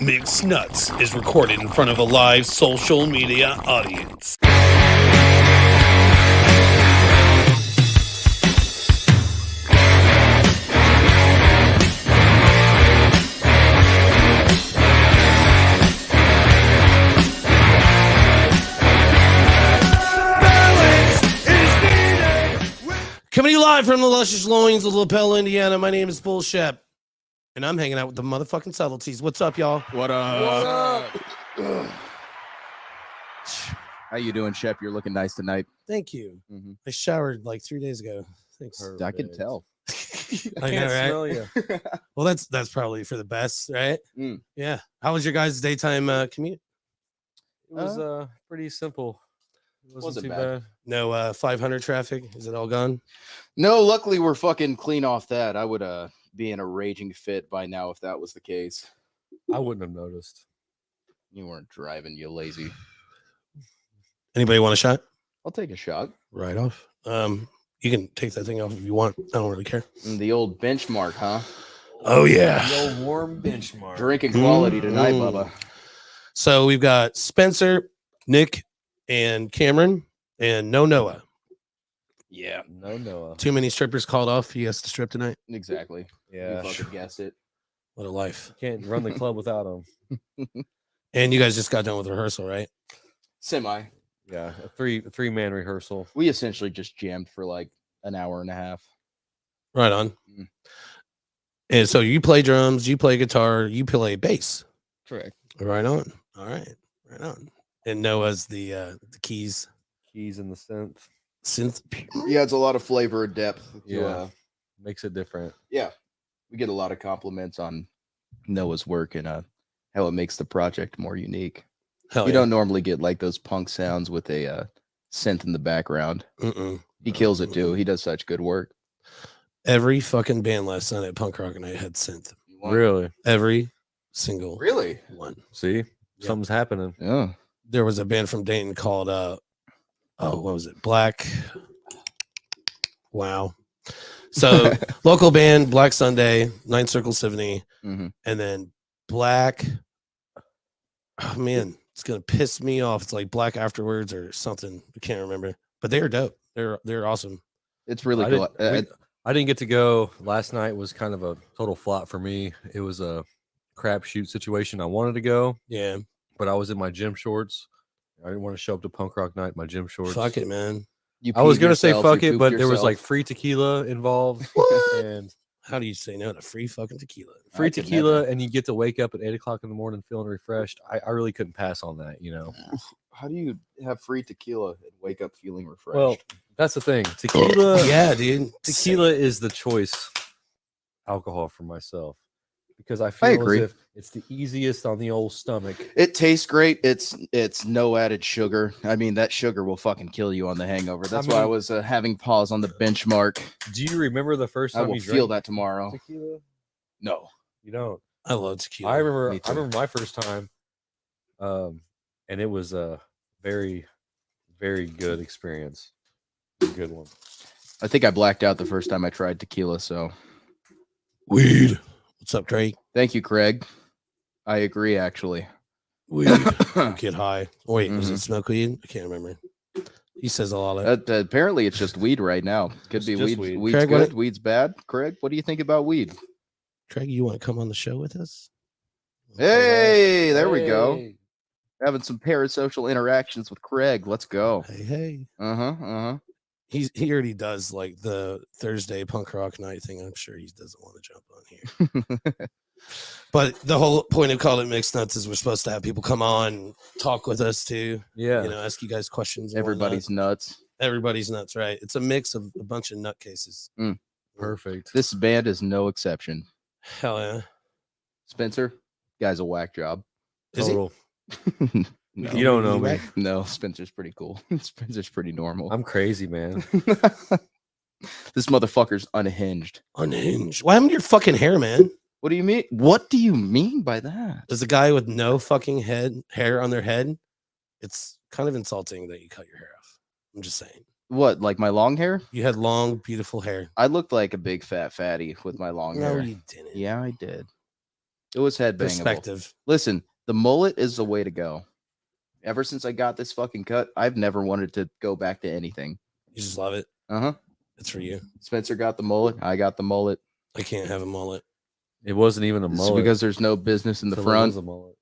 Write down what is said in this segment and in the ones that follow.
Mixed Nuts is recorded in front of a live social media audience. Coming to you live from the luscious loins of LaPel, Indiana. My name is Bull Shep, and I'm hanging out with the motherfucking Subtleties. What's up, y'all? What up? How you doing, Shep? You're looking nice tonight. Thank you. I showered like 3 days ago. Thanks. Perfect. I can tell. I know, Can't right? smell you. Well, that's probably for the best, right? Mm. Yeah. How was your guys' daytime commute? It was pretty simple. It wasn't Wasn't too bad. bad. No 500 traffic? Is it all gone? No, luckily we're fucking clean off that. I would be in a raging fit by now if that was the case. I wouldn't have noticed. You weren't driving, you lazy. Anybody want a shot? I'll take a shot. Right off. You can take that thing off if you want. I don't really care. The old benchmark, huh? Oh yeah. The old warm benchmark. Drinking quality tonight, Bubba. So we've got Spencer, Nick, and Cameron, and no Noah. Yeah, No Noah. Too many strippers called off. He has to strip tonight. exactly. Yeah. You fucking guessed it. What a life. Can't run the club without him. And you guys just got done with rehearsal, right? Semi. Yeah. A three-man rehearsal. We essentially just jammed for like an hour and a half. Right on. Mm. And so you play drums, you play guitar, you play bass. Correct. Right on. All right. Right on. And Noah's the keys, Keys in the synth. synth. He adds a lot of flavor and depth. Yeah. Makes it different. Yeah, we get a lot of compliments on Noah's work and how it makes the project more unique. Hell You yeah. don't normally get like those punk sounds with a synth in the background. Mm-mm. He kills it too. He does such good work. Every fucking band last night at Punk Rock Night had synth. Really? Every single Really? one. See? Something's happening. Yeah. There was a band from Dayton called what was it? Black. Wow. So local band, Black Sunday, Ninth Circle Symphony, hmm and then Black. Oh man, it's gonna piss me off. It's like Black Afterwards or something. I can't remember. But they're dope. They're awesome. It's really I cool. I didn't get to go. Last night was kind of a total flop for me. It was a crapshoot situation. I wanted to go, Yeah. but I was in my gym shorts. I didn't want to show up to Punk Rock Night in my gym shorts. Fuck it, man. You I was peed gonna say yourself, fuck you it, but pooped there was like yourself. free tequila involved, What? and How do you say no to free fucking tequila? free I could tequila, never. and you get to wake up at 8 o'clock in the morning feeling refreshed. I really couldn't pass on that, you know. How do you have free tequila and wake up feeling refreshed? Well, that's the thing. Tequila, Yeah, dude. tequila is the choice alcohol for myself because I feel agree. as if it's the easiest on the old stomach. it tastes great. It's no added sugar. I mean, that sugar will fucking kill you on the hangover. That's why I mean- was having pause on the benchmark. Do you remember the first I time will you feel drank that tomorrow. tequila? No. You don't. I love tequila. I remember. Me I too. remember my first time, and it was a very, very good experience. A good one. I think I blacked out the first time I tried tequila. So Weed. What's up, Drake? thank you, Craig. I agree, actually. Weed. Get high. Wait, was Mhm. it smoke weed? I can't remember. He says a lot of Apparently, it's just weed right now. Could It's be just weed. weed. Weed's Craig, what good. it- Weed's bad. Craig, what do you think about weed? Craig, you want to come on the show with us? Hey, there we go. Hey. Having some parasocial interactions with Craig. Let's go. Hey. Uh-huh. He already does like the Thursday punk rock night thing. I'm sure he doesn't want to jump on here. But the whole point of Call It Mixed Nuts is we're supposed to have people come on and talk with us too. Yeah. You know, ask you guys questions. and Everybody's whatnot. nuts. Everybody's nuts, right? It's a mix of a bunch of nutcases. Perfect. This band is no exception. Hell yeah. Spencer, guy's a whack job. Is he? Total. No, You don't know You me. right? no, Spencer's pretty cool. Spencer's pretty normal. I'm crazy, man. This motherfucker's unhinged. Unhinged. What happened to your fucking hair, man? What do you mean? What do you mean by that? As a guy with no fucking hair on their head, it's kind of insulting that you cut your hair off. I'm just saying. What, like my long hair? You had long, beautiful hair. I looked like a big fat fatty with my long No, hair. you didn't. Yeah, I did. It was headbangable. perspective. Listen, the mullet is the way to go. Ever since I got this fucking cut, I've never wanted to go back to anything. You just love it. Uh-huh. It's for you. Spencer got the mullet. I got the mullet. I can't have a mullet. It wasn't even a It's mullet. because there's no business in the till it front. was a mullet.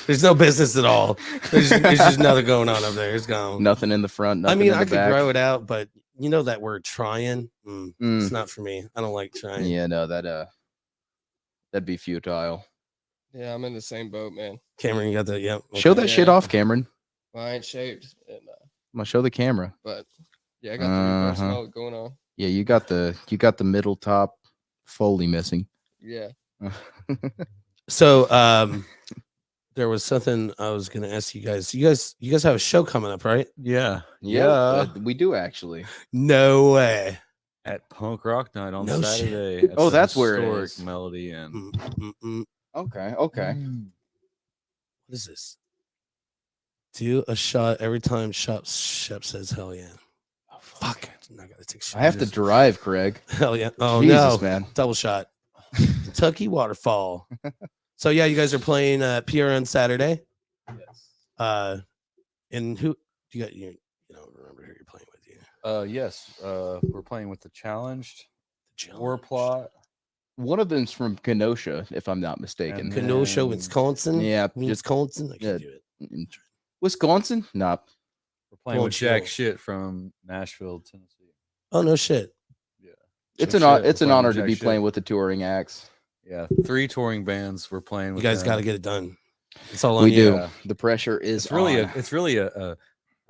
There's no business at all. There's just nothing going on up there. It's gone. Nothing in the front. I Nothing mean, in the I could back. grow it out, but you know that word trying? Mm. It's not for me. I don't like trying. Yeah, no, that'd be futile. Yeah, I'm in the same boat, man. Cameron, you got that? Yep. Show that shit Yeah. off, Cameron. Well, I ain't shaved, I'm gonna show the camera. but yeah, I got the reverse Uh-huh. mullet going on. Yeah, you got the middle top Foley missing. Yeah. So, there was something I was going to ask you guys. You guys have a show coming up, right? Yeah. We do actually. No way. At Punk Rock Night on No shit. Saturday. at Oh, the that's where it historic is. Melody Inn. What Okay. is this? Do a shot every time Shep says hell yeah. Oh, fuck. I'm not gonna take shit. I have to drive, Craig. Hell yeah. Oh Jesus, no. man. Double shot. Kentucky Waterfall. So yeah, you guys are playing Pierre on Saturday. Yes. And who do you got? You don't remember who you're playing with, you? Yes. We're playing with the Challenged, War Plot. One of them's from Kenosha, if I'm not mistaken. And Kenosha, then- Wisconsin. Yeah, just Wisconsin. I yeah. can't do it. Wisconsin? Nah. We're playing with Bullshit. Jack Shit from Nashville, Tennessee. Oh no shit. Yeah. It's Jack an Shit, it's we're an playing honor with to Jack be Shit. playing with the touring acts. Yeah. 3 touring bands we're playing You with. guys them. got to get it done. It's all on We you. do. Yeah. The pressure is It's really on. it's really a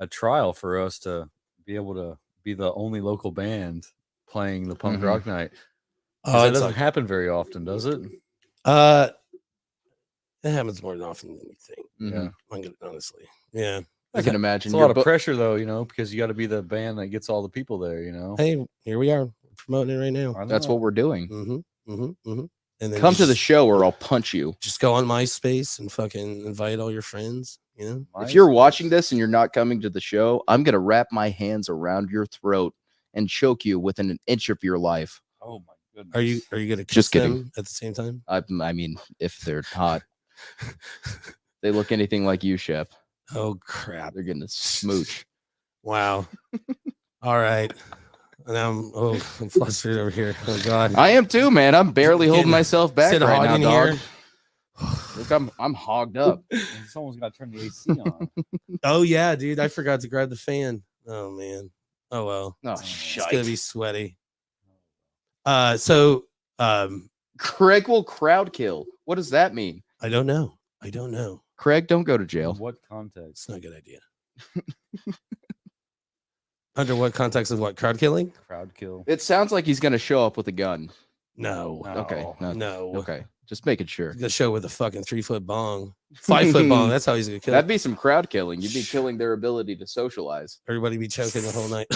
trial for us to be able to be the only local band playing the Punk Mhm. Rock Night. 'Cause Oh, that it's doesn't like, happen very often, does it? it happens more often than you think. Mhm. Honestly, yeah. I can imagine. It's a your lot of bo- pressure, though, because you got to be the band that gets all the people there. Hey, here we are promoting it right now. I That's know. what we're doing. And then Come you to the just- show or I'll punch you. Just go on MySpace and fucking invite all your friends. You know, If you're MySpace. watching this and you're not coming to the show, I'm gonna wrap my hands around your throat and choke you within an inch of your life. Oh my goodness. are you gonna kiss Just kidding. them at the same time? I mean, if they're hot, they look anything like you, Shep. Oh crap! They're getting a smooch. Wow. All right. And I'm flustered over here. Oh god. I am too, man. I'm barely holding Getting- myself back Sit right hard now, in dog. here. Look, I'm hogged up. Someone's got to turn the AC on. Oh yeah, dude. I forgot to grab the fan. Oh man. Oh well. Oh, It's gonna be shite. sweaty. So Craig will crowd kill. What does that mean? I don't know. I don't know. Craig, don't go to jail. What context? It's not a good idea. Under what context of what? Crowd killing? Crowd kill. It sounds like he's gonna show up with a gun. No. Okay, no. No. Okay, just making sure. He's gonna show with a fucking 3-foot bong. 5-foot bong. That's how he's gonna kill. That'd be some crowd killing. You'd be killing their ability to socialize. Everybody be choking the whole night.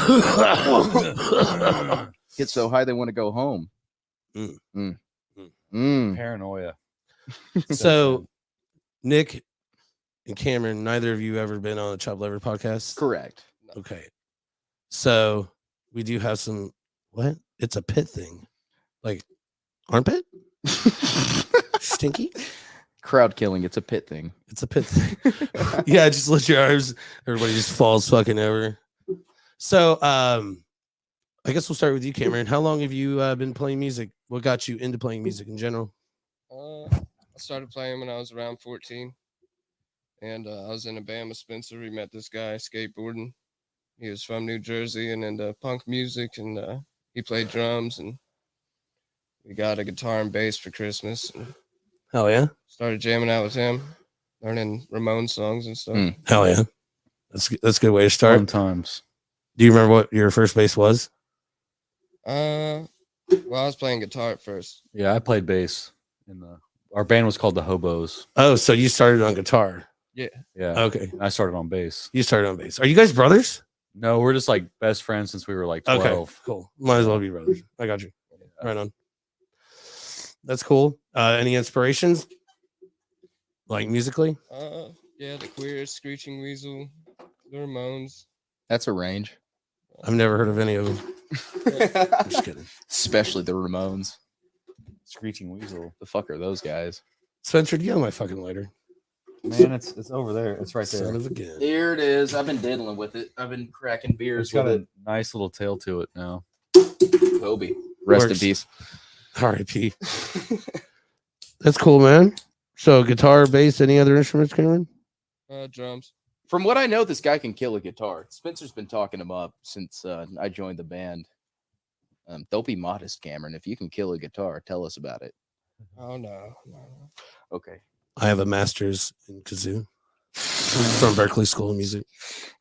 Get so high they want to go home. Mm. Mm. Mm. Mm. Paranoia. So Nick and Cameron, neither of you ever been on a Chop Liver podcast? Correct. Okay. So we do have some what? It's a pit thing. Like armpit? Stinky? Crowd killing. It's a pit thing. It's a pit thing. Yeah, just lift your arms. Everybody just falls fucking over. So I guess we'll start with you, Cameron. How long have you been playing music? What got you into playing music in general? I started playing when I was around 14, and I was in a band with Spencer. We met this guy skateboarding. He was from New Jersey and into punk music, and he played drums. And we got a guitar and bass for Christmas, and Hell yeah. started jamming out with him, learning Ramones songs and stuff. Mm. Hell yeah. That's a good way to start. Fun times. Do you remember what your first bass was? Well, I was playing guitar at first. Yeah, I played bass in our band was called the Hobos. Oh, so you started on guitar. Yeah. Okay. I started on bass. You started on bass. Are you guys brothers? No, we're just like best friends since we were like 12. Okay, cool. Might as well be brothers. I got you. Right on. That's cool. Any inspirations? Like musically? Yeah, the Queers, Screeching Weasel, the Ramones. That's a range. I've never heard of any of them. I'm just kidding. Especially the Ramones. Screeching Weasel. The fuck are those guys? Spencer, do you have my fucking lighter? Man, it's over there. It's right there. Son of a gun. Here it is. I've been diddling with it. I've been cracking beers It's got with a nice little tail to it now. it. Kobe. Rest in Works. peace. R.I.P. That's cool, man. So guitar, bass, any other instruments, Cameron? Drums. From what I know, this guy can kill a guitar. Spencer's been talking him up since I joined the band. Don't be modest, Cameron. If you can kill a guitar, tell us about it. Oh no. Okay. I have a master's in kazoo from Berkeley School of Music.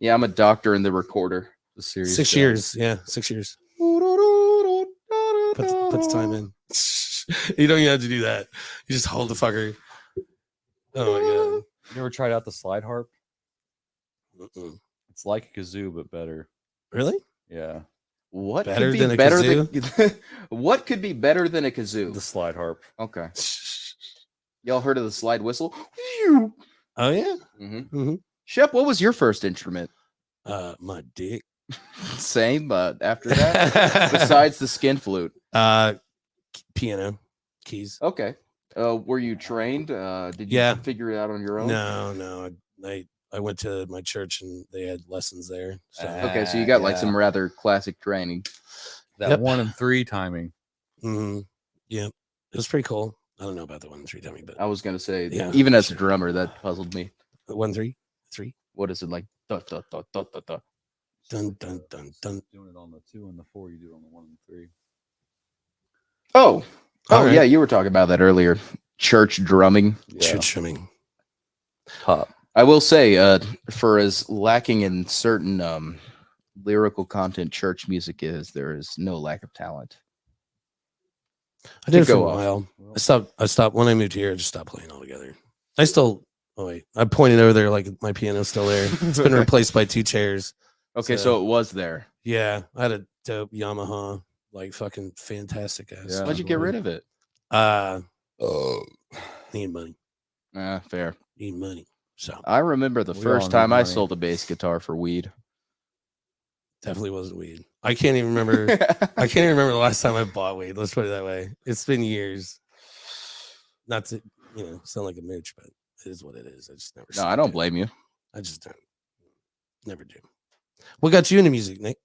Yeah, I'm a doctor in the recorder. The series. 6 years. Yeah, 6 years. Put the time in. You don't even have to do that. You just hold the fucker. Oh my god. You ever tried out the slide harp? Mm-mm. It's like a kazoo, but better. Really? Yeah. What Better could be than a better than what could be better than a kazoo? The slide harp. Okay. Y'all heard of the slide whistle? Oh yeah. Mm-hmm. Shep, what was your first instrument? My dick. Same, but after that, besides the skin flute. Piano, keys. Okay. Were you trained? Did you Yeah. figure it out on your own? No. I went to my church and they had lessons there. So Okay, so you got like Yeah. some rather classic training. That Yep. 1 and 3 timing. yeah, it was pretty cool. I don't know about the 1-3 timing, but I was gonna say, Yeah, even as a sure. drummer, that puzzled me. 1-3, 3. What is it like? Da, da, da, da, da, da. Dun dun dun dun. Doing it on the 2 and the 4, you do it on the 1 and 3. Oh, All yeah, right. you were talking about that earlier. Church drumming. Church trimming. Top. I will say, for as lacking in certain lyrical content church music is, there is no lack of talent. I did it for a go off. while. I stopped when I moved here. I just stopped playing altogether. I still. Oh wait, I'm pointing over there like my piano's still there. It's been replaced by 2 chairs. Okay, So- so it was there. Yeah, I had a dope Yamaha, like fucking fantastic ass. Yeah. Why'd you get rid of it? Need money. Fair. Need money. So I remember the We first all need time I money. sold a bass guitar for weed. definitely wasn't weed. I can't even remember. I can't even remember the last time I bought weed. Let's put it that way. It's been years. Not to sound like a mooch, but it is what it is. I just never. No, I don't blame you. I just don't. Never do. What got you into music, Nick?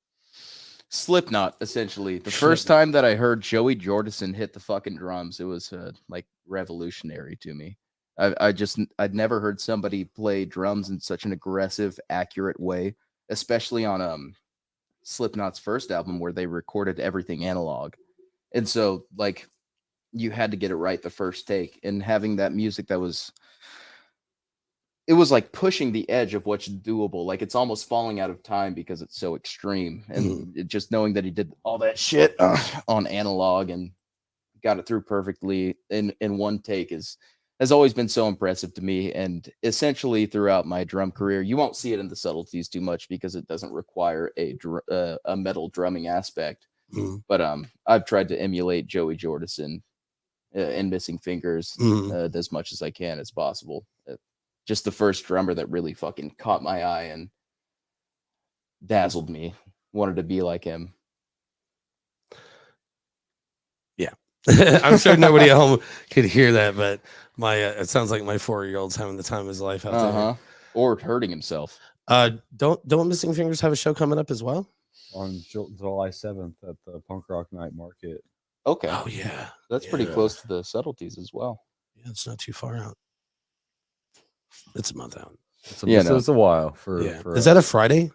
Slipknot, essentially. The first time that I heard Joey Jordison hit the fucking drums, it was like revolutionary to me. I'd never heard somebody play drums in such an aggressive, accurate way, especially on Slipknot's first album where they recorded everything analog. And so like you had to get it right the first take, and having that music that was like pushing the edge of what's doable. Like it's almost falling out of time because it's so extreme. And just knowing that he did all that shit on analog and got it through perfectly in one take has always been so impressive to me. And essentially throughout my drum career, you won't see it in the Subtleties too much because it doesn't require a metal drumming aspect. But I've tried to emulate Joey Jordison and Missing Fingers as much as I can as possible. Just the first drummer that really fucking caught my eye and dazzled me. Wanted to be like him. Yeah. I'm sure nobody at home could hear that, but my it sounds like my 4-year-old's having the time of his life out Or hurting himself. there. Don't Missing Fingers have a show coming up as well? On July 7th at the Punk Rock Night Market. Okay. Oh yeah. That's pretty Yeah. close to the Subtleties as well. Yeah, it's not too far out. It's a month out. It's a while for. Yeah. For Is that a Friday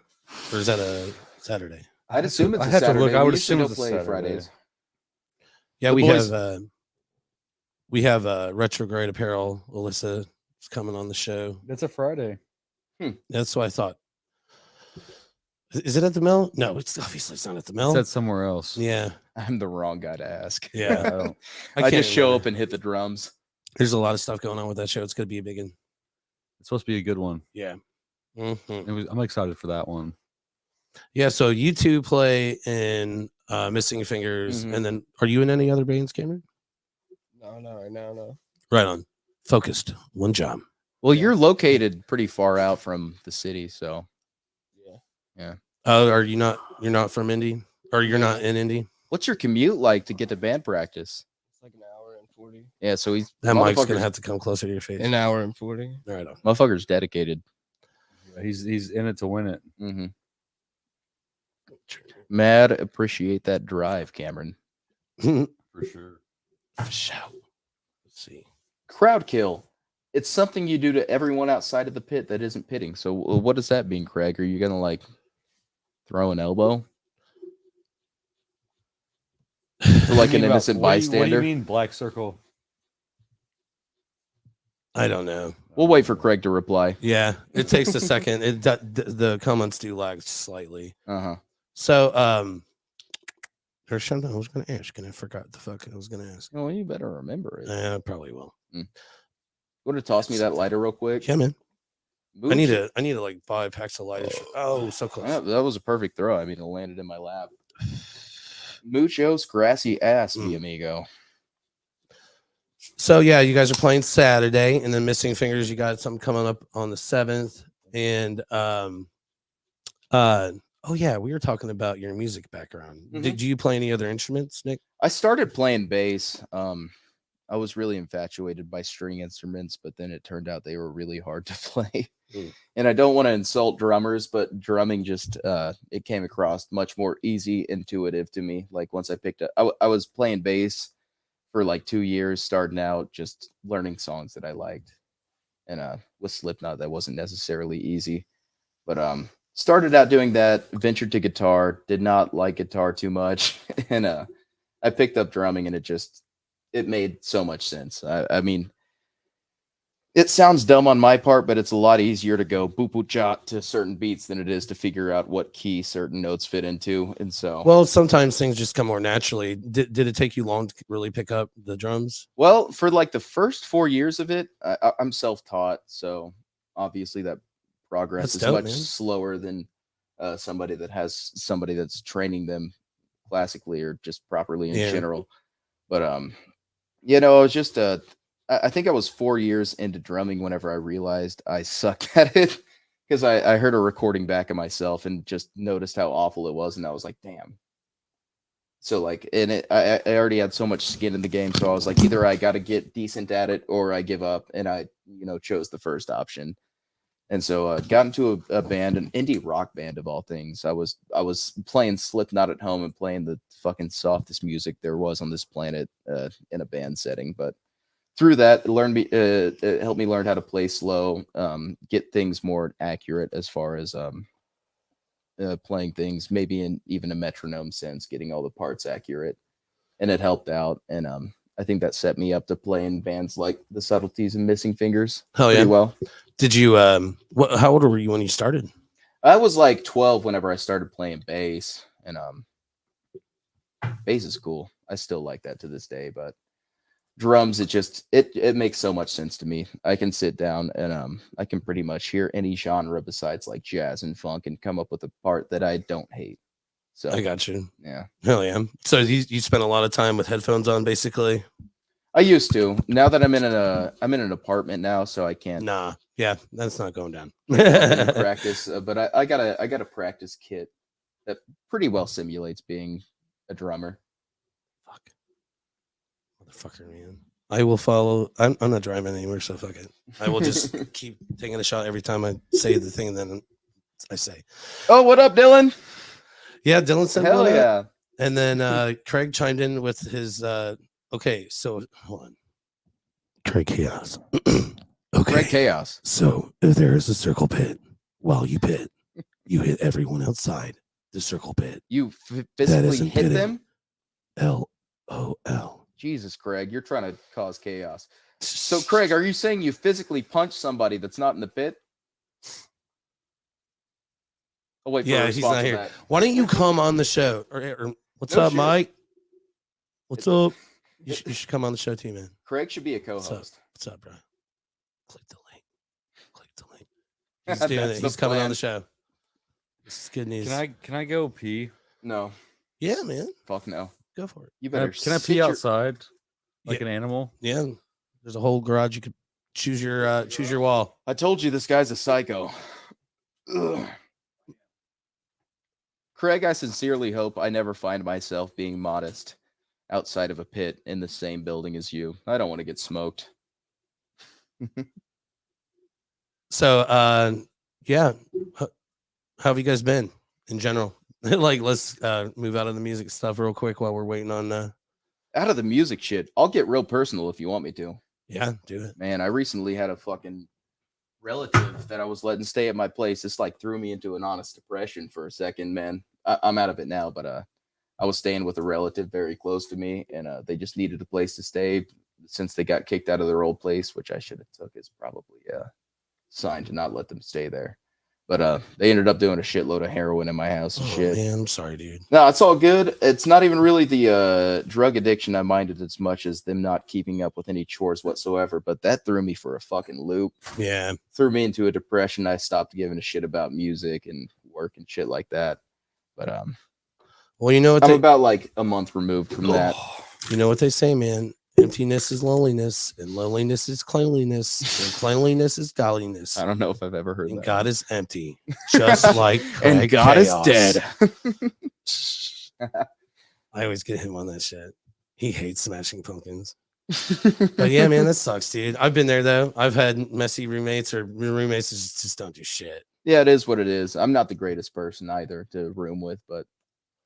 or is that a Saturday? I'd assume it's I a have to Saturday. look. I would We assume usually it's a don't play Saturday. Fridays. Yeah, The we have Retrograde Apparel. Alyssa is coming on the show. It's a Friday. That's what I thought. Is it at the mill? No, it's not at the mill. It's at somewhere else. Yeah. I'm the wrong guy to ask. Yeah. I don't- I can't just show remember. up and hit the drums. There's a lot of stuff going on with that show. It's going to be a big one. It's supposed to be a good one. Yeah. I'm excited for that one. Yeah. So you two play in Missing Fingers, and then are you in any other bands, Cameron? No, not right now, no. Right on. Focused. One job. Well, Yeah. you're located pretty far out from the city, so Yeah. Are you not? You're not from Indy, or you're not in Indy? what's your commute like to get to band practice? It's like an hour and 40. Yeah, so he's That mic's gonna motherfucker's- have to come closer to your face. An hour and 40. Right on. motherfucker's dedicated. Yeah, he's in it to win it. Mm-hmm. Mad appreciate that drive, Cameron. For sure. For sure. Let's see. Crowd kill. It's something you do to everyone outside of the pit that isn't pitting. So what does that mean, Craig? Are you gonna like throw an elbow? For like an innocent What do bystander? you mean black circle? I don't know. We'll wait for Craig to reply. Yeah, it takes a second. The comments do lag slightly. Uh-huh. So there's something I was gonna ask, and I forgot the fuck I was gonna ask. Oh, you better remember it. Yeah, I probably will. Want to toss me that lighter real quick? Yeah, man. Mooch. I need to like buy packs of lighters. Oh, so close. That was a perfect throw. I mean, it landed in my lap. Muchos grassy ass, mi amigo. So yeah, you guys are playing Saturday, and then Missing Fingers. You got something coming up on the 7th, and oh yeah, we were talking about your music background. Mhm. Did you play any other instruments, Nick? I started playing bass. I was really infatuated by string instruments, but then it turned out they were really hard to play. Mm. And I don't want to insult drummers, but drumming just it came across much more easy, intuitive to me. Like once I picked up, I was playing bass for like 2 years, starting out, just learning songs that I liked. And with Slipknot, that wasn't necessarily easy. But started out doing that, ventured to guitar, did not like guitar too much. And I picked up drumming, and it made so much sense. I mean, it sounds dumb on my part, but it's a lot easier to go boop boop chot to certain beats than it is to figure out what key certain notes fit into. And so, Well, sometimes things just come more naturally. Did it take you long to really pick up the drums? well, for like the first 4 years of it, I'm self-taught, so obviously that progress That's is dope, much man. slower than somebody that has somebody that's training them classically or just properly in Yeah. general. But it was just I think I was 4 years into drumming whenever I realized I sucked at it, because I heard a recording back of myself and just noticed how awful it was, and I was like, damn. So like, and I already had so much skin in the game, so I was like, either I got to get decent at it or I give up, and I chose the first option. And so got into a band, an indie rock band of all things. I was playing Slipknot at home and playing the fucking softest music there was on this planet in a band setting. But through that, it helped me learn how to play slow, get things more accurate as far as playing things, maybe in even a metronome sense, getting all the parts accurate, and it helped out. And I think that set me up to play in bands like the Subtleties and Missing Fingers. Hell yeah. pretty well. Did you how old were you when you started? I was like 12 whenever I started playing bass, and bass is cool. I still like that to this day, but drums, it makes so much sense to me. I can sit down and I can pretty much hear any genre besides like jazz and funk and come up with a part that I don't hate. So I got you. yeah. Hell yeah. So you spent a lot of time with headphones on, basically? I used to. Now that I'm in an apartment now, so I can't Nah. Yeah, that's not going down. really practice. But I got a practice kit that pretty well simulates being a drummer. Fuck. Motherfucker, man. I will follow. I'm not driving anywhere, so fuck it. I will just keep taking a shot every time I say the thing that I say. Oh, what up, Dylan? Yeah, Dylan said Hell what up. yeah. And then Craig chimed in with his okay, so hold on. Craig Chaos. Okay. Great chaos. So if there is a circle pit, while you pit, you hit everyone outside the circle pit. You physically isn't hit pitting. them? LOL. Jesus, Craig, you're trying to cause chaos. So, Craig, are you saying you physically punched somebody that's not in the pit? Oh, wait for a Yeah, he's response not to here. that. Why don't you come on the show? Or what's No up, shit. Mike? What's up? You should come on the show too, man. Craig should be a What's up? co-host. What's up, bro? Click the link. Click the link. He's doing That's it. the He's coming on plan. the show. This is good news. Can I go pee? No, Yeah, man. fuck no. Go for it. You Can I, better can I sit pee your- outside like an animal? Yeah. There's a whole garage. You could choose your wall. I told you this guy's a psycho. Ugh. Craig, I sincerely hope I never find myself being modest. outside of a pit in the same building as you. I don't want to get smoked. So, yeah, how have you guys been in general? Like, let's move out of the music stuff real quick while we're waiting on. Out of the music shit, I'll get real personal if you want me to. Yeah, do it. Man, I recently had a fucking relative that I was letting stay at my place. This like threw me into an honest depression for a second, man. I'm out of it now, but I was staying with a relative very close to me, and they just needed a place to stay since they got kicked out of their old place, which I should have took as probably a sign to not let them stay there. But they ended up doing a shitload of heroin in my house and shit. Man, I'm sorry, dude. No, it's all good. It's not even really the drug addiction I minded as much as them not keeping up with any chores whatsoever. But that threw me for a fucking loop. Yeah. Threw me into a depression. I stopped giving a shit about music and work and shit like that. But well, you know what? I'm about like a month removed from that. You know what they say, man. Emptiness is loneliness, and loneliness is cleanliness, and cleanliness is godliness. I don't know if I've ever heard And that. God is empty, just like and Craig God Chaos. is dead. I always get him on that shit. He hates Smashing Pumpkins. But yeah, man, that sucks, dude. I've been there though. I've had messy roommates or roommates that just don't do shit. Yeah, it is what it is. I'm not the greatest person either to room with, but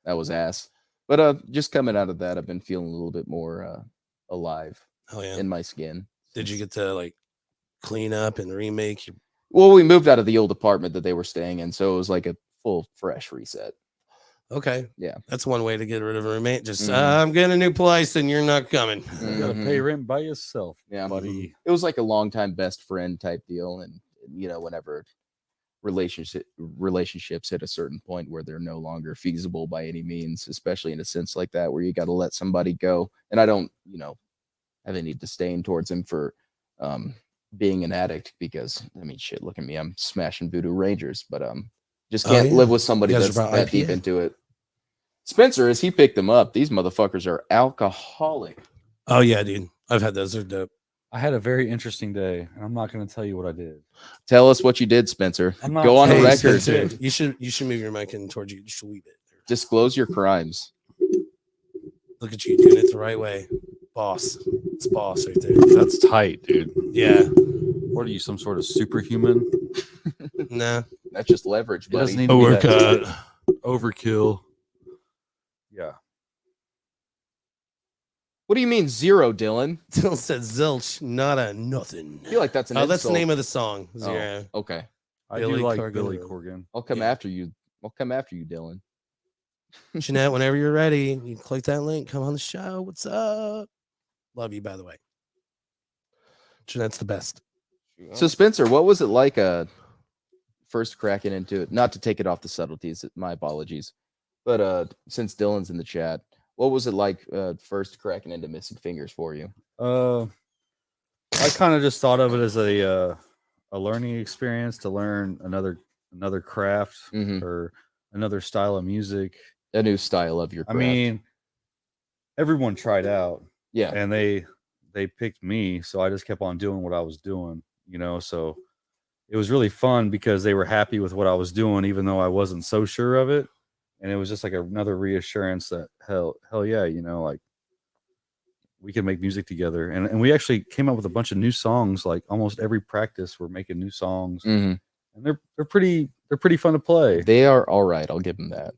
that was ass. But just coming out of that, I've been feeling a little bit more alive Oh yeah. in my skin. Did you get to like clean up and remake your? Well, we moved out of the old apartment that they were staying in, so it was like a full fresh reset. Okay. Yeah. That's one way to get rid of a roommate. Just Mhm. I'm getting a new place and you're not coming. You gotta pay rent by yourself, Yeah, buddy. it was like a longtime best friend type deal, and whenever relationships hit a certain point where they're no longer feasible by any means, especially in a sense like that where you got to let somebody go. And I don't have any disdain towards him for being an addict, because I mean shit, look at me, I'm smashing Voodoo Rangers, but just Oh, can't yeah. live with somebody You guys that's are about that deep IPA. into it. Spencer, as he picked them up, these motherfuckers are alcoholic. Oh yeah, dude. I've had those. They're dope. I had a very interesting day, and I'm not going to tell you what I did. Tell us what you did, Spencer. I'm not Go on telling the you, record. Spencer, you should move your mic in towards you. Just a wee bit. Disclose your crimes. Look at you doing it the right way. Boss. It's boss right there. That's tight, dude. Yeah. What are you, some sort of superhuman? Nah. That's just leverage, It doesn't buddy. need to be that Overcut. overkill. Yeah. What do you mean zero, Dylan? Dylan said zilch, not a nothing. I feel like that's an Oh, that's the insult. name of the song. Zero. Okay. I Billy do like Corgan. Billy Corgan. I'll come Yeah. after you. I'll come after you, Dylan. Jeanette, whenever you're ready, you click that link. Come on the show. What's up? Love you, by the way. Jeanette's the best. So Spencer, what was it like first cracking into it? Not to take it off the subtleties, my apologies. But since Dylan's in the chat, what was it like first cracking into Missing Fingers for you? I kind of just thought of it as a learning experience to learn another craft Mhm. or another style of music. A new style of your I craft. mean, everyone tried out, yeah. and they picked me, so I just kept on doing what I was doing, so it was really fun because they were happy with what I was doing, even though I wasn't so sure of it. And it was just like another reassurance that hell yeah, like we can make music together. And we actually came up with a bunch of new songs. Like almost every practice we're making new songs. Mhm. And they're pretty fun to play. They are all right. I'll give them that.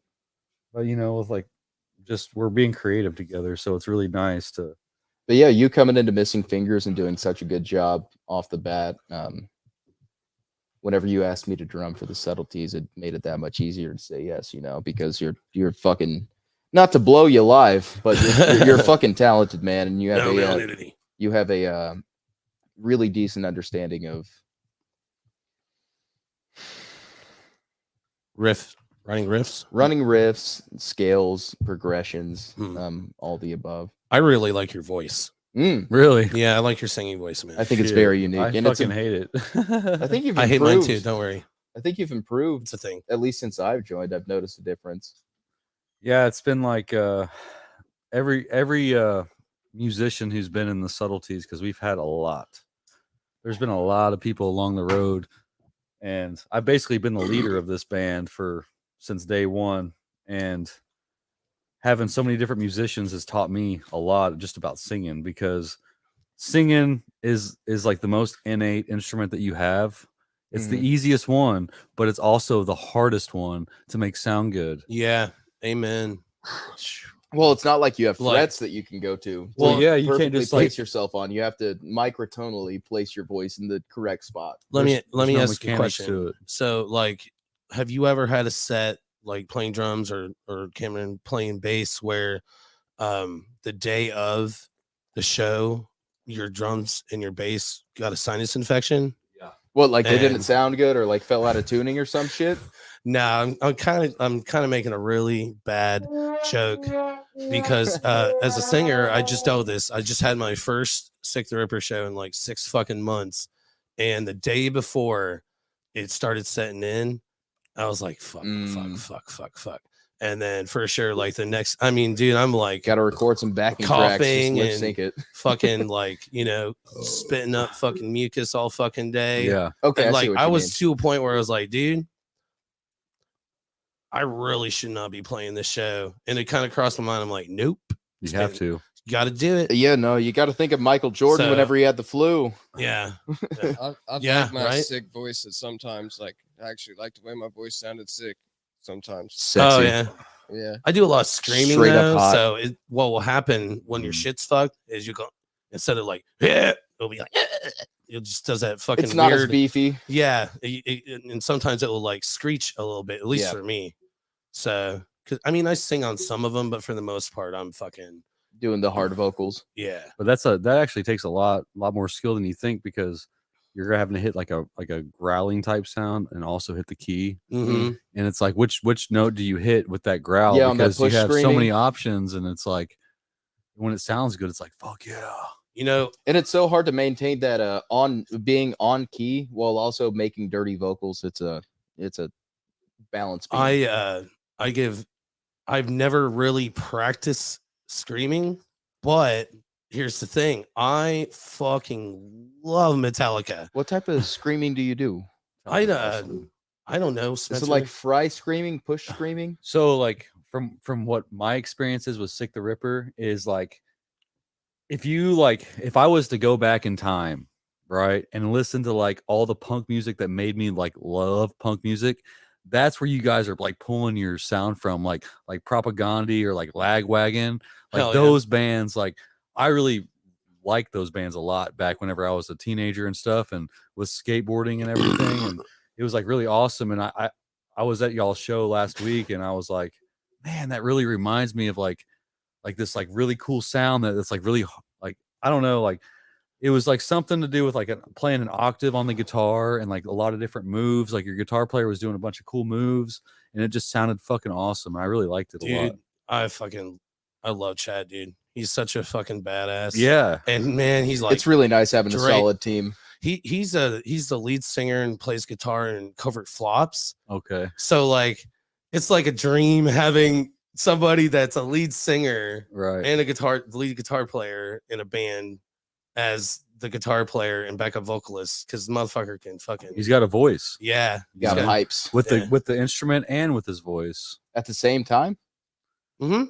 But with like just we're being creative together, so it's really nice to. But yeah, you coming into Missing Fingers and doing such a good job off the bat. Whenever you asked me to drum for the Subtleties, it made it that much easier to say yes, because you're fucking, not to blow you live, but you're a fucking talented man, and you have a really decent understanding of Running riffs. running riffs, scales, progressions, all the above. I really like your voice. Really? Yeah, I like your singing voice, man. I think it's very unique. I And fucking hate it. I think you've I hate improved. mine too. Don't worry. I think you've improved. It's a thing. At least since I've joined, I've noticed a difference. Yeah, it's been like every musician who's been in the Subtleties, because we've had a lot. There's been a lot of people along the road, and I've basically been the leader of this band since day one. And having so many different musicians has taught me a lot just about singing, because singing is like the most innate instrument that you have. It's the easiest one, but it's also the hardest one to make sound good. Yeah. Amen. Well, it's not like you have Like- frets that you can go to. Well, yeah, you can't perfectly just place like yourself on. You have to microtonally place your voice in the correct spot. Let me there's no ask you a mechanics to question. it. So, like, have you ever had a set like playing drums or Cameron playing bass where the day of the show your drums and your bass got a sinus infection? What, like they didn't And- sound good or like fell out of tuning or some shit? No, I'm kind of making a really bad joke because as a singer, I just dealt with this. I just had my first Sick the Ripper show in like 6 fucking months, and the day before it started setting in, I was like, fuck, fuck. And then for sure, like the next, I mean, dude, I'm like Got to record some backing tracks, just coughing lip and sync it. fucking like, you know, spitting up fucking mucus all fucking day. Yeah. Okay, And I see like what I you was mean. to a point where I was like, dude, I really should not be playing this show. And it kind of crossed my mind. I'm like, nope, You have to. you got to do it. Yeah, no, you got to think of Michael Jordan So- whenever he had the flu. Yeah. I've Yeah, liked my right? sick voice at sometimes. Like, I actually like the way my voice sounded sick sometimes. Sexy. Oh yeah. Yeah. I do a lot of screaming Straight up though. hot. So what will happen when your shit's fucked is you go instead of like it'll be like it just does that fucking It's not as weird. beefy. Yeah, and sometimes it will like screech a little bit, at least Yeah. for me. So, cause I mean, I sing on some of them, but for the most part, I'm fucking Doing the hard vocals. yeah. But that actually takes a lot more skill than you think, because you're having to hit like a growling type sound and also hit the key. Mm-hmm. And it's like which note do you hit with that growl? Yeah, on that because you push have so screaming. many options, and it's like when it sounds good, it's like fuck yeah. You know, And it's so hard to maintain that on being on key while also making dirty vocals. It's a balance beam. I've never really practiced screaming, but here's the thing: I fucking love Metallica. What type of screaming do you do? I don't know. Is Spencer. it like fry screaming, push screaming? So like from what my experiences with Sick the Ripper is like, if I was to go back in time, right, and listen to like all the punk music that made me like love punk music, that's where you guys are like pulling your sound from, like Propaganda or like Lagwagon, like Hell yeah. those bands. Like I really liked those bands a lot back whenever I was a teenager and stuff, and was skateboarding and everything, and it was like really awesome. And I was at y'all's show last week, and I was like, man, that really reminds me of like this like really cool sound that's like really like, I don't know, like it was like something to do with like playing an octave on the guitar and like a lot of different moves. Like your guitar player was doing a bunch of cool moves, and it just sounded fucking awesome. I really liked it a lot. Dude, I love Chad, dude. He's such a fucking badass. Yeah. And man, he's like It's really nice having a Drake- solid team. he's the lead singer and plays guitar in Covert Flops. Okay. So like it's like a dream having somebody that's a lead singer Right. and lead guitar player in a band as the guitar player and backup vocalist, because the motherfucker can fucking He's got a voice yeah. You got he's pipes with Yeah. the instrument and with his voice. at the same time. Mhm.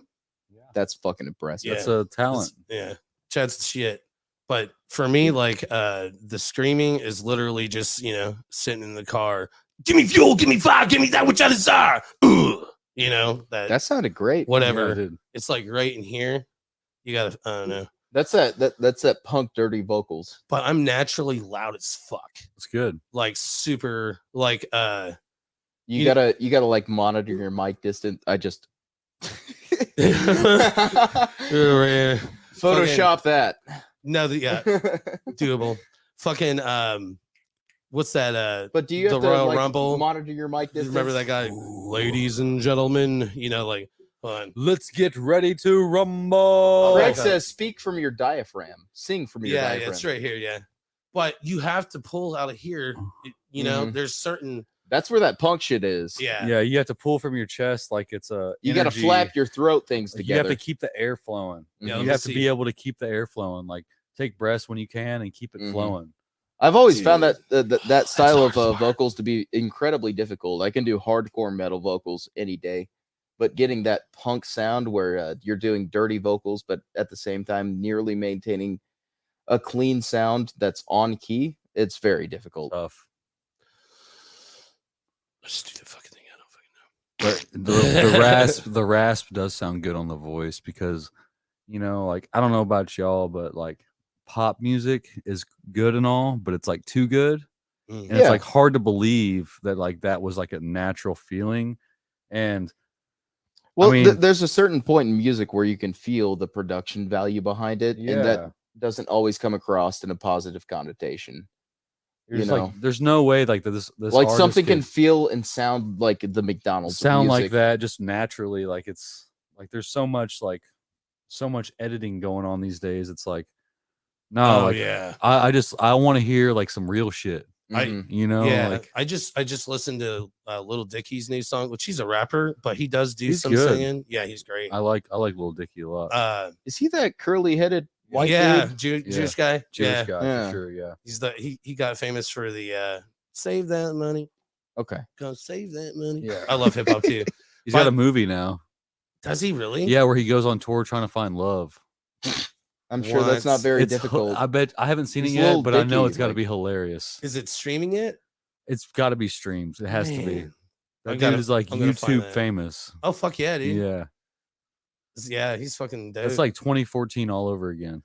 That's fucking impressive. Yeah. That's a talent. Yeah, Chad's the shit. But for me, like the screaming is literally just, you know, sitting in the car. Give me fuel, give me fire, give me that which I desire. Ugh. You know, That sounded great. whatever. Yeah, dude. It's like right in here. You gotta I don't know. That's that punk dirty vocals. But I'm naturally loud as fuck. It's good. Like super like You You- gotta like monitor your mic distance. I just Photoshop that. no, yeah, doable. Fucking what's that? But do you The have to Royal like, Rumble? monitor your mic distance? Remember that guy, ladies and gentlemen? You know, like fun. Let's get ready to rumble. Greg Okay. says, "Speak from your diaphragm. Sing from your Yeah, diaphragm." it's right here. Yeah, but you have to pull out of here. You know, Mhm. there's certain That's where that punk shit is. yeah. Yeah, you have to pull from your chest like it's a. You got to energy. flap your throat things Like, you have together. to keep the air flowing. Yeah, Mhm. let You me have to see. be able to keep the air flowing. Like take breaths when you can and keep it Mhm. flowing. I've always found that Dude. that style of hard. vocals to be incredibly difficult. I can do hardcore metal vocals any day, but getting that punk sound where you're doing dirty vocals, but at the same time nearly maintaining a clean sound that's on key, it's very difficult. Tough. Let's do the fucking thing. I don't fucking know. But the rasp does sound good on the voice because, like I don't know about y'all, but like pop music is good and all, but it's like too good. And it's like hard to believe that like that was like a natural feeling. And well, I mean, there's a certain point in music where you can feel the production value behind it, and that doesn't always come across in a positive connotation. Like, there's no way like this like something can feel and sound like the McDonald's sound music. like that just naturally. Like it's like there's so much editing going on these days. It's like no, I want to hear like some real shit. Like I just listened to Little Dicky's new song, which he's a rapper, but he does do some good. singing. Yeah, he's great. I like Little Dicky a lot. Is he that curly headed white dude? Jewish guy. Jewish guy, for sure. Yeah, he's he got famous for the save that money. Okay, go save that money. Yeah, I love hip hop too. He's got a movie now. Does he really? Yeah, where he goes on tour trying to find love. I'm sure that's not very difficult. I bet I haven't seen it yet, but I know it's got to be hilarious. Is it streaming it? It's got to be streamed. It has to be. That dude is like YouTube famous. Oh fuck yeah, dude. Yeah. Yeah, he's fucking dope. It's like 2014 all over again.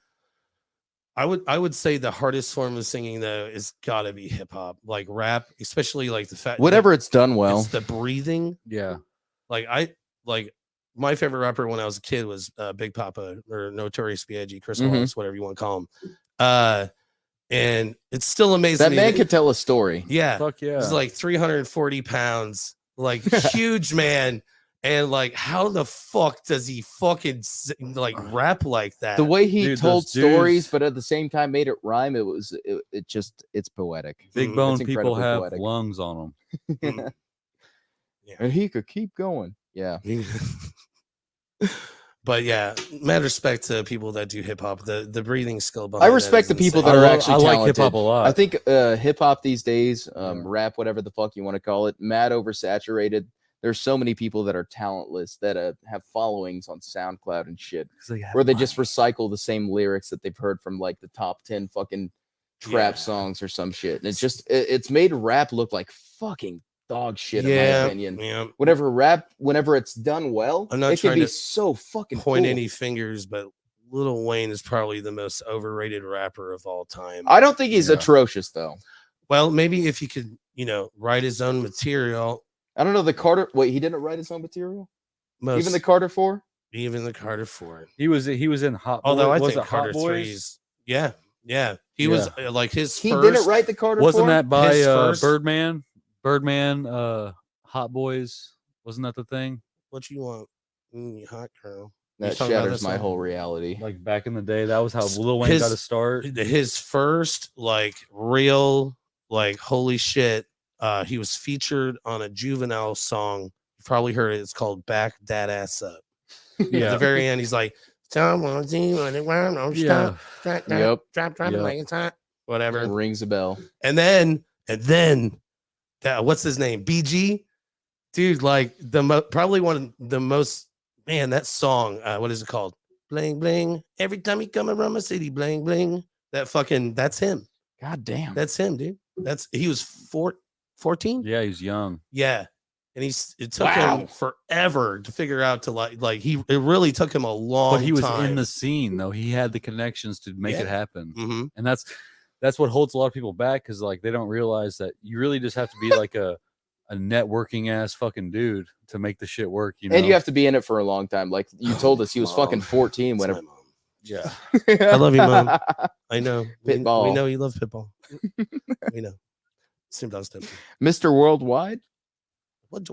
I would say the hardest form of singing though is gotta be hip hop, like rap, especially like the fact whatever it's done well. It's the breathing. Yeah. Like my favorite rapper when I was a kid was Big Papa or Notorious B.I.G., Chris Wallace, whatever you want to call him. And it's still amazing. That man could tell a story. Yeah. Fuck yeah. He's like 340 pounds, like huge man. And like, how the fuck does he fucking like rap like that? The way he told stories, but at the same time made it rhyme. It's poetic. Big bone people have poetic lungs on them. And he could keep going. Yeah. But yeah, mad respect to people that do hip hop. The breathing skill. I respect the people that are actually talented. I like hip hop a lot. I think hip hop these days, rap, whatever the fuck you want to call it, mad oversaturated. There's so many people that are talentless that have followings on SoundCloud and shit, where they just recycle the same lyrics that they've heard from like the top 10 fucking trap songs or some shit. And it's made rap look like fucking dog shit in my opinion. Yeah. Whenever it's done well, it can be so fucking point cool. any fingers, but Lil Wayne is probably the most overrated rapper of all time. I don't think he's atrocious though. Well, maybe if he could, write his own material. I don't know the Carter. Wait, he didn't write his own material. Even the Carter 4. Even the Carter 4. He was in Hot Boys. Although I was think it Carter Hot Boys? 3's. Yeah. He was like his. He didn't write the Carter 4. Wasn't that by Birdman? Birdman, Hot Boys. Wasn't that the thing? What you want, hot girl? That shatters my whole reality. Like back in the day, that was how Lil Wayne got to start. His first like real like holy shit. He was featured on a Juvenile song. You probably heard it. It's called "Back That Ass Up." Yeah. At the very end, he's like, "Drop, whatever." It rings a bell. And then what's his name? BG, dude. Like probably one of the most that song. What is it called? Bling bling. Every time he come around my city, bling bling. That's him. God damn. That's him, dude. He was 14. Yeah, he's young. Yeah, and it took him forever to figure out to it really took him a long time. But he was in the scene though. He had the connections to make it happen. Mm-hmm. And that's what holds a lot of people back, because like they don't realize that you really just have to be like a networking ass fucking dude to make the shit work, And you have to be in it for a long time. Like you told us he was fucking 14 whenever. Yeah. I love you, Mom. I know. Pitbull. We know you love Pitbull. We know. Snoop Dogg's Pitbull. Mr. Worldwide? What?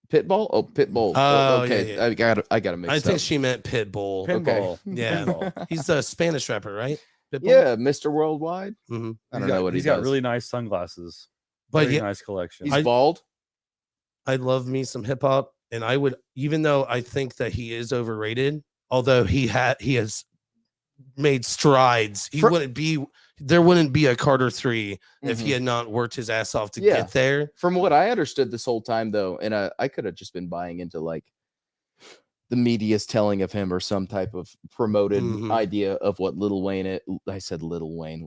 Pitbull? Oh, Pitbull. Oh, okay. Yeah. I gotta mix I up. think she meant Pitbull. Pinball. Okay. Yeah. He's a Spanish rapper, right? Pitbull? Yeah, Mr. Worldwide. Mm-hmm. I don't know what he's he does. got really nice sunglasses. But Very nice collection. He's bald. I love me some hip hop, and I would, even though I think that he is overrated, although he has made strides, there wouldn't be a Carter 3 if he had not worked his ass off to get there. From what I understood this whole time, though, and I could have just been buying into like the media's telling of him or some type of promoted Mhm. idea of what Lil Wayne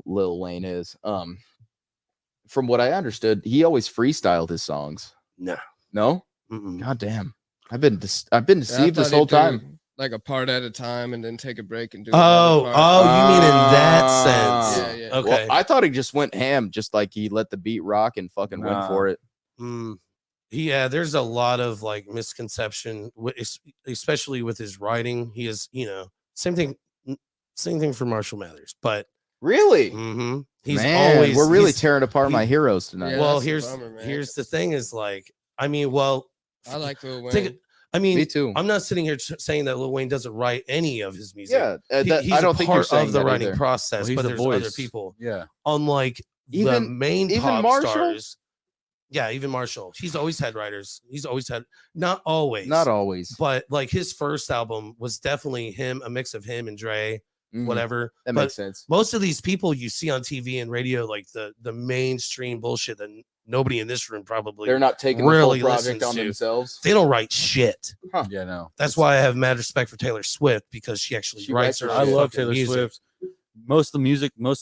Lil Wayne is. From what I understood, he always freestyled his songs. No. No? Mm-mm. God damn. I've been Yeah, I deceived this thought he'd whole do, time. like a part at a time, and then take a break and do. Oh, another part. you mean in that Ah. sense? Yeah. Okay. Well, I thought he just went ham, just like he let the beat rock and fucking went Nah. for it. Yeah, there's a lot of like misconception, especially with his writing. He is, same thing for Marshall Mathers, but Really? he's Man, always we're really he's- tearing apart my he- heroes tonight. Yeah, well, that's a here's bummer, man, here's the 'cause- thing is like, I like Lil Wayne. think, I mean, Me too. I'm not sitting here saying that Lil Wayne doesn't write any of his music. Yeah, He's I don't a think you're part saying of the that writing either. process, Well, he's but the there's other voice. people. Yeah. Unlike the Even- main even pop Marshall? stars. Yeah, even Marshall. He's always had writers. He's always had, not always, Not always. but like his first album was definitely him, a mix of him and Dre, Mhm. whatever. That but makes sense. most of these people you see on TV and radio, like the mainstream bullshit that nobody in this room probably, They're not taking really the full project listens on to. themselves. they don't write shit. Yeah, no. That's why I have mad respect for Taylor Swift, because she actually She writes writes her her I own love fucking Taylor music. Swift. Most of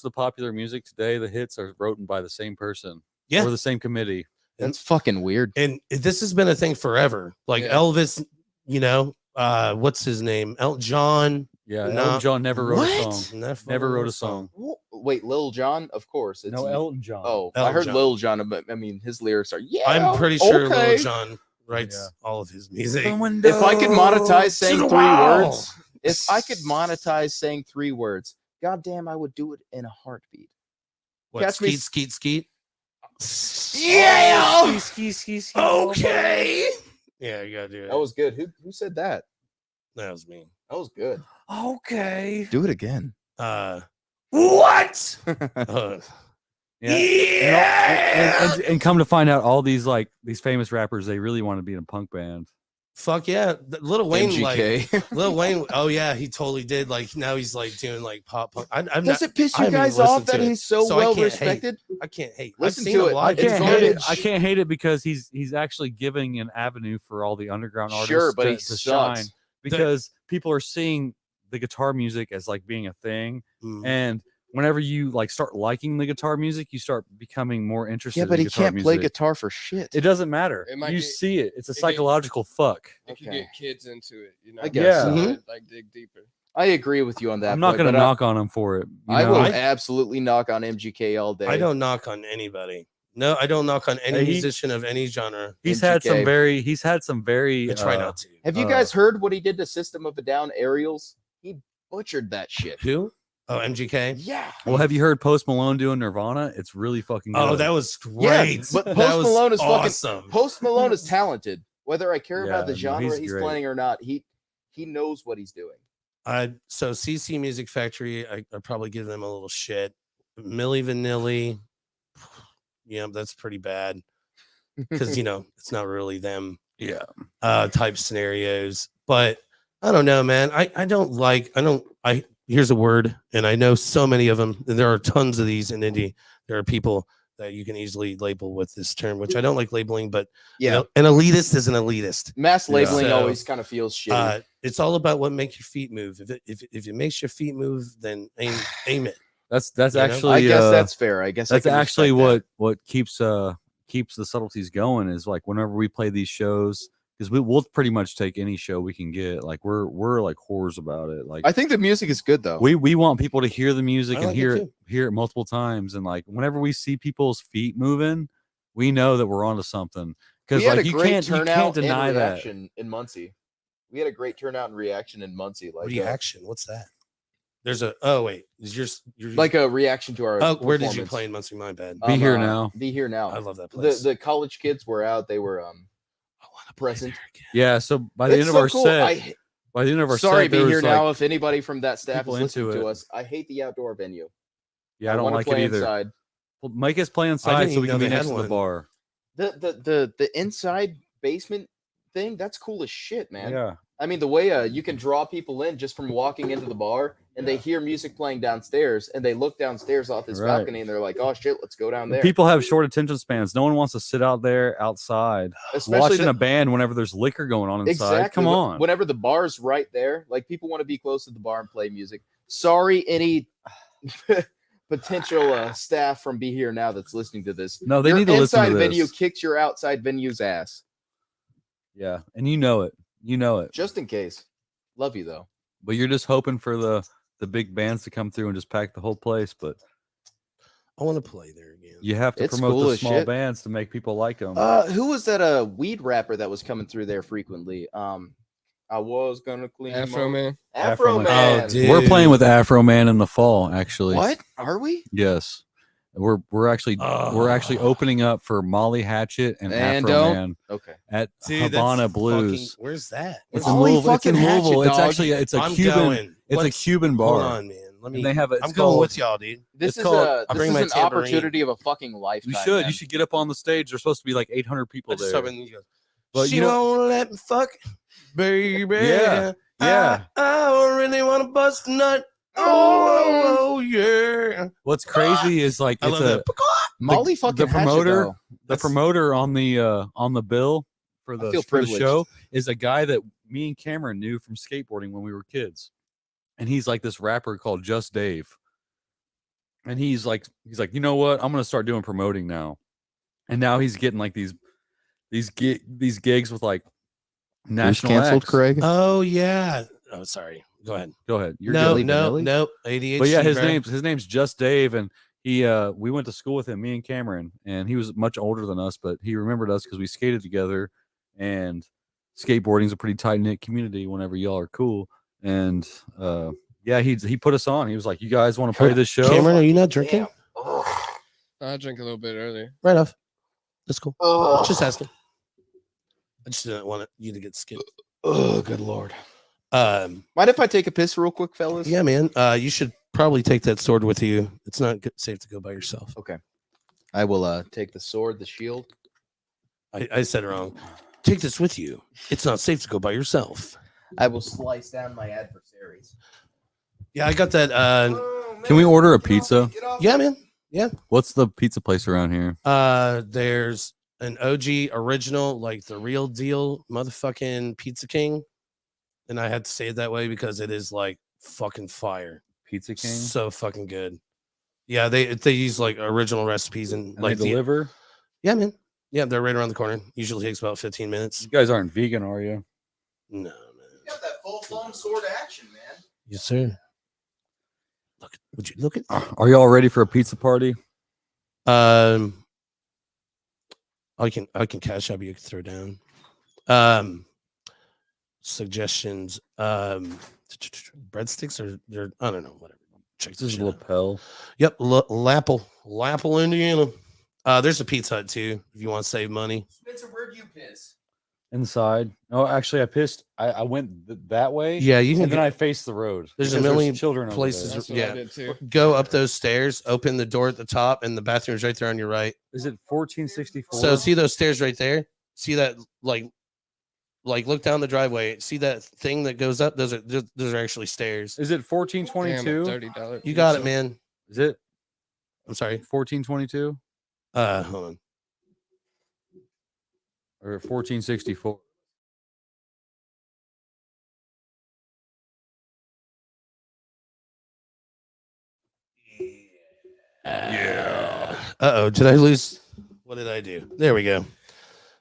the popular music today, the hits are written by the same person. Yeah. Or the same committee. That's fucking weird. And this has been a thing forever. Like Yeah. Elvis, what's his name? Elton John. Yeah. No. Elton John never wrote a What? song. Never wrote a song. Wait, Lil Jon? Of course. No, Elton John. Oh, I Elton heard John. Lil Jon, but I mean, his lyrics are, yeah. I'm pretty sure okay. Lil Jon writes all of his music. If I could monetize saying the 3 wall. words, if I could monetize saying 3 words, goddamn, I would do it in a heartbeat. What, Catch me skeet, skeet? Yeah. Okay. Yeah, you gotta do it. That was good. Who said that? That was me. That was good. Okay. Do it again. What? Yeah. And come to find out, all these these famous rappers, they really want to be in a punk band. Fuck yeah. Lil Wayne, MGK. Lil Wayne, oh yeah, he totally did. Like now he's like doing like pop punk. Does it piss I you haven't guys even off listened that to it, he's so so I well can't hate. respected? I can't hate. Listen I've seen to him it. live. I It's can't hate garbage. it. I can't hate it because he's actually giving an avenue for all the underground artists Sure, but to, he to shine, sucks. because people are seeing the guitar music as like being a thing, Mm. and whenever you like start liking the guitar music, you start becoming more interested. Yeah, but in he guitar can't play music. guitar for shit. It doesn't matter. It might You get- see it. It's a it get- psychological fuck. It can Okay. get kids into it, you know. I guess so. So, like dig deeper. I agree with you on that. I'm not point, going to but knock on him for it. you I know? will I- absolutely knock on MGK all day. I don't knock on anybody. No, I don't knock on any Hey, musician of any genre. He's had some MGK. very. I try not to. Have you guys heard what he did to System of a Down aerials? He butchered that shit. Who? Oh, MGK. Yeah. Well, have you heard Post Malone doing Nirvana? It's really fucking good. Oh, that was great. but That Post was Malone is fucking- awesome. Post Malone is talented. Whether I care about Yeah, the no, genre he's he's great. playing or not, he knows what he's doing. So CC Music Factory, I'd probably give them a little shit. Milli Vanilli, yeah, that's pretty bad because it's not really them. Yeah. Type scenarios, but I don't know, man. Here's a word, and I know so many of them, and there are tons of these in indie. There are people that you can easily label with this term, which I don't like labeling, but Yeah. an elitist is an elitist. Mass Yeah. labeling So, always kind of feels shitty. It's all about what makes your feet move. If it makes your feet move, then aim it. That's You know? actually. I guess that's fair. I guess I that's can actually respect what keeps the subtleties going, is like whenever we play these shows, because we'll pretty much take any show we can get. Like we're like whores about it. Like that. I think the music is good though. we want people to hear the music I and like it hear it too. multiple times, and like whenever we see people's feet moving, we know that we're onto something. Because we had like a you great can't turnout deny and that. reaction in Muncie. We had a great turnout and reaction in Muncie. Like Reaction. What's that? There's a. Oh wait, is yours like a reaction to our. Oh, where did you performance. play in Muncie? My bad. Be Here Now. Be Here Now. I love that place. The college kids were out. They were I want to present. Yeah. So by the It's end of so our cool. set, by the end of our Sorry, set, Be there Here was, Now. like- If anybody from that staff is people listening into to it. us, I hate the outdoor venue. yeah, I don't wanna like it play either. Inside. Well, make us play I inside didn't so we even can know be they next had to the one. bar. The inside basement thing, that's cool as shit, man. Yeah. I mean, the way you can draw people in just from walking into the bar and they hear music playing downstairs, and they look downstairs off this Right. balcony, and they're like, "Oh shit, let's go down And there." people have short attention spans. No one wants to sit out there outside watching a band whenever there's liquor going on inside. Exactly. Come on. Whenever the bar's right there, like people want to be close to the bar and play music. Sorry, any potential staff from Be Here Now that's listening to this. No, they Your need to listen to inside venue this. kicked your outside venue's ass. Yeah, and you know it. You know it. Just in case. Love you though. But you're just hoping for the big bands to come through and just pack the whole place. But I want to play there again. you have to It's promote cool the as small shit. bands to make people like them. Who was that weed rapper that was coming through there frequently? I was gonna clean Afro Man. Afro Afro Man. Oh, dude. We're playing with Afro Man in the fall, actually. What? Are we? Yes. We're actually opening up for Molly Hatchet and And Afro don't- Man Okay. at Dude, that's Havana fucking- Blues. where's that? It's in Molly Louisville. It's in fucking Hatchet, Louisville. It's dog. actually it's a I'm Cuban. going. It's a What's- Cuban bar. Hold on, man. Let me. And they have it. I'm it's going called- with y'all, dude. This It's is called- a I'll this bring is my an tambourine. opportunity of a fucking lifetime. You should. man. You should get up on the stage. There's supposed to be like 800 people I just there. hoping you go, But she you know- won't let me fuck, baby. Yeah, yeah. I really want to bust a nut. Oh, yeah. What's crazy is like I it's love a that. Molly fucking the promoter. Hatchet, though. The That's- promoter on the bill for the feel for the privileged. show is a guy that me and Cameron knew from skateboarding when we were kids, and he's like this rapper called Just Dave, and he's like you know what, I'm gonna start doing promoting now, and now he's getting like these gigs with like Who's national canceled, acts. Craig? Oh, yeah. Oh, sorry. Go ahead. Go ahead. You're no, good. no. ADHD. But yeah, his bro. name's Just Dave, and he we went to school with him, me and Cameron, and he was much older than us, but he remembered us because we skated together, and skateboarding is a pretty tight knit community. Whenever y'all are cool, and yeah, he put us on. He was like, "You guys want to play this show?" Cameron, are you not drinking? I drank a little bit earlier. Right off. That's cool. Oh, Just asking. I just didn't want you to get skipped. oh, good lord. Um, Mind if I take a piss real quick, fellas? yeah, man. You should probably take that sword with you. It's not safe to go by yourself. Okay. I will take the sword, the shield. I said it wrong. Take this with you. It's not safe to go by yourself. I will slice down my adversaries. Yeah, I got that. Can we order a pizza? Yeah, man. What's the pizza place around here? There's an OG original, like the real deal motherfucking Pizza King. And I had to say it that way because it is like fucking fire. Pizza King. So fucking good. Yeah, they use like original recipes and And like they deliver. yeah, man. Yeah, they're right around the corner. Usually takes about 15 minutes. You guys aren't vegan, are you? No, man. You got that full-blown sword action, man. Yes, sir. Look, would you look at Are y'all ready for a pizza party? I can cash up, you can throw down. Suggestions. Breadsticks or they're I don't know, whatever. Check This this is shit out. lapel. Yep, Lapple, Indiana. There's a Pizza Hut too, if you want to save money. Spencer, where'd you piss? Inside. Oh, actually, I pissed. I went that way. Yeah, you can And then I faced the road. There's a because million children over places there. That's what yeah. I did too. go up those stairs, open the door at the top, and the bathroom's right there on your right. Is it 1464? So see those stairs right there? See that like look down the driveway. See that thing that goes up? Those are actually stairs. Is it 1422? $30. You got it, man. Is it I'm sorry. 1422 Hold on. or 1464? Yeah. Uh-oh, did I lose? What did I do? There we go.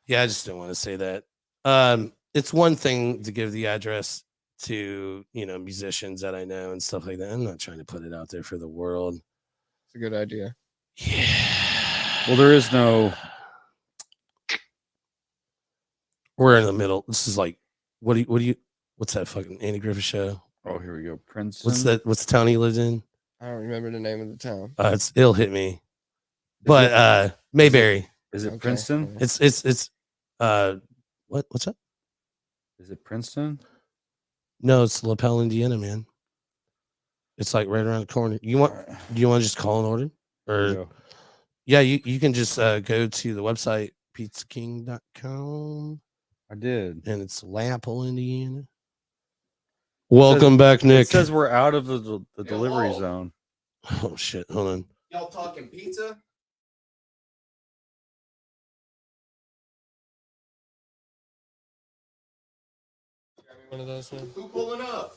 Yeah, I just didn't want to say that. It's one thing to give the address to, musicians that I know and stuff like that. I'm not trying to put it out there for the world. It's a good idea. Yeah. Well, there is no. We're in the middle. This is like, what's that fucking Andy Griffith show? Oh, here we go. Princeton. What's the town he lives in? I don't remember the name of the town. It'll hit me. But Mayberry. Is it Okay. Princeton? It's what's up? Is it Princeton? No, it's LaPel, Indiana, man. It's like right around the corner. Do you want to just call an order? Or yeah, you can just go to the website pizzaking.com I did. and it's Lapel, Indiana. Welcome back, Nick. It says we're out of the delivery zone. Oh shit! Hold on. Y'all talking pizza? One of those. Who pulling up?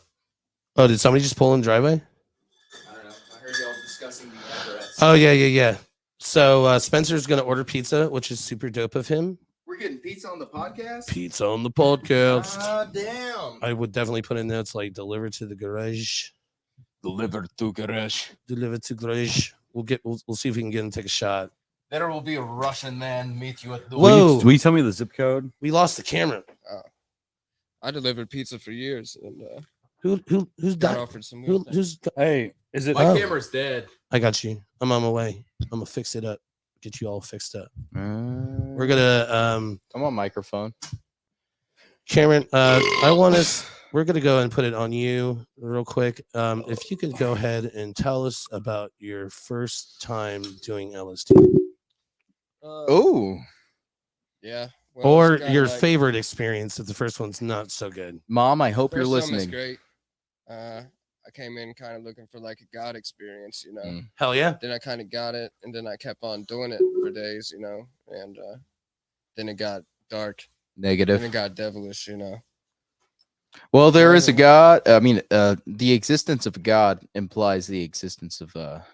Oh, did somebody just pull in the driveway? I don't know. I heard y'all discussing the address. Oh yeah. So Spencer's gonna order pizza, which is super dope of him. We're getting pizza on the podcast? Pizza on the podcast. Ah, damn. I would definitely put in notes like delivered to the garage. Delivered to garage. Delivered to garage. We'll see if we can get him to take a shot. There will be a Russian man meet you at the Whoa. Will you tell me the zip code? We lost the camera. I delivered pizza for years, and Who's got that? offered some weird things. Who's? Hey, is it? My Oh. camera's dead. I got you. I'm on my way. I'm gonna fix it up. Get you all fixed up. We're We're gonna Come on, microphone. Cameron, we're going to go and put it on you real quick. If you could go ahead and tell us about your first time doing LSD Oh, Yeah. well, or it's kinda your like- favorite experience if the first one's not so good. Mom, I hope you're First time was listening. great. I came in kind of looking for like a God experience, you know. Mm. Hell yeah. Then I kind of got it, and then I kept on doing it for days, you know. And then it got dark, Negative. then it got devilish, you know. Well, there is a God. I mean, the existence of God implies the existence of a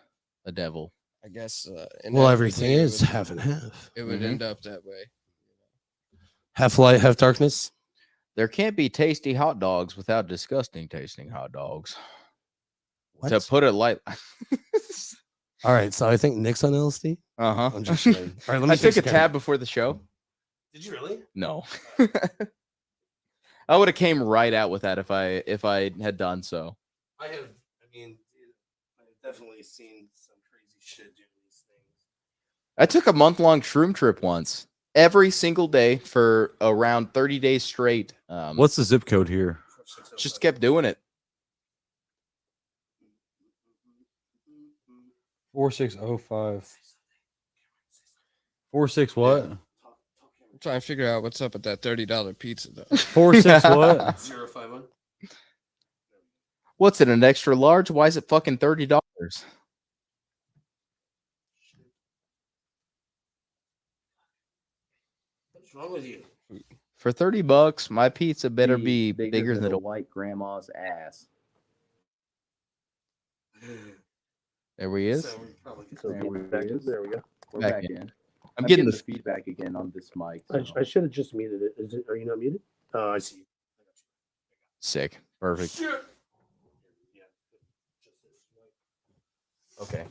devil. I guess. Well, everything inevitably, is half and half. It would Mhm. end up that way. Half light, half darkness. There can't be tasty hot dogs without disgusting tasting hot dogs. What? To put it light. All right. So I think Nick's on LSD. Uh I'm huh. just kidding. All right. Let me I took fix a the camera. tab before the show. Did you really? No. I would have came right out with that if I had done so. I have. I mean, I've definitely seen some crazy shit doing these things. I took a month-long shroom trip once, every single day for around 30 days straight. What's the zip code here? Just kept doing it. 4605. 46 what? I'm trying to figure out what's up with that $30 pizza though. 46 what? 051. What's it, an extra large? Why is it fucking $30? What's wrong with you? For $30, my pizza better be Be bigger than a white grandma's ass. There he is. So we're probably good. So There we back, go. there we go. We're Back back in. in. I'm getting the the feedback again on this mic. I so- should have just muted it. Are you not muted? Oh, I see. sick. Perfect. Okay.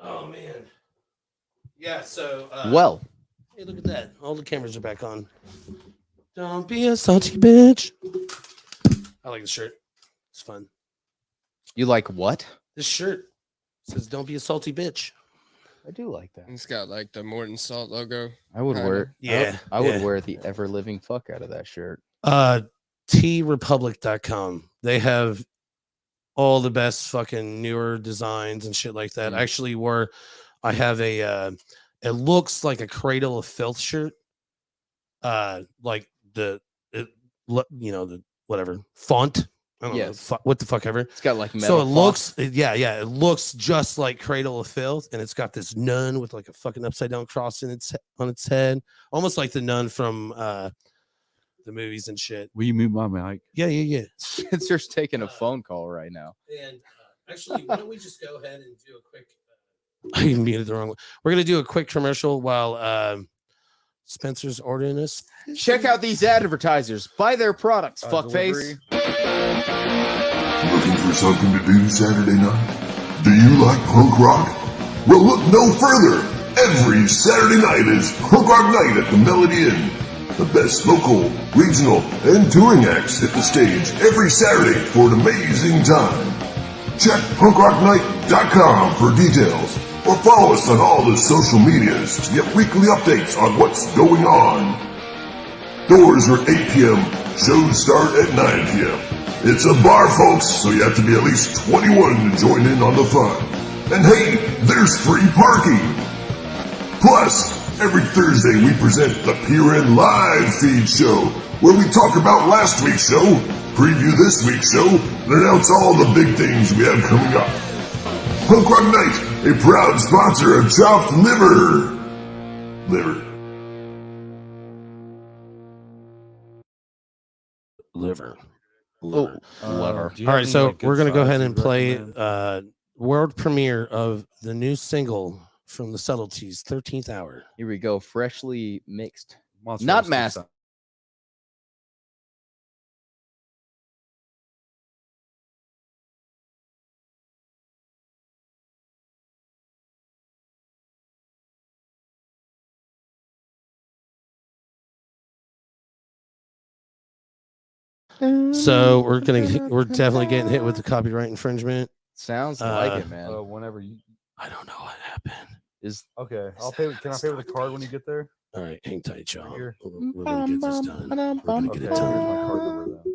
Oh man. Yeah. So. Well, Hey, look at that. All the cameras are back on. Don't be a salty bitch. I like the shirt. It's fun. you like what? This shirt says "Don't be a salty bitch." I do like that. It's got like the Morton Salt logo. I would Kinda. wear. Yeah, I would yeah. wear the ever living fuck out of that shirt. Trepublic.com. They have all the best fucking newer designs and shit like that. Mm. Actually, I have a it looks like a Cradle of Filth shirt. Like the whatever font. I don't know Yes. what the fuck ever. It's got like metal. So it font. looks, it looks just like Cradle of Filth, and it's got this nun with like a fucking upside down cross on its head, almost like the nun from the movies and shit. Will you mute my mic? Yeah. Spencer's taking a phone call right now. And actually, why don't we just go ahead and do a quick? I even muted the wrong one. We're gonna do a quick commercial while Spencer's ordering this. Check out these advertisers. Buy their products, fuckface. Looking for something to do Saturday night? Do you like punk rock? Well, look no further. Every Saturday night is Punk Rock Night at the Melody Inn. The best local, regional, and touring acts hit the stage every Saturday for an amazing time. Check punkrocknight.com for details or follow us on all the social medias to get weekly updates on what's going on. Doors are 8 p.m. Shows start at 9 p.m. It's a bar, folks, so you have to be at least 21 to join in on the fun. And hey, there's free parking. Plus, every Thursday we present the Peer In Live Feed Show where we talk about last week's show, preview this week's show, and announce all the big things we have coming up. Punk Rock Night, a proud sponsor of Chopped Liver. Liver. Oh, lever. Do you All have right, any, so like, good we're gonna go sides ahead you'd and play recommend? world premiere of the new single from the Subtleties, 13th Hour. Here we go. Freshly mixed. Mozzarella Not sticks masked. out. So we're definitely getting hit with the copyright infringement. Sounds like it, man. Whenever you. I don't know what happened. Is Okay, I'll pay. Can I pay with a card when you get there? All right, hang tight, y'all. Here. We're gonna get this done. We're gonna Okay, get here's it done. my card number then.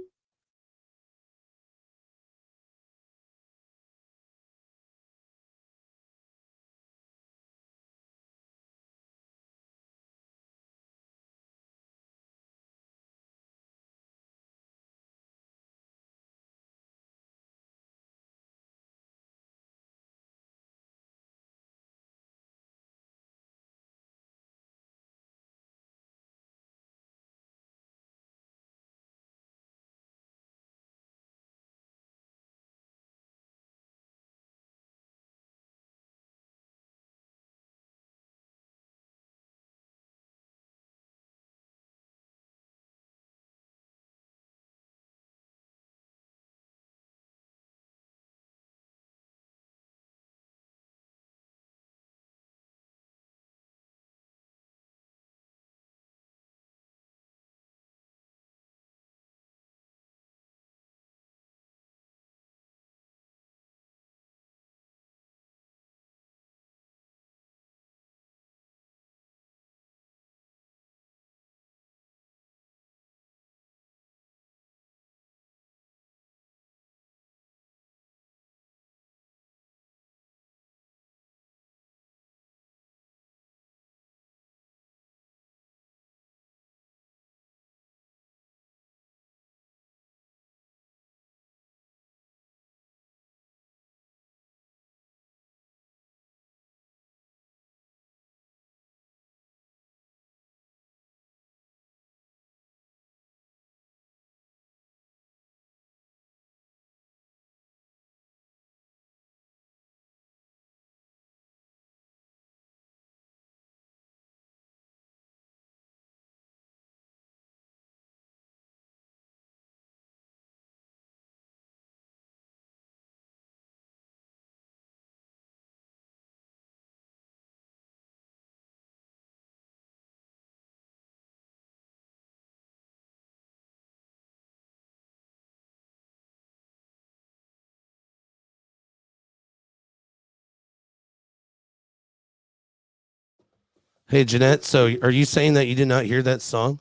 Hey, Jeanette. So, are you saying that you did not hear that song?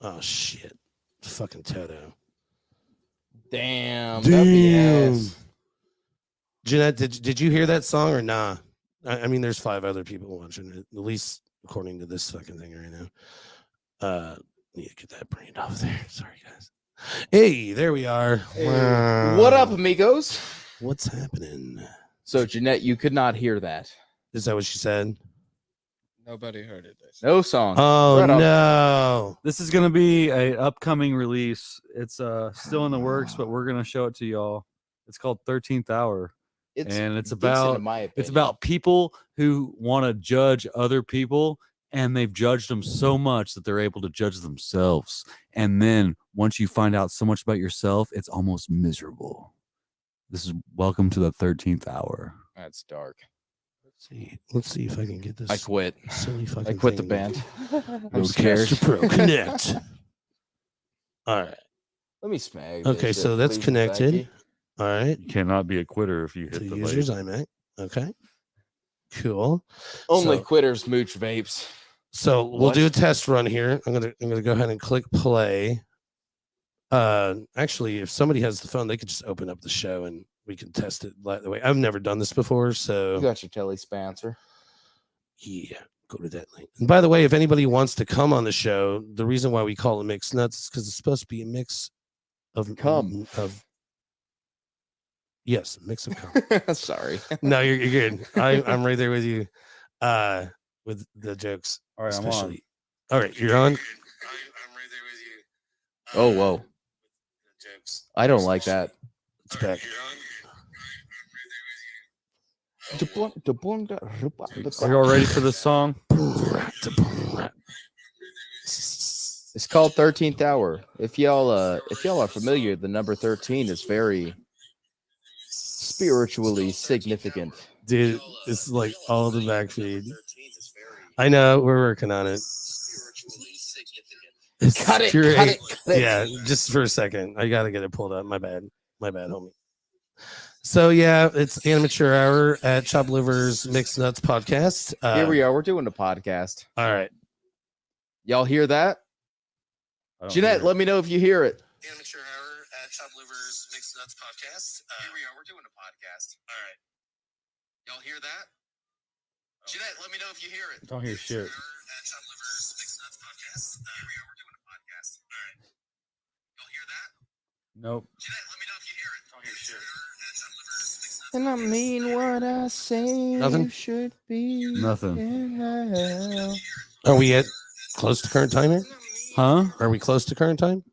Oh shit! Fucking Toto. damn. That'd be ass. Jeanette, did you hear that song or nah? I mean, there's 5 other people watching it, at least according to this fucking thing right now. Need to get that brain off there. Sorry, guys. Hey, there we are. Hey, what up, amigos? What's happening? So, Jeanette, you could not hear that. Is that what she said? Nobody heard it. They said. No song. Oh Right on. no! This is gonna be a upcoming release. It's still in the works, but we're gonna show it to y'all. It's called 13th Hour, and it's decent about in my opinion. it's about people who want to judge other people, and they've judged them so much that they're able to judge themselves. And then once you find out so much about yourself, it's almost miserable. This is welcome to the 13th Hour. That's dark. Let's see if I can get this. I quit. Silly fucking I quit the thing. band. I'm scared. Roadcaster Pro connect. All right. Let me smack. Okay, this so shit, that's please, connected. Becky. All right. You cannot be a quitter if you hit To the users vape. iMac. Okay. Cool. Only So- quitters mooch vapes. So we'll do a What? test run here. I'm gonna go ahead and click play. Actually, if somebody has the phone, they could just open up the show and we can test it that way. I've never done this before, You so got your telly, Spencer. yeah, Go to that link. And by the way, if anybody wants to come on the show, the reason why we call it Mixed Nuts is because it's supposed to be a mix of Cum. Yes, mix of cum. Sorry. No, you're good. I'm right there with you with the jokes. All right, I'm on. Especially. All right, you're on. I'm right there with you. Oh, whoa. Jokes. I don't like that. It's back. Are y'all ready for this song? It's called 13th Hour. If y'all are familiar, the number 13 is very spiritually significant. Dude, it's like all the back feed. I know, we're working on it. It's Cut it, straight- cut it. Yeah, just for a second. I gotta get it pulled up. My bad, homie. So yeah, it's Amateur Hour at Chop Liver's Mixed Nuts podcast. Here we are. We're doing a podcast. All right. Y'all hear that? I don't Jeanette, hear it. let me know if you hear it. Amateur Hour at Chop Liver's Mixed Nuts podcast. Here we are. We're doing a podcast. All right. Y'all hear that? Jeanette, let me know if you hear it. Don't hear shit. At Chop Liver's Mixed Nuts podcast. Here we are. We're doing a podcast. All right. Y'all hear that? Nope. Jeanette, let me know if you hear it. Don't hear shit. And I mean what I say. Nothing? You should be Nothing. in hell. Are we at close to current time here? Huh? Are we close to current time?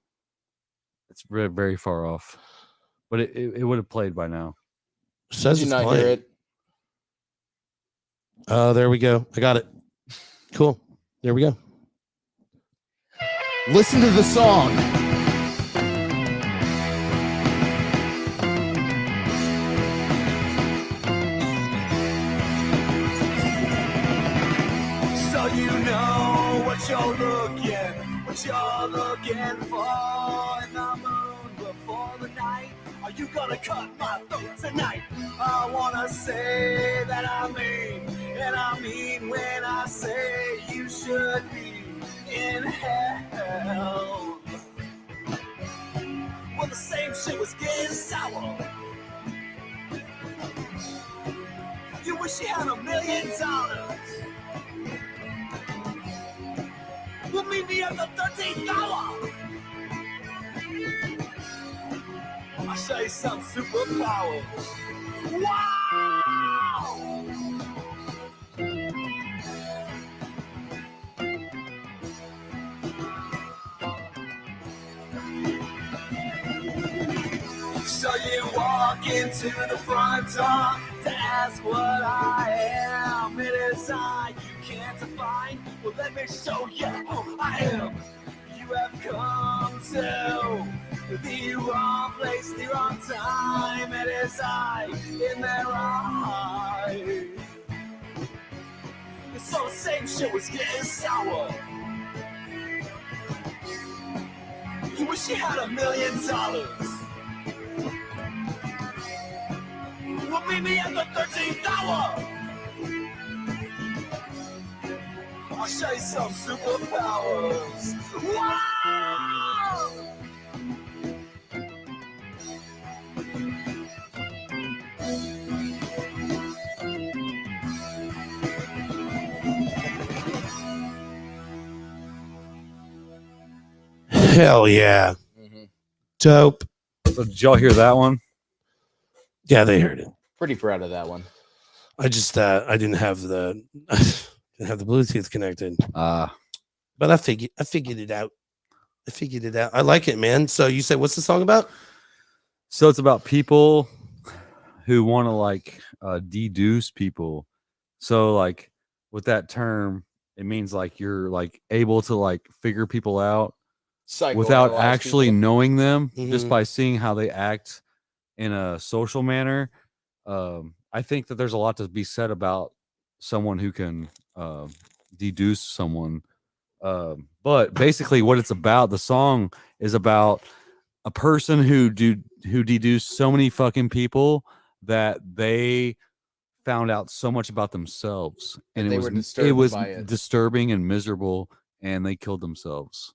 It's very far off. But it would have played by now. Says Did you it's not playing. hear it? Oh, there we go. I got it. Cool. There we go. Listen to the song. So you know what you're looking for in the moon before the night. Are you gonna cut my throat tonight? I wanna say that I mean, and I mean when I say you should be in hell. Well, the same shit was getting sour. You wish you had $1 million. We'll meet me at the 13th hour. I'll show you some superpowers. Wow! So you walk into the front door to ask what I am. It is I you can't define. Well, let me show you who I am. You have come to the wrong place, the wrong time. It is I in their eyes. So the same shit was getting sour. You wish you had $1 million. Well, meet me at the 13th hour. I'll show you some superpowers. Wow! Hell yeah. Mhm. Dope. So did y'all hear that one? Yeah, they heard it. Pretty proud of that one. I just I didn't have the Bluetooth connected. But I figured it out. I like it, man. So you said what's the song about? So it's about people who want to like deduce people. So like with that term, it means like you're like able to like figure people out without Psychoanalyze actually people. knowing them, just Mhm. by seeing how they act in a social manner. I think that there's a lot to be said about someone who can deduce someone. But basically, what it's about, the song is about a person who deduced so many fucking people that they found out so much about themselves, and That they it were was disturbed by it. disturbing and miserable, and they killed themselves.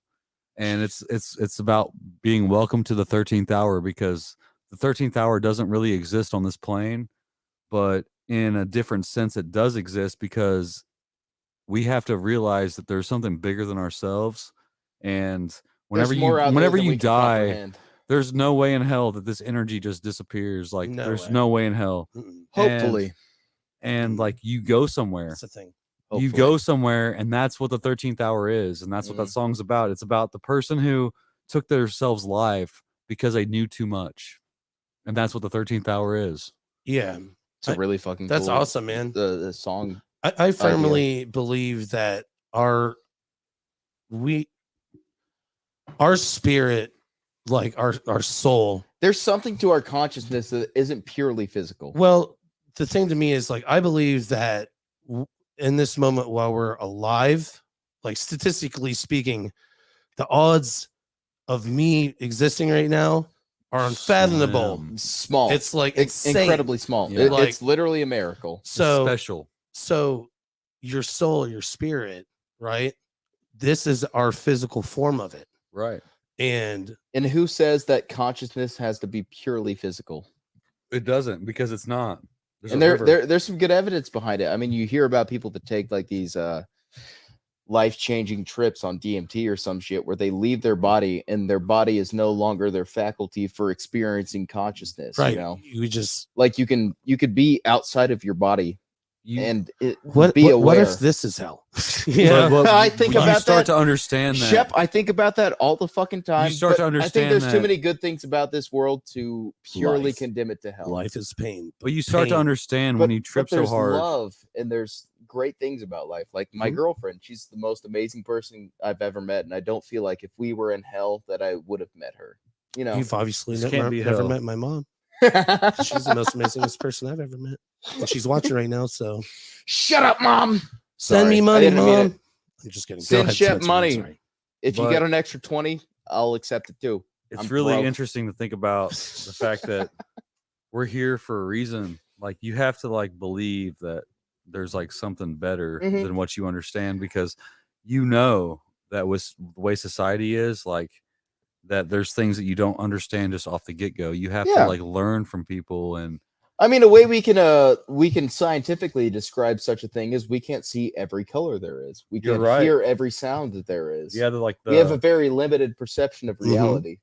And it's about being welcome to the 13th hour, because the 13th hour doesn't really exist on this plane, but in a different sense it does exist, because we have to realize that there's something bigger than ourselves, and There's whenever more out there whenever than you we can die, comprehend. there's no way in hell that this energy just disappears. Like No there's way. no way in hell. Mm-mm. Hopefully. And like you go somewhere. That's the thing. You go somewhere, and that's what the 13th hour is, and that's what that song's about. It's about the person who took themselves life because they knew too much, and that's what the 13th hour is. Yeah, It's a really fucking that's cool, awesome, man. The song. I firmly believe that our spirit, like our soul. There's something to our consciousness that isn't purely physical. Well, the thing to me is like I believe that in this moment while we're alive, like statistically speaking, the odds of me existing right now are unfathomable. Small. It's like it's insane. incredibly small. Yeah. It's literally a miracle. So Special. So your soul, your spirit, right? This is our physical form of it. Right. And who says that consciousness has to be purely physical? It doesn't, because it's not. And there's some good evidence behind it. I mean, you hear about people that take like these life-changing trips on DMT or some shit where they leave their body and their body is no longer their faculty for experiencing consciousness. right, You know, you just like you could be outside of your body and what be aware. what if this is hell? Yeah, I think you about start that. to understand that. Shep, I think about that all the fucking time. You start to but I think understand there's too that- many good things about this world to purely Life. condemn it to hell. Life is pain. But you start to pain- understand when you trip so there's hard. love and there's great things about life. Like my girlfriend, she's the most amazing person I've ever met, and I don't feel like if we were in hell that I would have met her. You know, You've obviously This never, can't be never hell. met my mom. She's the most amazingest person I've ever met. And she's watching right now, so Shut up, mom. send Sorry, me I money, didn't mean mom. it. I'm just kidding. Go Send ahead, Shep Spencer, I'm money. sorry. If you But- get an extra 20, I'll accept it too. It's I'm really broke. interesting to think about the fact that we're here for a reason. Like you have to like believe that there's like something better Mhm. than what you understand, because you know that with the way society is, like that there's things that you don't understand just off the get-go. You have Yeah. to like learn from people. And I mean, a way we can scientifically describe such a thing is we can't see every color there is. We You're can't right. hear every sound that there is. yeah, like We have a very limited perception of reality.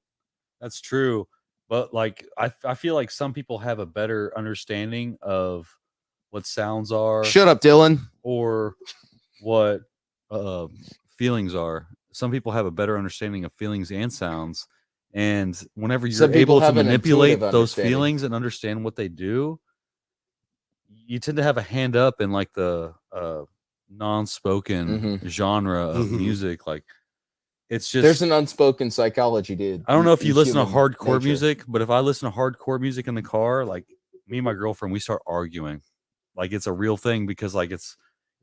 that's true. But like I feel like some people have a better understanding of what sounds are Shut up, Dylan. or what feelings are. Some people have a better understanding of feelings and sounds, and whenever you're Some people able to have an manipulate intuitive those understanding. feelings and understand what they do, you tend to have a hand up in like the non-spoken genre of Mhm. music. Like it's just There's an unspoken psychology, dude. I don't know if you in listen to human hardcore nature. music, but if I listen to hardcore music in the car, like me and my girlfriend, we start arguing. Like it's a real thing, because like it's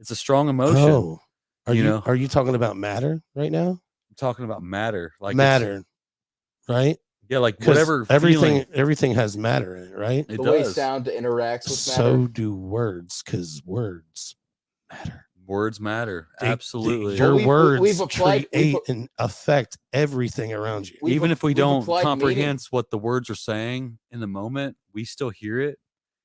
a strong emotion. Oh, are you you know? are you talking about matter right now? I'm talking about matter, like it's- Matter, right? Yeah, like 'Cause whatever feeling everything has matter in it, right? it The way does. sound interacts with So matter. do words, because words matter. Words matter. They- Absolutely. your we've words applied- create and affect everything around you. We've Even if we we've don't applied comprehend what the words are saying in the moment, we still hear it.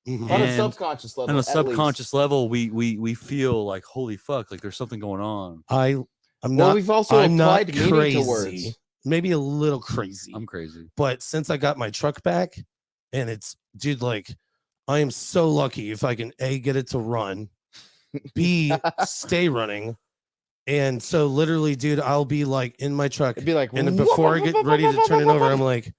Mhm. on a and subconscious level. On a at subconscious least. level, we feel like holy fuck, like there's something going on. I'm Well, not. we've also I'm not applied meaning crazy. to words. Maybe a little crazy. I'm crazy. But since I got my truck back, and it's dude, like I am so lucky if I can A, get it to run, B, stay running. And so literally, dude, I'll be like in my truck. It'd be like, And then before I get ready to turn it over, I'm like,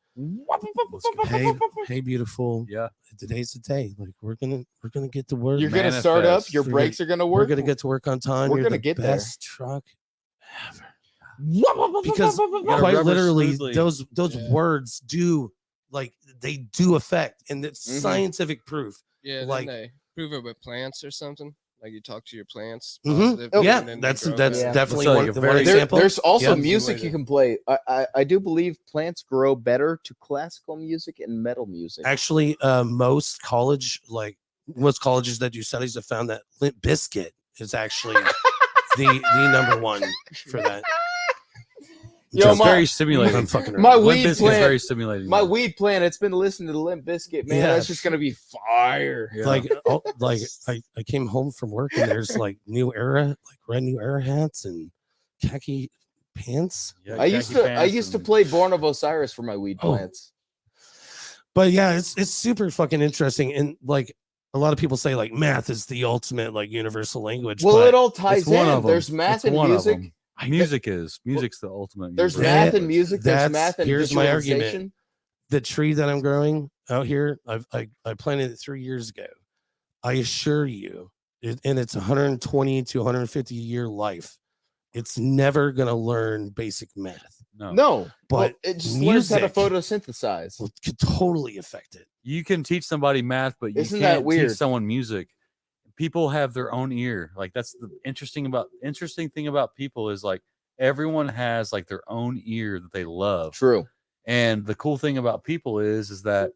hey, beautiful. Yeah. Today's the day. Like we're gonna get to work. You're gonna start up. manifest. Your We're brakes are gonna work. We're gonna get to work on time. We're You're gonna the get there. best truck ever. Because gotta quite rubber literally, smoothly. those Yeah. words do they do affect, and it's Mhm. scientific proof. Yeah, Like- like they prove it with plants or something. Like you talk to your plants. Mhm. positive, Oh, Yeah, and then they that's grow that's better. Yeah. definitely That's one, like a one very- example. There's also Yeah. music you can play. I do believe plants grow better to classical music and metal music. Actually, most colleges that do studies have found that Limp Bizkit is actually the number one for that. Yo, It's my- very stimulating. I'm fucking my around. Limp weed Bizkit's plant- very stimulating. My though. weed plant, it's been listening to the Limp Bizkit, man. Yeah. That's just gonna be fire. Yeah. Like, I came home from work and there's like New Era, like red New Era hats and khaki pants. Yeah, I used khaki to pants and- play Born of Osiris for my weed Oh. plants. But yeah, it's super fucking interesting. And like a lot of people say like math is the ultimate like universal language. Well, but it all ties It's one in. of them. There's math It's and one of music. them. Music's the ultimate. There's universal math and language. music. There's That's- math and here's my argument. visualization. the tree that I'm growing out here, I planted it 3 years ago. I assure you, and it's 120 to 150 year life. It's never gonna learn basic math, No, but it just learns how to music photosynthesize. could totally affect it. You can teach somebody math, but you Isn't that can't weird? teach someone music. People have their own ear. Like that's the interesting thing about people is like everyone has like their own ear that they love. True. And the cool thing about people is that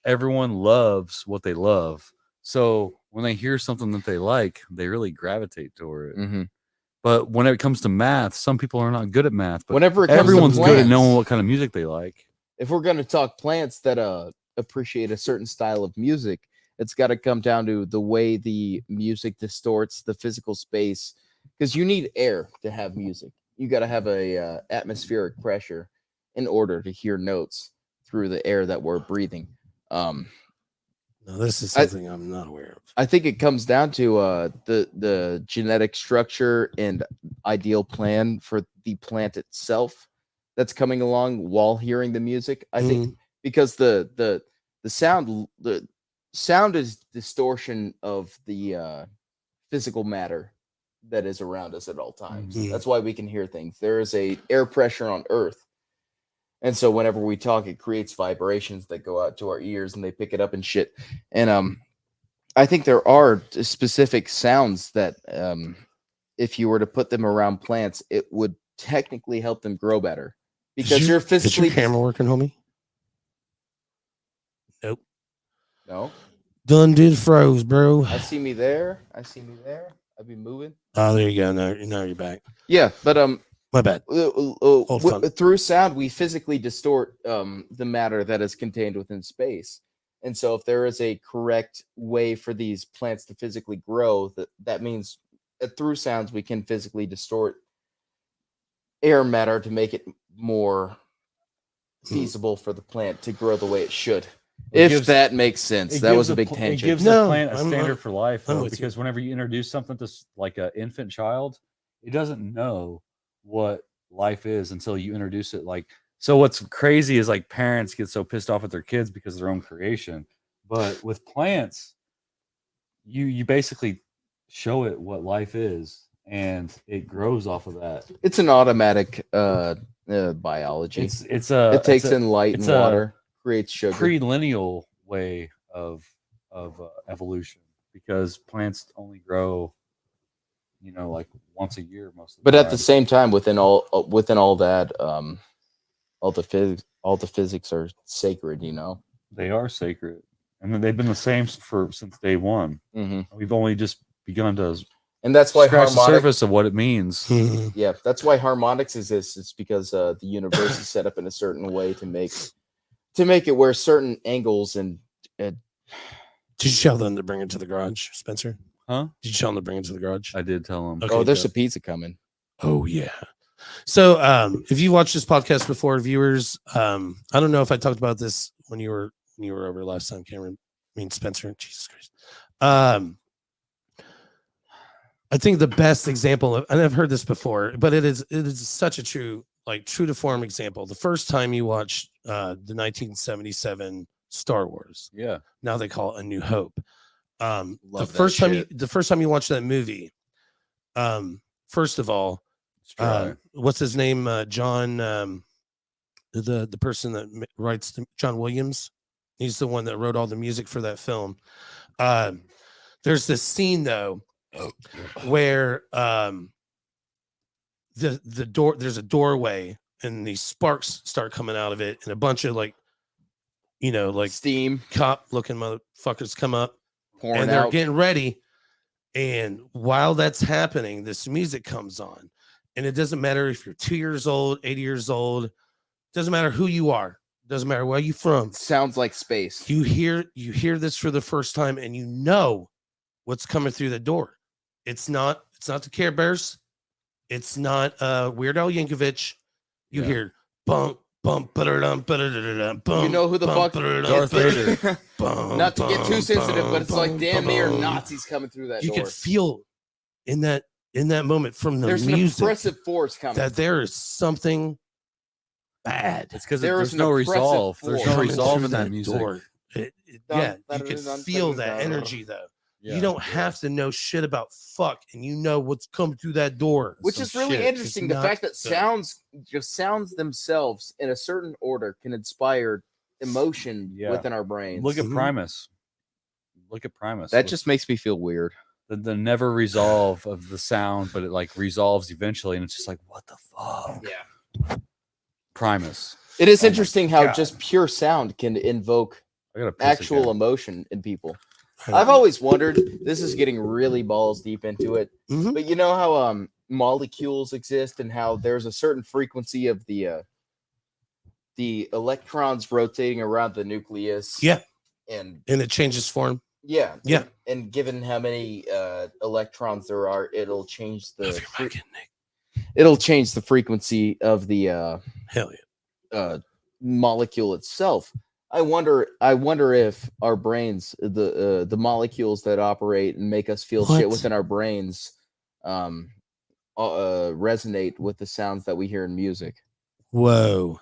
everyone loves what they love. So when they hear something that they like, they really gravitate toward it. Mm-hmm. But when it comes to math, some people are not good at math. But Whenever it comes to everyone's good at plants, knowing what kind of music they like. if we're going to talk plants that appreciate a certain style of music, it's got to come down to the way the music distorts the physical space, because you need air to have music. You got to have a atmospheric pressure in order to hear notes through the air that we're breathing. Now, this is something I'm not aware of. I think it comes down to the genetic structure and ideal plan for the plant itself that's coming along while hearing the music. I think because the sound is distortion of the physical matter that is around us at all times. Mhm. That's why we can hear things. There is a air pressure on Earth. And so whenever we talk, it creates vibrations that go out to our ears and they pick it up and shit. And I think there are specific sounds that if you were to put them around plants, it would technically help them grow better. Because you're Is physically your camera working, homie? Nope. No. Done did froze, bro. I see me there. I see me there. I'd be moving. Oh, there you go. Now you're back. Yeah, but My bad. fun. through sound, we physically distort the matter that is contained within space. And so if there is a correct way for these plants to physically grow, that means through sounds we can physically distort air matter to make it more feasible for the plant to grow the way it should. It If gives- that makes sense. It That was gives a big It tangent. gives No, the plant a I'm- standard for life, I'm though, with you. because whenever you introduce something to like an infant child, it doesn't know what life is until you introduce it. Like, so what's crazy is like parents get so pissed off at their kids because of their own creation, but with plants, you basically show it what life is, and it grows off of that. It's an automatic biology. It It takes in light and it's a water, creates sugar. pre-lineal way of evolution, because plants only grow, like once a year most of the But time. at the same time, within all that, all the physics are sacred. They are sacred, and then they've been the same since day one. Mm-hmm. We've only just begun to And that's why scratch the harmonic. surface of what it means. Yeah, that's why harmonics exists. It's because the universe is set up in a certain way to make it where certain angles and Did you tell them to bring it to the garage, Spencer? Huh? Did you tell them to bring it to the garage? I did tell them. Okay, oh, there's dope. a pizza coming. Oh yeah. So if you watched this podcast before, viewers, I don't know if I talked about this when you were over last time, Cameron. I mean Spencer. Jesus Christ. I think the best example of, and I've heard this before, but it is such a true to form example. The first time you watched the 1977 Star Wars, Yeah. now they call it A New Hope. Love the that first time you watch that movie, first of all, what's his name? John, the person that writes John Williams. He's the one that wrote all the music for that film. There's this scene though where the door, there's a doorway and these sparks start coming out of it, and a bunch of Steam cop looking motherfuckers come up. pouring They're getting ready, and while that's happening, this music comes on, And it doesn't matter if you're 2 years old, 80 years old, doesn't matter who you are, doesn't matter where you from. Sounds like space. You hear this for the first time and you know what's coming through the door. It's not the Care Bears. It's not Weird Al Yankovic. You hear bump, bump, ba-da-dum, ba-da-da-da-dum, bump. You know who the bump, fuck ba-da-da-dum, Darth Vader. bum, Not to get too bum, sensitive, but it's like bum, damn bum, near bum. Nazis coming through that You door. could feel in that moment from the There's an music oppressive force coming. that there is something bad. It's because There there's is no an oppressive resolve. There's force no coming resolve through in that music. door. Yeah, you can feel that energy though. Yeah. You don't have to know shit about fuck, and you know what's coming through that door. Which Some is really shit. interesting. It's The not fact that good. sounds themselves in a certain order can inspire emotion Yeah. within our brains. Look at Mhm. Primus. Look at Primus. that Look- just makes me feel weird. the never resolve of the sound, but it like resolves eventually, and it's just like, what the fuck? Yeah. Primus. It is Oh my interesting how God. just pure sound can invoke I got a piss actual again. emotion in people. I know. I've always wondered, this is getting really balls deep into it, Mhm. but you know how molecules exist and how there's a certain frequency of the electrons rotating around the nucleus. Yeah. And and it changes form. yeah. Yeah. And given how many electrons there are, it'll change the Move your mic in, Nick. it'll change the frequency of the Hell yeah. molecule itself. I wonder if our brains, the molecules that operate and make us feel shit What? within our brains, resonate with the sounds that we hear in music. Whoa.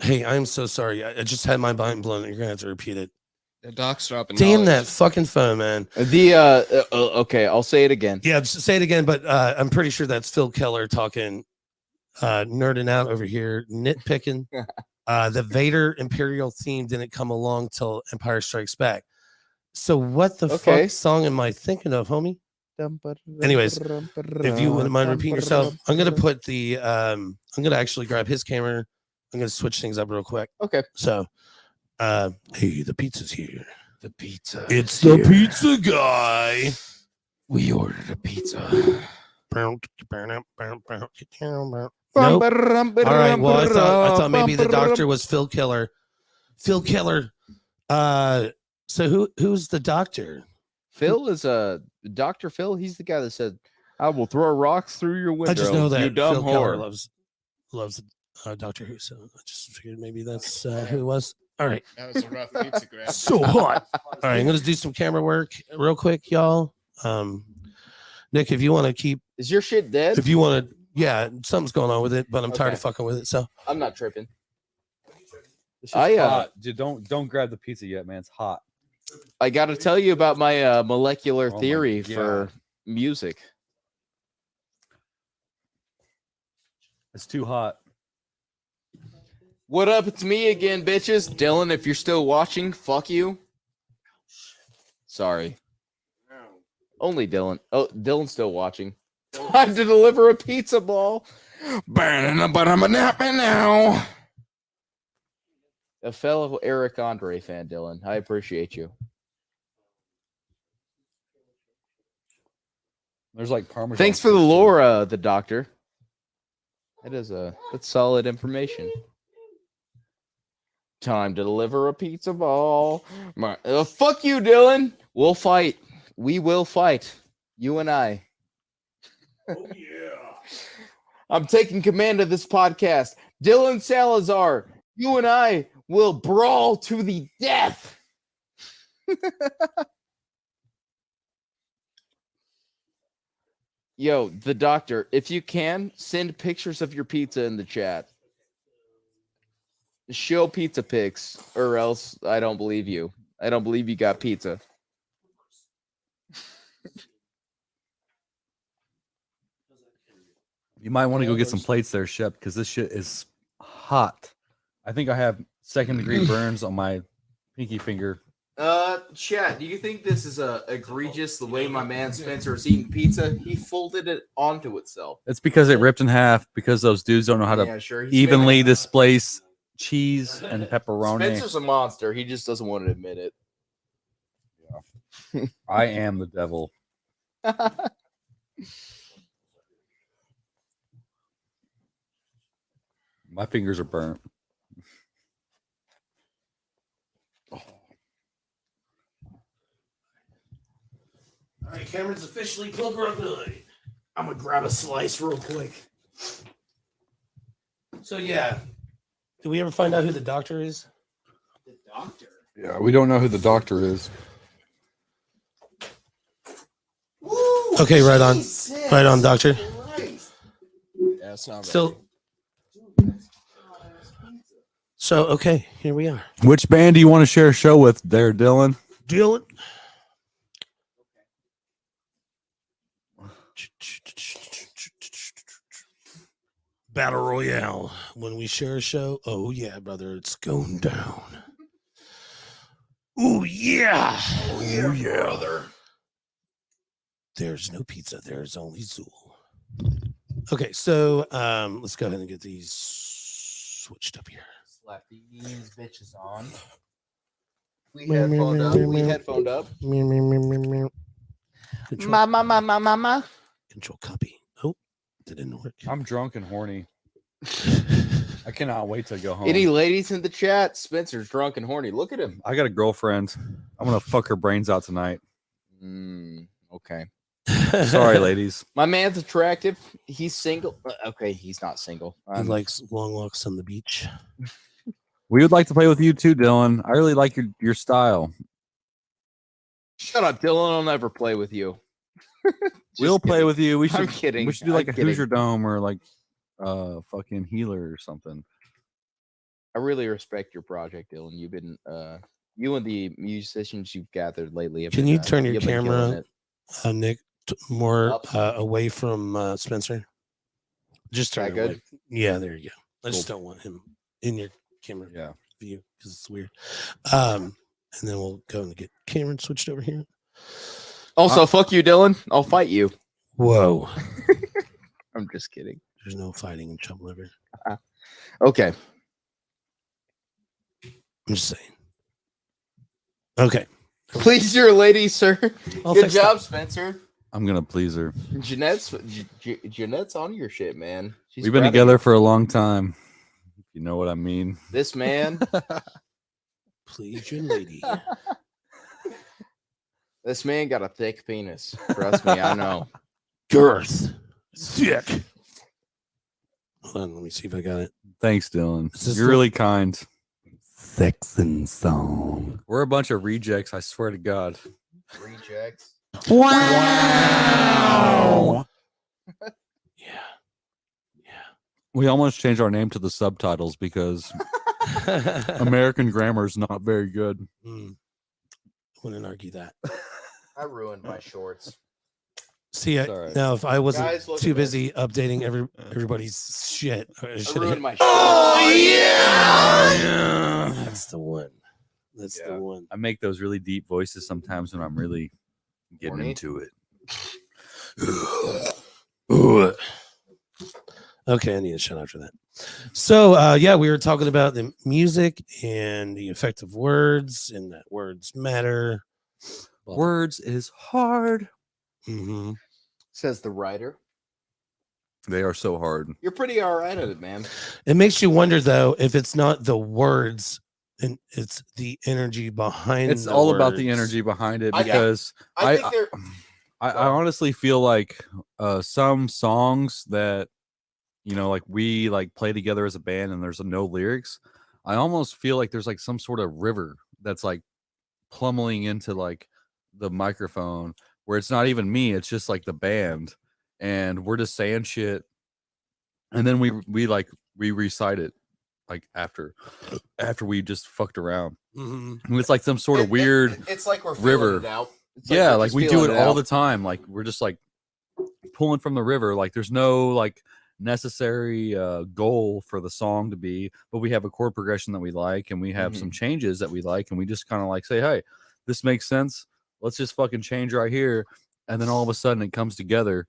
Hey, I'm so sorry. I just had my mind blown. You're gonna have to repeat it. The doc's dropping. Damn that knowledge. fucking phone, man. Okay, I'll say it again. Yeah, just say it again, but I'm pretty sure that's Phil Keller talking, nerding out over here, nitpicking. The Vader Imperial theme didn't come along till Empire Strikes Back. So what the Okay. fuck song am I thinking of, homie? Anyways, if you wouldn't mind repeating yourself, I'm gonna put the I'm gonna actually grab his camera. I'm gonna switch things up real quick. Okay. So hey, the pizza's here. The pizza. It's the pizza guy. We ordered a pizza. Nope. All right. Well, I thought maybe the doctor was Phil Keller. Phil Keller. So who's the doctor? Phil is Dr. Phil. He's the guy that said, "I will throw rocks through your window." I just know that you dumb Phil Keller whore. loves Doctor Who. So I just figured maybe that's who it was. All right. That was a rough pizza grab. So hot. All right. I'm gonna do some camera work real quick, y'all. Nick, if you want to keep, Is your shit dead? if you want to, yeah, something's going on with it, but I'm tired of Okay. fucking with it. So I'm not tripping. It's just I, hot. Dude, don't grab the pizza yet, man. It's hot. I got to tell you about my molecular Oh my theory God. for music. It's too hot. What up? It's me again, bitches. Dylan, if you're still watching, fuck you. Sorry. Only Dylan. Oh, Dylan's still watching. Time to deliver a pizza ball. Now. A fellow Eric Andre fan, Dylan. I appreciate you. There's like Parmesan. Thanks for the cheese, too. lore, the doctor. That's solid information. Time to deliver a pizza ball. Fuck you, Dylan. We'll fight. We will fight. You and I. Oh yeah. I'm taking command of this podcast. Dylan Salazar, you and I will brawl to the death. Yo, the doctor, if you can, send pictures of your pizza in the chat. Show pizza pics, or else I don't believe you. I don't believe you got pizza. You might want to go get some plates there, Shep, because this shit is hot. I think I have second-degree burns on my pinky finger. Chat, do you think this is egregious the way my man Spencer is eating pizza? He folded it onto itself. It's because it ripped in half because those dudes don't know how to Yeah, sure. he's evenly making- displace cheese and pepperoni. Spencer's a monster. He just doesn't want to admit it. I am the devil. My fingers are burnt. All right, Cameron's officially punk rock night. I'm gonna grab a slice real quick. So yeah, did we ever find out who the doctor is? The doctor. Yeah, we don't know who the doctor is. Woo, Okay, right on. Jesus Right on, doctor. Christ. Yeah, it's not So, okay, here we are. Which band do you want to share a show with there, Dylan? Dylan. Battle Royale. When we share a show, oh yeah, brother, it's going down. Oh yeah. Oh yeah, brother. There's no pizza. There's only Zool. Okay, so let's go ahead and get these switched up here. Slap these bitches on. We headphoned up. Meow, meow, meow, meow, meow. Control, Mama. control copy. Oh, that didn't work. I'm drunk and horny. I cannot wait to go home. Any ladies in the chat? Spencer's drunk and horny. Look at him. I got a girlfriend. I'm gonna fuck her brains out tonight. Okay. Sorry, ladies. My man's attractive. He's single. Okay, he's not single. He likes long walks on the beach. We would like to play with you too, Dylan. I really like your style. Shut up, Dylan. I'll never play with you. We'll play with you. We should. I'm kidding. We should do like I'm a Hoosier kidding. Dome or like fucking Healer or something. I really respect your project, Dylan. You've been you and the musicians you've gathered lately. Have Can been, you turn your you've been killing camera, it. Nick, more Up. away from Spencer? Just turn That it good? away. Yeah, there you go. I just Cool. don't want him in your camera Yeah. view because it's weird. And then we'll go and get Cameron switched over here. Also, fuck you, Dylan. I'll fight you. Whoa, I'm just kidding. there's no fighting in Chum Liver. Okay. I'm just saying. Okay. Please, your lady, sir. I'll Good fix job, that. Spencer. I'm gonna please her. Jeanette's on your shit, man. She's We've been proud of together you. for a long time. If you know what I mean. This man, Please, your lady. this man got a thick penis. Trust me, I know. Girth. Thick. Hold on, let me see if I got it. Thanks, Dylan. This is You're the- really kind. Sex and song. We're a bunch of rejects. I swear to God. Rejects. Wow. Yeah. We almost changed our name to the Subtitles because American grammar is not very good. Wouldn't argue that. I ruined my shorts. See, It's all right. now if I wasn't Guys, look too at this. busy updating everybody's shit, I I should have ruined hit. my shorts. Oh yeah. That's the one. That's Yeah. the one. I make those really deep voices sometimes when I'm really getting Horny? into it. Okay, I need a shut after that. So, yeah, we were talking about the music and the effect of words, and that words matter. Words is hard. Mm-hmm. Says the writer. They are so hard. You're pretty all right at it, man. It makes you wonder, though, if it's not the words and it's the energy behind. It's the all about the words. energy behind it I- because I think they're I honestly feel like some songs that like we like play together as a band and there's no lyrics. I almost feel like there's like some sort of river that's like plummeting into like the microphone where it's not even me, it's just like the band, and we're just saying shit, and then we recite it like after we just fucked around. Mhm. And it's like some sort of weird It's like we're river. feeling it out. It's yeah, we're like just we do feeling it all out. the time. Like we're just like pulling from the river. Like there's no like necessary goal for the song to be, but we have a chord progression that we like, and we have some changes that we like, and we just kind of like say, hey, this makes sense. Let's just fucking change right here, and then all of a sudden it comes together.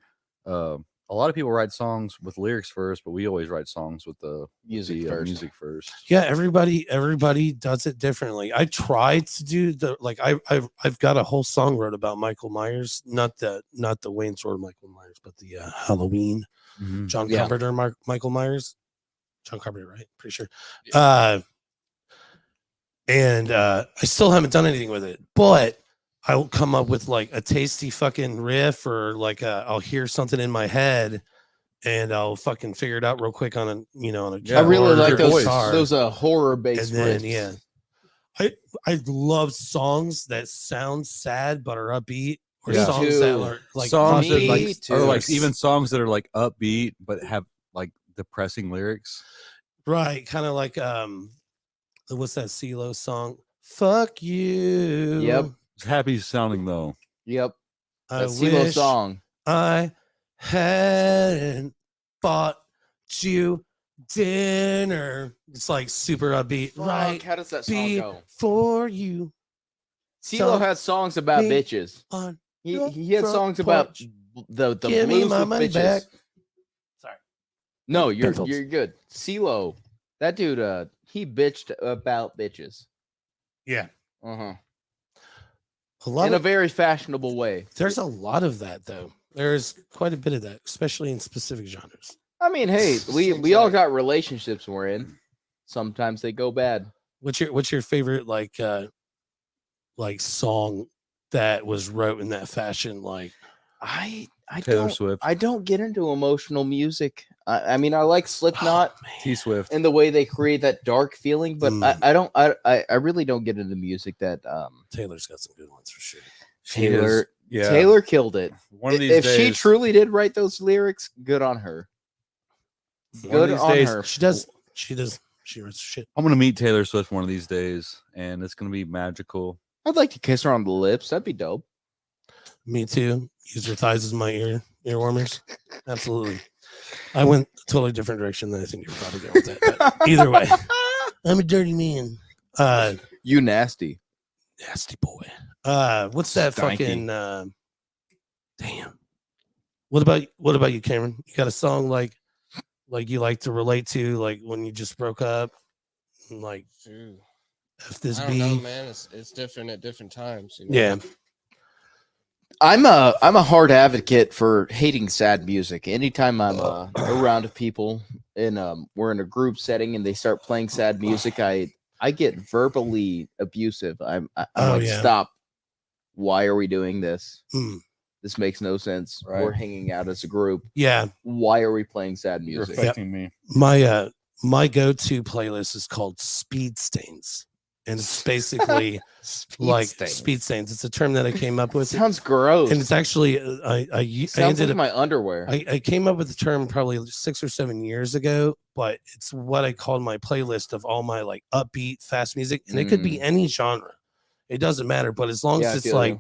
A lot of people write songs with lyrics first, but we always write songs with the Music first. music first. Yeah, everybody does it differently. I tried to do the like I've got a whole song wrote about Michael Myers, not the Wayne Sword Michael Myers, but the Halloween Mhm. John Yeah. Carpenter Michael Myers. John Carpenter, right? Pretty sure. Yeah. And I still haven't done anything with it, but I'll come up with like a tasty fucking riff or like I'll hear something in my head and I'll fucking figure it out real quick on a on a Yeah, I really keyboard like or those guitar. those horror based And then, riffs. yeah. I love songs that sound sad but are upbeat, or Me songs that too. are like songs that Me like too. or like even songs that are like upbeat but have like depressing lyrics. right, kind of like what's that CeeLo song? Fuck you. Yep. It's happy sounding though. Yep. I That CeeLo wish song. I hadn't bought you dinner. It's like super upbeat, Fuck, right? how does that song go? For you CeeLo had songs about me bitches. on He your had front songs about porch. the Give me blues my with money bitches. back. Sorry. No, you're Penfolds. good. CeeLo, that dude, he bitched about bitches. Yeah. Uh-huh. A lot In a of very fashionable way. there's a lot of that though. There's quite a bit of that, especially in specific genres. I mean, hey, we Seems all like- got relationships we're in. Sometimes they go bad. What's your favorite like song that was wrote in that fashion? Like I Taylor don't Swift. I don't get into emotional music. I mean, I like Slipknot T Swift. and the way they create that dark feeling, but Mm. I really don't get into music that Taylor's got some good ones for sure. She is- Taylor yeah. Taylor killed it. One of these If days, she truly did write those lyrics, good on her. one of Good these on days, her. She does. She writes shit. I'm gonna meet Taylor Swift one of these days, and it's gonna be magical. I'd like to kiss her on the lips. That'd be dope. Me too. Use her thighs as my ear warmers. Absolutely. I went a totally different direction than I think you're probably going with that. But either way, I'm a dirty man. You nasty. Nasty boy. What's that Stanky. fucking damn. What about you, Cameron? You got a song like you like to relate to, like when you just broke up? And like Shoot. if this I don't know, be man. It's different at different times. You know? yeah. I'm a hard advocate for hating sad music. Anytime I'm around people and we're in a group setting and they start playing sad music, I get verbally abusive. I'm Oh, like, yeah. stop. Why are we doing this? Mm. This makes no sense. Right. We're hanging out as a group. Yeah. Why are we playing sad You're music? affecting me. My go-to playlist is called Speed Stains. And it's basically like speed stains. It's a term that I came up with. Sounds gross. And it's actually I Sounds ended like up my underwear. I came up with the term probably 6 or 7 years ago, but it's what I called my playlist of all my like upbeat fast music, and it could be any genre. It doesn't matter, but as long Yeah, I as it's feel like,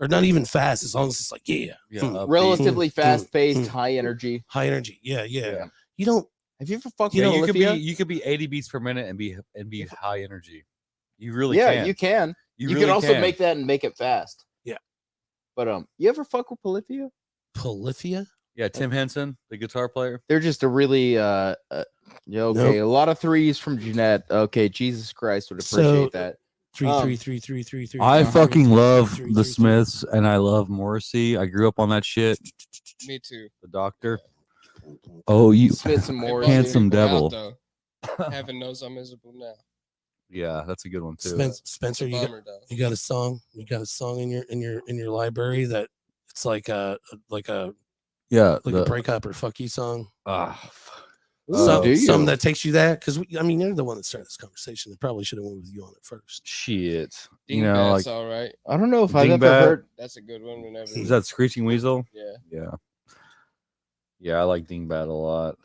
or not even fast, as long as it's like Yeah, upbeat. Relatively Mm, fast paced, mm. high energy. high energy. Yeah. Yeah. You don't. Have you ever fucked Yeah, with you Olivia? could be 80 beats per minute and be high energy. You really Yeah, can. you can. You really can also make that and make it fast. Yeah. But you ever fuck with Polyphia? Polyphia. Yeah, Tim Henson, the guitar player. They're just a really yeah, okay, a lot of threes from Jeanette. Okay, Jesus Christ would appreciate So- that. Three, Um, three, three, three, three, three. I three, fucking three, love three, the three, Smiths and I love Morrissey. I grew up on that shit. Me too. The Doctor. Oh, you Smiths and They Morris. bummed handsome people out, devil. though. Heaven knows I'm miserable now. Yeah, that's a good one too. Spencer, It's a you got bummer, though. you got a song. You got a song in your library that it's like a Yeah, breakup or fuck you song. Ooh, Some that takes you there, because I mean you're the one that started this conversation. I probably should have went with you on it first. shit. You know, Dingbat's like all right. I don't know if I've ever Dingbat. heard. That's a good one. Whenever. is that Screeching Weasel? Yeah. Yeah. Yeah, I like Dingbat a lot.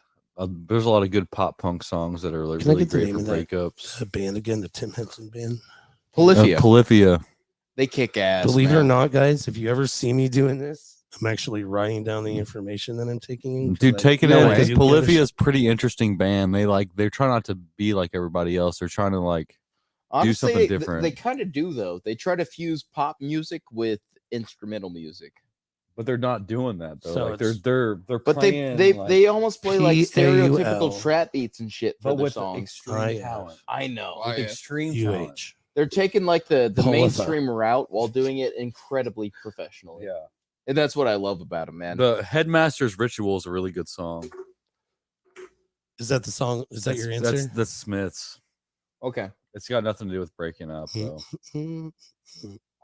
There's a lot of good pop punk songs that are like Can I really get the great name for of that? breakups. The band again, the Tim Henson band. Polyphia. Polyphia. They kick ass. Believe it or man. not, guys, if you ever see me doing this, I'm actually writing down the information that I'm taking. Dude, take it No in way. because You give a Polyphia is pretty interesting band. They try not to be like everybody else. They're trying to like Honestly, something different. They kind of do though. They try to fuse pop music with instrumental music. but they're not doing that though. So like it's- they're But playing, they like, almost play like PAUL. stereotypical trap beats and shit for but their with songs. extreme IF. talent. I know. Why? With yeah. extreme talent. UH. They're taking like the Polyphia. mainstream route while doing it incredibly professionally. Yeah. And that's what I love about them, man. The Headmaster's Ritual is a really good song. Is that the song? Is that your That's answer? the Smiths. Okay. It's got nothing to do with breaking up, though. Mm.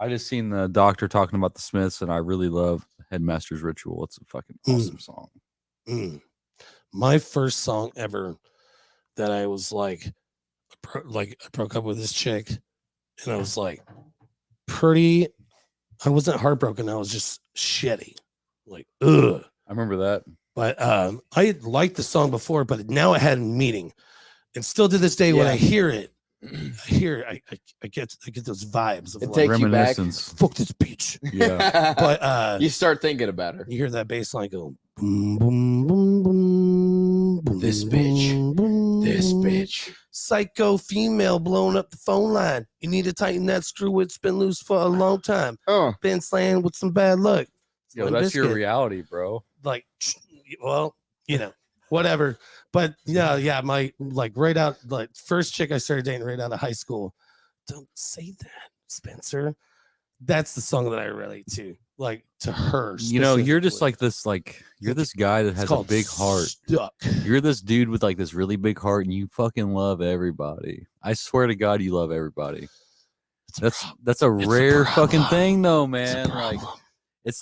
I just seen the doctor talking about the Smiths, and I really love Headmaster's Ritual. It's a fucking awesome song. Mm. My first song ever that I was like I broke up with this chick, and I was like I wasn't heartbroken. I was just shitty, like ugh. I remember that. But I had liked the song before, but now it had a meaning, and still to this day, when I hear it, I get those vibes of It like takes you back. Reminiscence. fuck this bitch. Yeah. But you start thinking about her. you hear that bass line go boom boom boom boom boom. This bitch. Boom, boom, This boom. bitch. Psycho female blowing up the phone line. You need to tighten that screw. It's been loose for a long time. Been slaying with some bad luck. Yo, Slim that's your Biscuit. reality, bro. Like, well, whatever. But yeah, my right out first chick I started dating right out of high school. Don't say that, Spencer. That's the song that I relate to, like to her. You're just specifically. you're this guy that It's has a called big heart. Stuck. You're this dude with like this really big heart, and you fucking love everybody. I swear to God, you love everybody. That's a rare fucking thing, though, man. Like,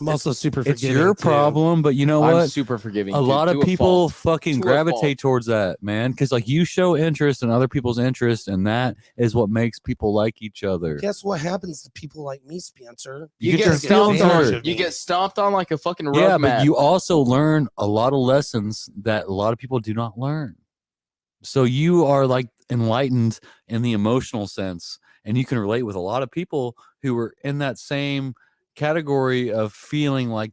I'm also super it's forgiving. your too. problem, but you know I'm what? super forgiving. A lot of to a people fault. fucking To a fault. gravitate towards that, man, because like you show interest in other people's interest, and that is what makes people like each other. Guess what happens to people like me, Spencer? You get your get stomped feelings on. hurt. You get stomped on like a fucking rug Yeah, mat. but you also learn a lot of lessons that a lot of people do not learn. So you are like enlightened in the emotional sense, and you can relate with a lot of people who are in that same category of feeling like,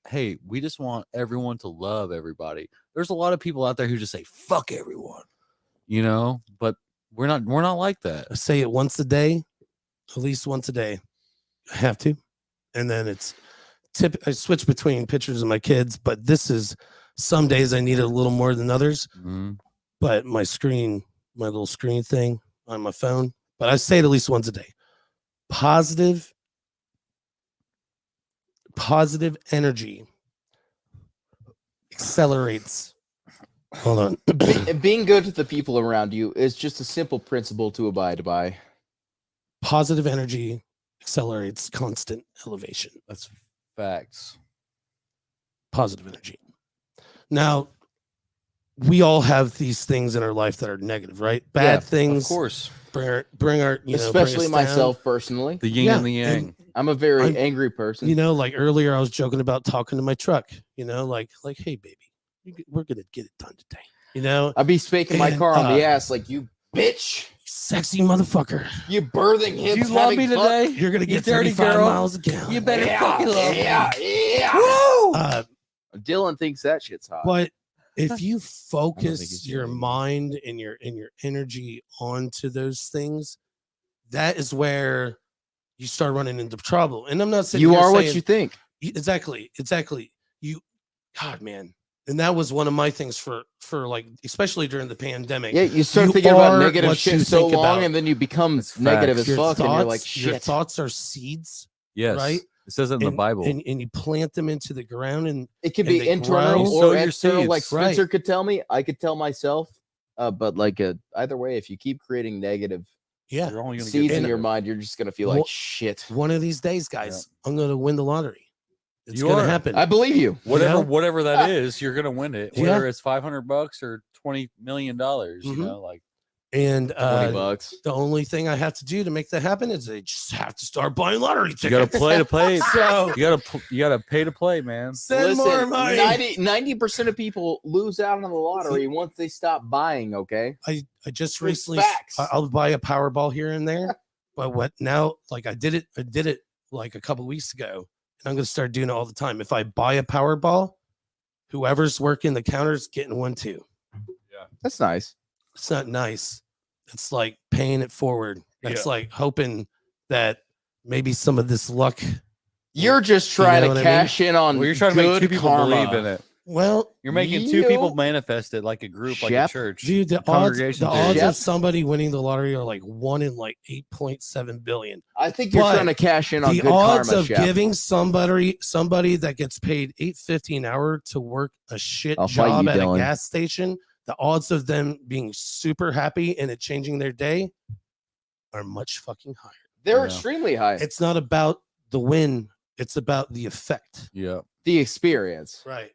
hey, we just want everyone to love everybody. There's a lot of people out there who just say fuck everyone, but we're not like that. I say it once a day, at least once a day. I have to. And then I switch between pictures of my kids, but some days I need it a little more than others. Mm-hmm. But my little screen thing on my phone, but I say it at least once a day. Positive energy accelerates. Hold on. Being good to the people around you is just a simple principle to abide by. Positive energy accelerates constant elevation. That's facts. Positive energy. Now, we all have these things in our life that are negative, right? Bad things. Of course. Bring our, Especially bring us myself down. personally. The yin and the yang. I'm a very angry person. Like earlier I was joking about talking to my truck, like, hey baby, we're gonna get it done today. I'd be spanking my And, car on the ass like, you bitch, sexy motherfucker. you birthing hips. You love me having today? You're gonna You get dirty 35 girl. miles a gallon. You better fucking love me. Yeah. Uh, Dylan thinks that shit's hot. but if you think focus he's your doing it. mind and your energy onto those things, that is where you start running into trouble. And I'm not saying you you're are what saying- you think. Exactly. God, man. And that was one of my things for like, especially during the pandemic. Yeah, you start You thinking about are negative what you shit so think long, about. and then you become That's negative facts. as fuck, and you're like, Your shit. thoughts are seeds, Yes. right? It says it in the Bible. and you plant them into the ground, and It could and be they internal grow. You sow or your external, like seeds. Spencer Right. could tell me. I could tell myself. But like either way, if you keep creating negative yeah. You're only gonna seeds get in better. your mind, you're just gonna feel Wha- like shit. One of these days, guys, I'm going to win the lottery. It's You going to are. happen. I believe you. whatever that is, you're gonna win it. Yeah. Whether it's $500 or $20 million, Mhm. like And $20. the only thing I have to do to make that happen is I just have to start buying lottery tickets. you gotta play to play. So You gotta pay to play, man. send more Listen, money. 90% of people lose out on the lottery once they stop buying. Okay. I just It's recently facts. I'll buy a Powerball here and there, but what now? Like I did it like a couple weeks ago, and I'm gonna start doing it all the time. If I buy a Powerball, whoever's working the counter's getting one too. That's nice. It's not nice. It's like paying it forward. It's like hoping that maybe some of this luck. You're just You trying know to what I mean? cash in on Well, you're trying to make good two people karma. believe in it. Well, You're making two You- people manifest it like a group, like a Shep. church. dude, the odds Congregation theory. of somebody winning the lottery are like 1 in like 8.7 billion. I think you're But trying to cash in on The good odds karma, of Shep. giving somebody that gets paid $8.50 an hour to work a shit I'll fight job you, at Dylan. a gas station the odds of them being super happy and it changing their day are much fucking higher. They're Yeah. extremely high. It's not about the win, it's about the effect. Yeah. The experience. Right.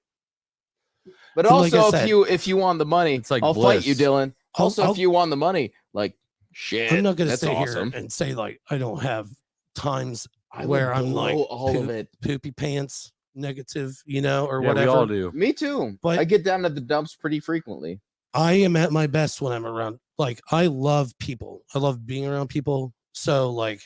But So like I also, said, if you want the money, it's like I'll fight you, bliss. Dylan. Also, I'll- if you want the money, like shit, I'm not gonna that's sit awesome. here and say like I don't have times I where would I'm like blow all of it. poopy pants, negative, or Yeah, whatever. we all do. Me too. But- I get down to the dumps pretty frequently. I am at my best when I'm around. Like I love people. I love being around people. So like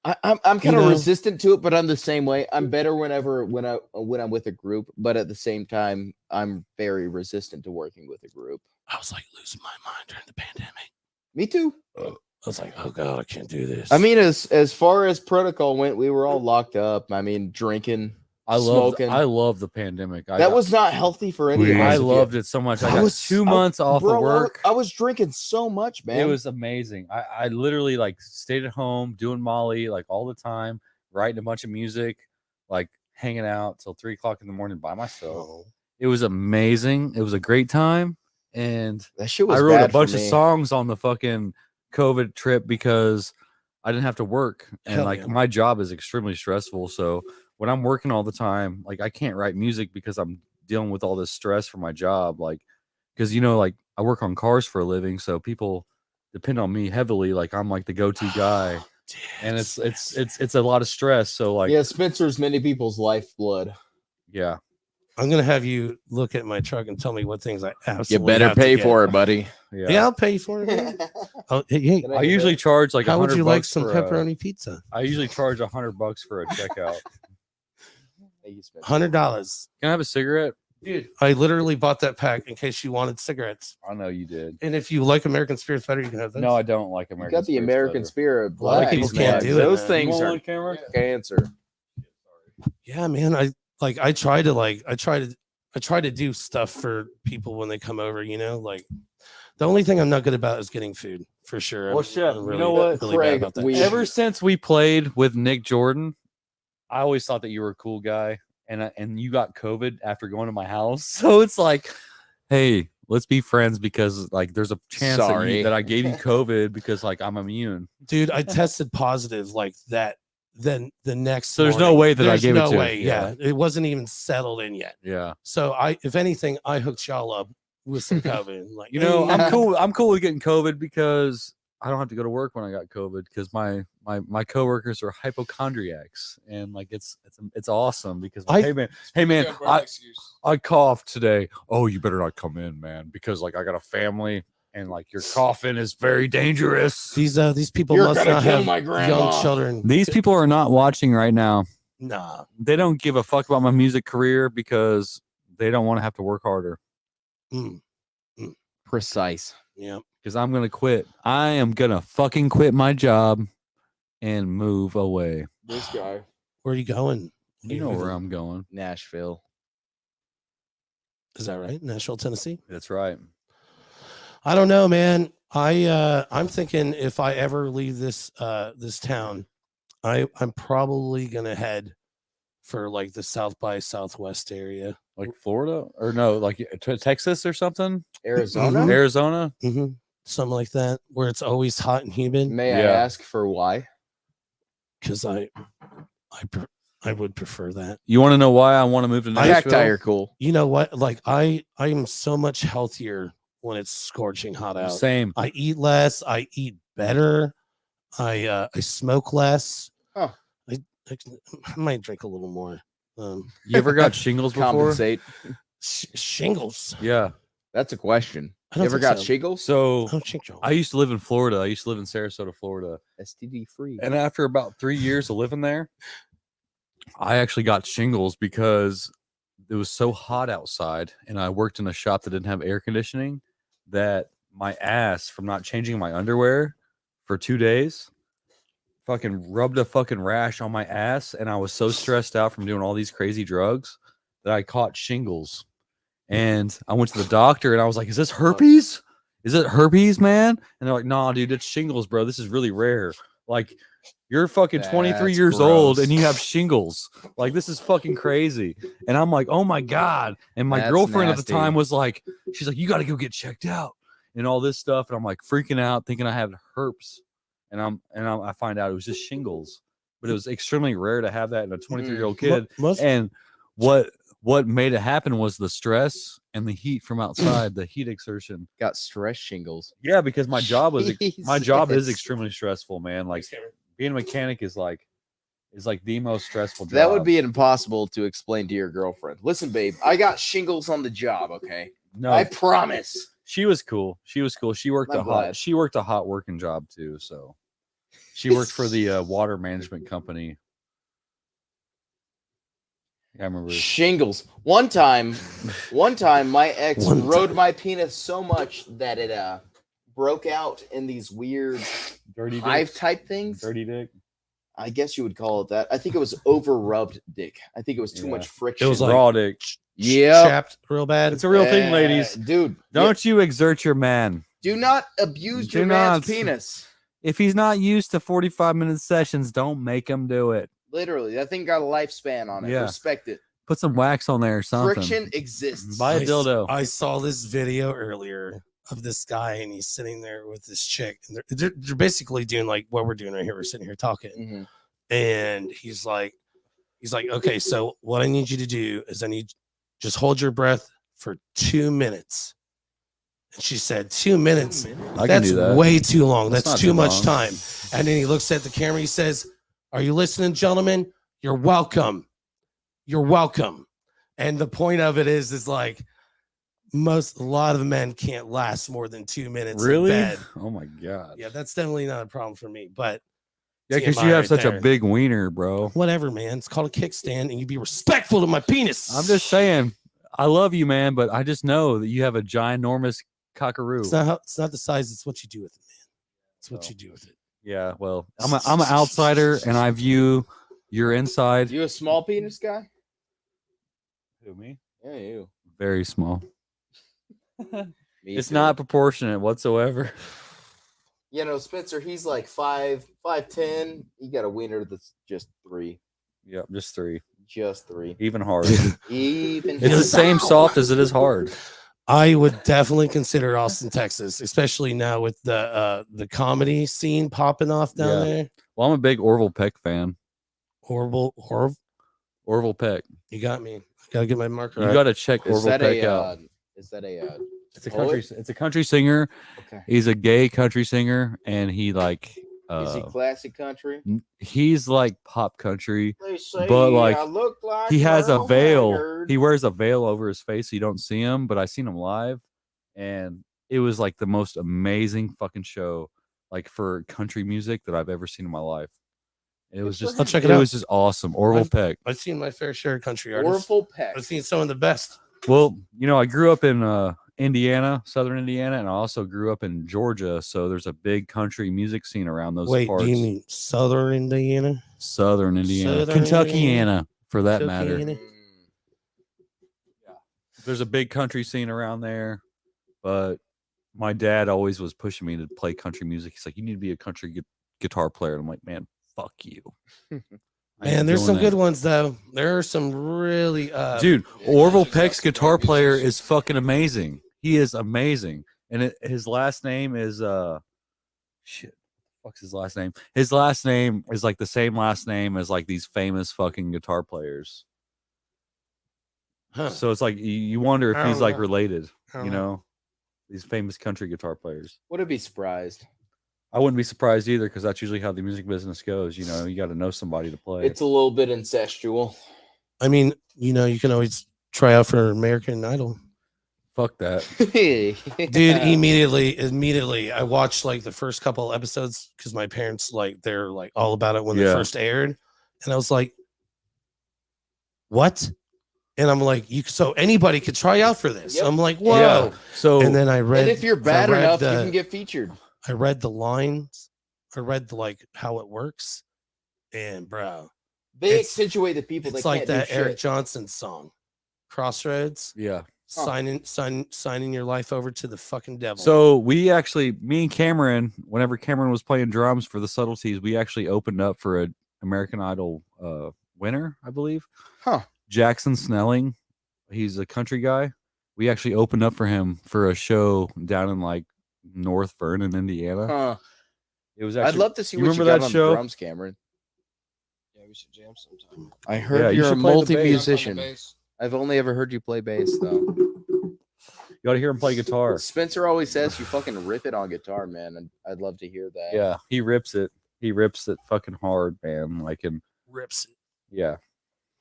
I'm kind of know? resistant to it, but I'm the same way. I'm better when I'm with a group, but at the same time, I'm very resistant to working with a group. I was like losing my mind during the pandemic. Me too. I was like, oh god, I can't do this. I mean, as far as protocol went, we were all locked up. I mean, drinking. I love Smoking. I love the pandemic. That was not healthy for any of us. I if you- loved it so much. I got was- 2 months off Bro, of work. I was drinking so much, man. It was amazing. I literally like stayed at home doing Molly like all the time, writing a bunch of music, like hanging out till 3 o'clock in the morning by myself. Oh. It was amazing. It was a great time. And that shit was I wrote a bad for bunch of me. songs on the fucking COVID trip because I didn't have to work. And Hell like yeah. my job is extremely stressful. So when I'm working all the time, like I can't write music because I'm dealing with all this stress for my job. Like, because like I work on cars for a living, so people depend on me heavily. Like I'm like the go-to guy, and it's a lot of stress. So like, Yeah, Spencer's many people's lifeblood. yeah. I'm gonna have you look at my truck and tell me what things I You absolutely better have to pay get. for it, buddy. Yeah, I'll pay for it. man. Oh, hey, Can I usually charge like how would you $100 like some for a- pepperoni pizza? I usually charge $100 for a checkout. Thank you, Spencer. $100. Can I have a cigarette? Dude, I literally bought that pack in case you wanted cigarettes. I know you did. And if you like American Spirits better, you can have those. No, I don't like You American. got the Spirits American better. Spirit. A lot of Black, people can't man. do it, Those man. things You are want on camera? cancer. Yeah, man. I try to do stuff for people when they come over, like the only thing I'm not good about is getting food for sure. Well, I'm shit, really, you know what, really Craig, bad about that. we- shit. Ever since we played with Nick Jordan, I always thought that you were a cool guy, and you got COVID after going to my house. So it's like, hey, let's be friends because like there's a chance Sorry. that I gave you COVID because like I'm immune. Dude, I tested positive like that. Then the next So there's no morning. way that I There's gave it no to you. way. Yeah, it wasn't even settled in yet. Yeah, So if anything, I hooked y'all up with some COVID. Like, you know, hey, I'm cool. I'm cool with getting COVID because I don't have to go to work when I got COVID because my coworkers are hypochondriacs and like it's awesome because I- hey man, Yeah, bro, excuse. I coughed today. Oh, you better not come in, man, because like I got a family and like your coughing is very dangerous. these people You're must gonna not kill have my grandma. young children. These people are not watching right now. Nah, They don't give a fuck about my music career because they don't want to have to work harder. mm, Precise. yeah. Because I'm gonna quit. I am gonna fucking quit my job and move away. This guy. Where are you going? You know where I'm going. Nashville. Is that right? Nashville, Tennessee. That's right. I don't know, man. I'm thinking if I ever leave this town, I'm probably gonna head for like the South by Southwest area. Like Florida or no, like Texas or something. Arizona. Mhm. Arizona. Something like that, where it's always hot and humid. May I Yeah. ask for why? Because I would prefer that. You want to know why I want to move to Nashville? Cacti are cool. You know what? Like I am so much healthier when it's scorching hot out. Same. I eat less. I eat better. I smoke less. Huh. I might drink a little more. You ever got shingles before? Compensate. Shingles. Yeah. That's a question. I You don't ever think got so. shingles? So Oh, shingles. I used to live in Florida. I used to live in Sarasota, Florida. STD free. And after about 3 years of living there, I actually got shingles because it was so hot outside and I worked in a shop that didn't have air conditioning that my ass from not changing my underwear for 2 days fucking rubbed a fucking rash on my ass. And I was so stressed out from doing all these crazy drugs that I caught shingles. And I went to the doctor and I was like, is this herpes? Is it herpes, man? And they're like, nah, dude, it's shingles, bro. This is really rare. Like, You're fucking 23 That's years old and gross. you have shingles. Like, this is fucking crazy. And I'm like, oh my God. And my That's girlfriend at nasty. the time was like, she's like, you got to go get checked out and all this stuff. And I'm like freaking out, thinking I had herpes. And I find out it was just shingles. But it was extremely rare to have that in a 23-year-old kid. And what made it happen was the stress and the heat from outside, the heat exertion. Got stress shingles. Yeah, because my job is Jesus. extremely stressful, man. Like being a mechanic is like the most stressful job. That would be impossible to explain to your girlfriend. Listen, babe, I got shingles on the job. Okay, no. I promise. She was cool. She worked I'm glad. She worked a hot working job too. So she worked for the water management company. I remember Shingles. One time, my ex rode my penis so much that it broke out in these weird dirty hive dick. type things. Dirty dick. I guess you would call it that. I think it was over rubbed dick. I think it was too Yeah. much friction. It was like Raw dick. yeah, chapped real bad. It's a real thing, ladies. Dude, Don't you exert your man. do not abuse Do your man's not. penis. If he's not used to 45-minute sessions, don't make him do it. Literally, that thing got a lifespan on it. Yeah. Respect it. Put some wax on there or something. Friction exists. Buy a dildo. I saw this video earlier of this guy, and he's sitting there with this chick, and they're basically doing like what we're doing right here. We're sitting here talking, Mhm. and he's like, okay, so what I need you to do is I need just hold your breath for 2 minutes. And she said, 2 minutes. I can That's do that. way too long. That's That's not too too much long. time. And then he looks at the camera. He says, are you listening, gentlemen? You're welcome. You're welcome. And the point of it is like a lot of men can't last more than 2 minutes Really? in bed. Oh my God. Yeah, that's definitely not a problem for me. But Yeah, because TMI you have right such there. a big wiener, bro. Whatever, man. It's called a kickstand, and you be respectful to my penis. I'm just saying, I love you, man, but I just know that you have a ginormous cockaroo. It's not the size. It's what you do with it, man. It's what you do with it. Yeah, well, I'm an outsider, and I view your inside. You a small penis guy? Who, me? Yeah, you. Very small. Me It's too. not proportionate whatsoever. You know, Spencer, he's like 5'10". He got a wiener that's just 3. Yep, just 3. Just 3. Even hard. Even It's the same soft as it is hard. I would definitely consider Austin, Texas, especially now with the comedy scene popping off down Yeah. there. Well, I'm a big Orville Peck fan. Horrible. Orville Peck. You got me. I gotta get my marker. You out. got to check Is Orville that Peck a out. is that a It's a poet? country. It's a country singer. Okay. He's a gay country singer, and he like. Is he classic country? He's like pop country. They say But, like, I look like He has a Merle veil. Haggard. He wears a veil over his face so you don't see him. But I seen him live, and it was like the most amazing fucking show, like for country music that I've ever seen in my life. It was just, I'll check it it out. was just awesome. Orville Peck. I've seen my fair share of country artists. Orville Peck. I've seen some of the best. Well, you know, I grew up in Indiana, southern Indiana, and I also grew up in Georgia. So there's a big country music scene around those Wait, parts. do you mean Southern Indiana? Southern Indiana, Southern Kentuckiana, for that matter. Kentuckiana? There's a big country scene around there, but my dad always was pushing me to play country music. He's like, "You need to be a country guitar player." And I'm like, "Man, fuck you." I ain't Man, there's doing some that. good ones though. There are some really Dude, Orville Peck's guitar player is fucking amazing. He is amazing. And his last name is shit. What's his last name? His last name is like the same last name as like these famous fucking guitar players. Huh. So it's like you wonder if I he's don't like know. related, I don't you know. know, these famous country guitar players. Would it be surprised? I wouldn't be surprised either because that's usually how the music business goes. You know, you got to know somebody to play. It's a little bit incestual. I mean, you know, you can always try out for American Idol. Fuck that. Dude, immediately I watched like the first couple episodes because my parents they're like all about it when they Yeah. first aired, and I was like, what? And I'm like, so anybody could try out for this. Yep. I'm like, whoa. Yeah. So And then I read, And if you're bad I read enough, the- you can get featured. I read the lines, I read how it works, and bro, They it's- accentuate the people that it's like can't that do Eric shit. Johnson song, Crossroads. yeah, signing your life over to the fucking devil. So me and Cameron, whenever Cameron was playing drums for the Subtleties, we actually opened up for an American Idol winner, I believe. Huh. Jackson Snelling. He's a country guy. We actually opened up for him for a show down in like North Vernon, Indiana. Huh. It was actually, I'd love to see you what remember you got that on show? the drums, Cameron. Yeah, we should jam sometime. I heard Yeah, you you're a should play the bass. multi-musician. Jump on the bass. I've only ever heard you play bass, though. You got to hear him play guitar. Spencer always says you fucking rip it on guitar, man, and I'd love to hear that. Yeah, he rips it. He rips it fucking hard, man. Like, and rips it. yeah.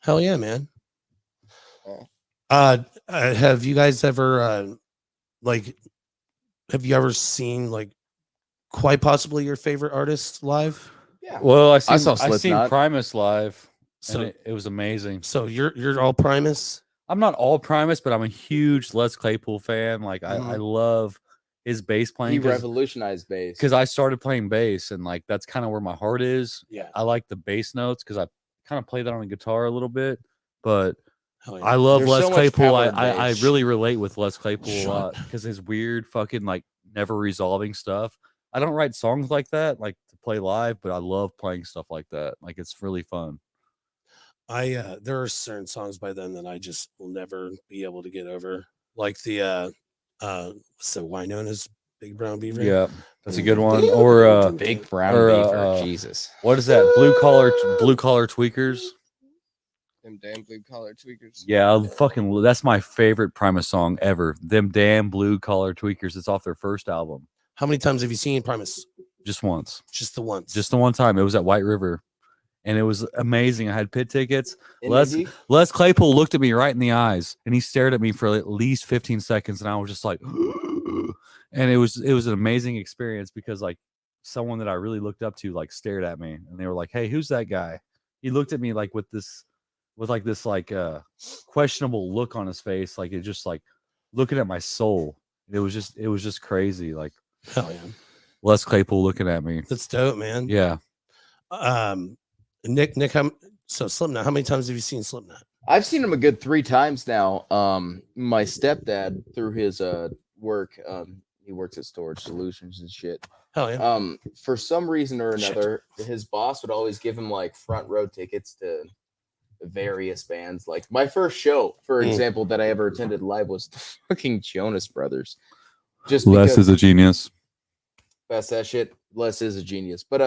Hell yeah, man. Have you guys ever have you ever seen like quite possibly your favorite artist live? Yeah. Well, I saw seen Slipknot. Primus live, So and it was amazing. so you're all Primus. I'm not all Primus, but I'm a huge Les Claypool fan. Like I Mhm. love his bass He playing revolutionized bass. because I started playing bass, and like that's kind of where my heart is. Yeah. I like the bass notes because I kind of play that on the guitar a little bit, but Hell yeah. I love There's Les so much Claypool. power in I bass. really relate with Les Claypool a Shut lot because his weird fucking like never resolving stuff. I don't write songs like that, like to play live, but I love playing stuff like that. Like it's really fun. There are certain songs by them that I just will never be able to get over. Like the what's the Winona's Big Brown Beaver? Yeah, that's a good one. Or Big Brown or, Beaver. Jesus. what is that? Blue collar tweakers. Them damn blue collar tweakers. Yeah, that's my favorite Primus song ever. Them damn blue collar tweakers. It's off their first album. How many times have you seen Primus? Just once. Just the once. Just the one time. It was at White River. And it was amazing. I had pit tickets. In Les Indy? Les Claypool looked at me right in the eyes and he stared at me for at least 15 seconds. And I was just like, and it was an amazing experience because like someone that I really looked up to like stared at me and they were like, "Hey, who's that guy?" He looked at me like with this questionable look on his face. Like it just like looking at my soul. It was just crazy. Like Hell yeah. Les Claypool looking at me. That's dope, man. Yeah. Nick, so Slipknot, how many times have you seen Slipknot? I've seen him a good 3 times now. My stepdad, through his work, he works at Storage Solutions and shit. Hell yeah. For some reason or Shit. another, his boss would always give him like front row tickets to various bands. Like my first show, for example, that I ever attended live was the fucking Jonas Brothers. Just Les because is a genius. pass that shit. Les is a genius. But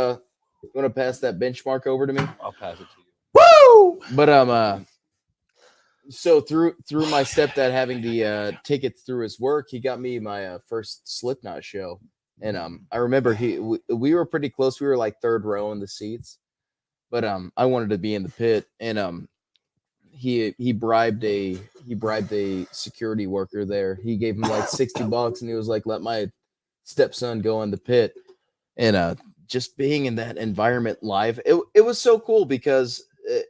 you want to pass that benchmark over to me? I'll pass it to you. Woo! But so through my stepdad having the tickets through his work, he got me my first Slipknot show. And I remember we were pretty close. We were like third row in the seats. But I wanted to be in the pit, and he bribed a security worker there. He gave him like $60 and he was like, "Let my stepson go in the pit." And just being in that environment live, it was so cool because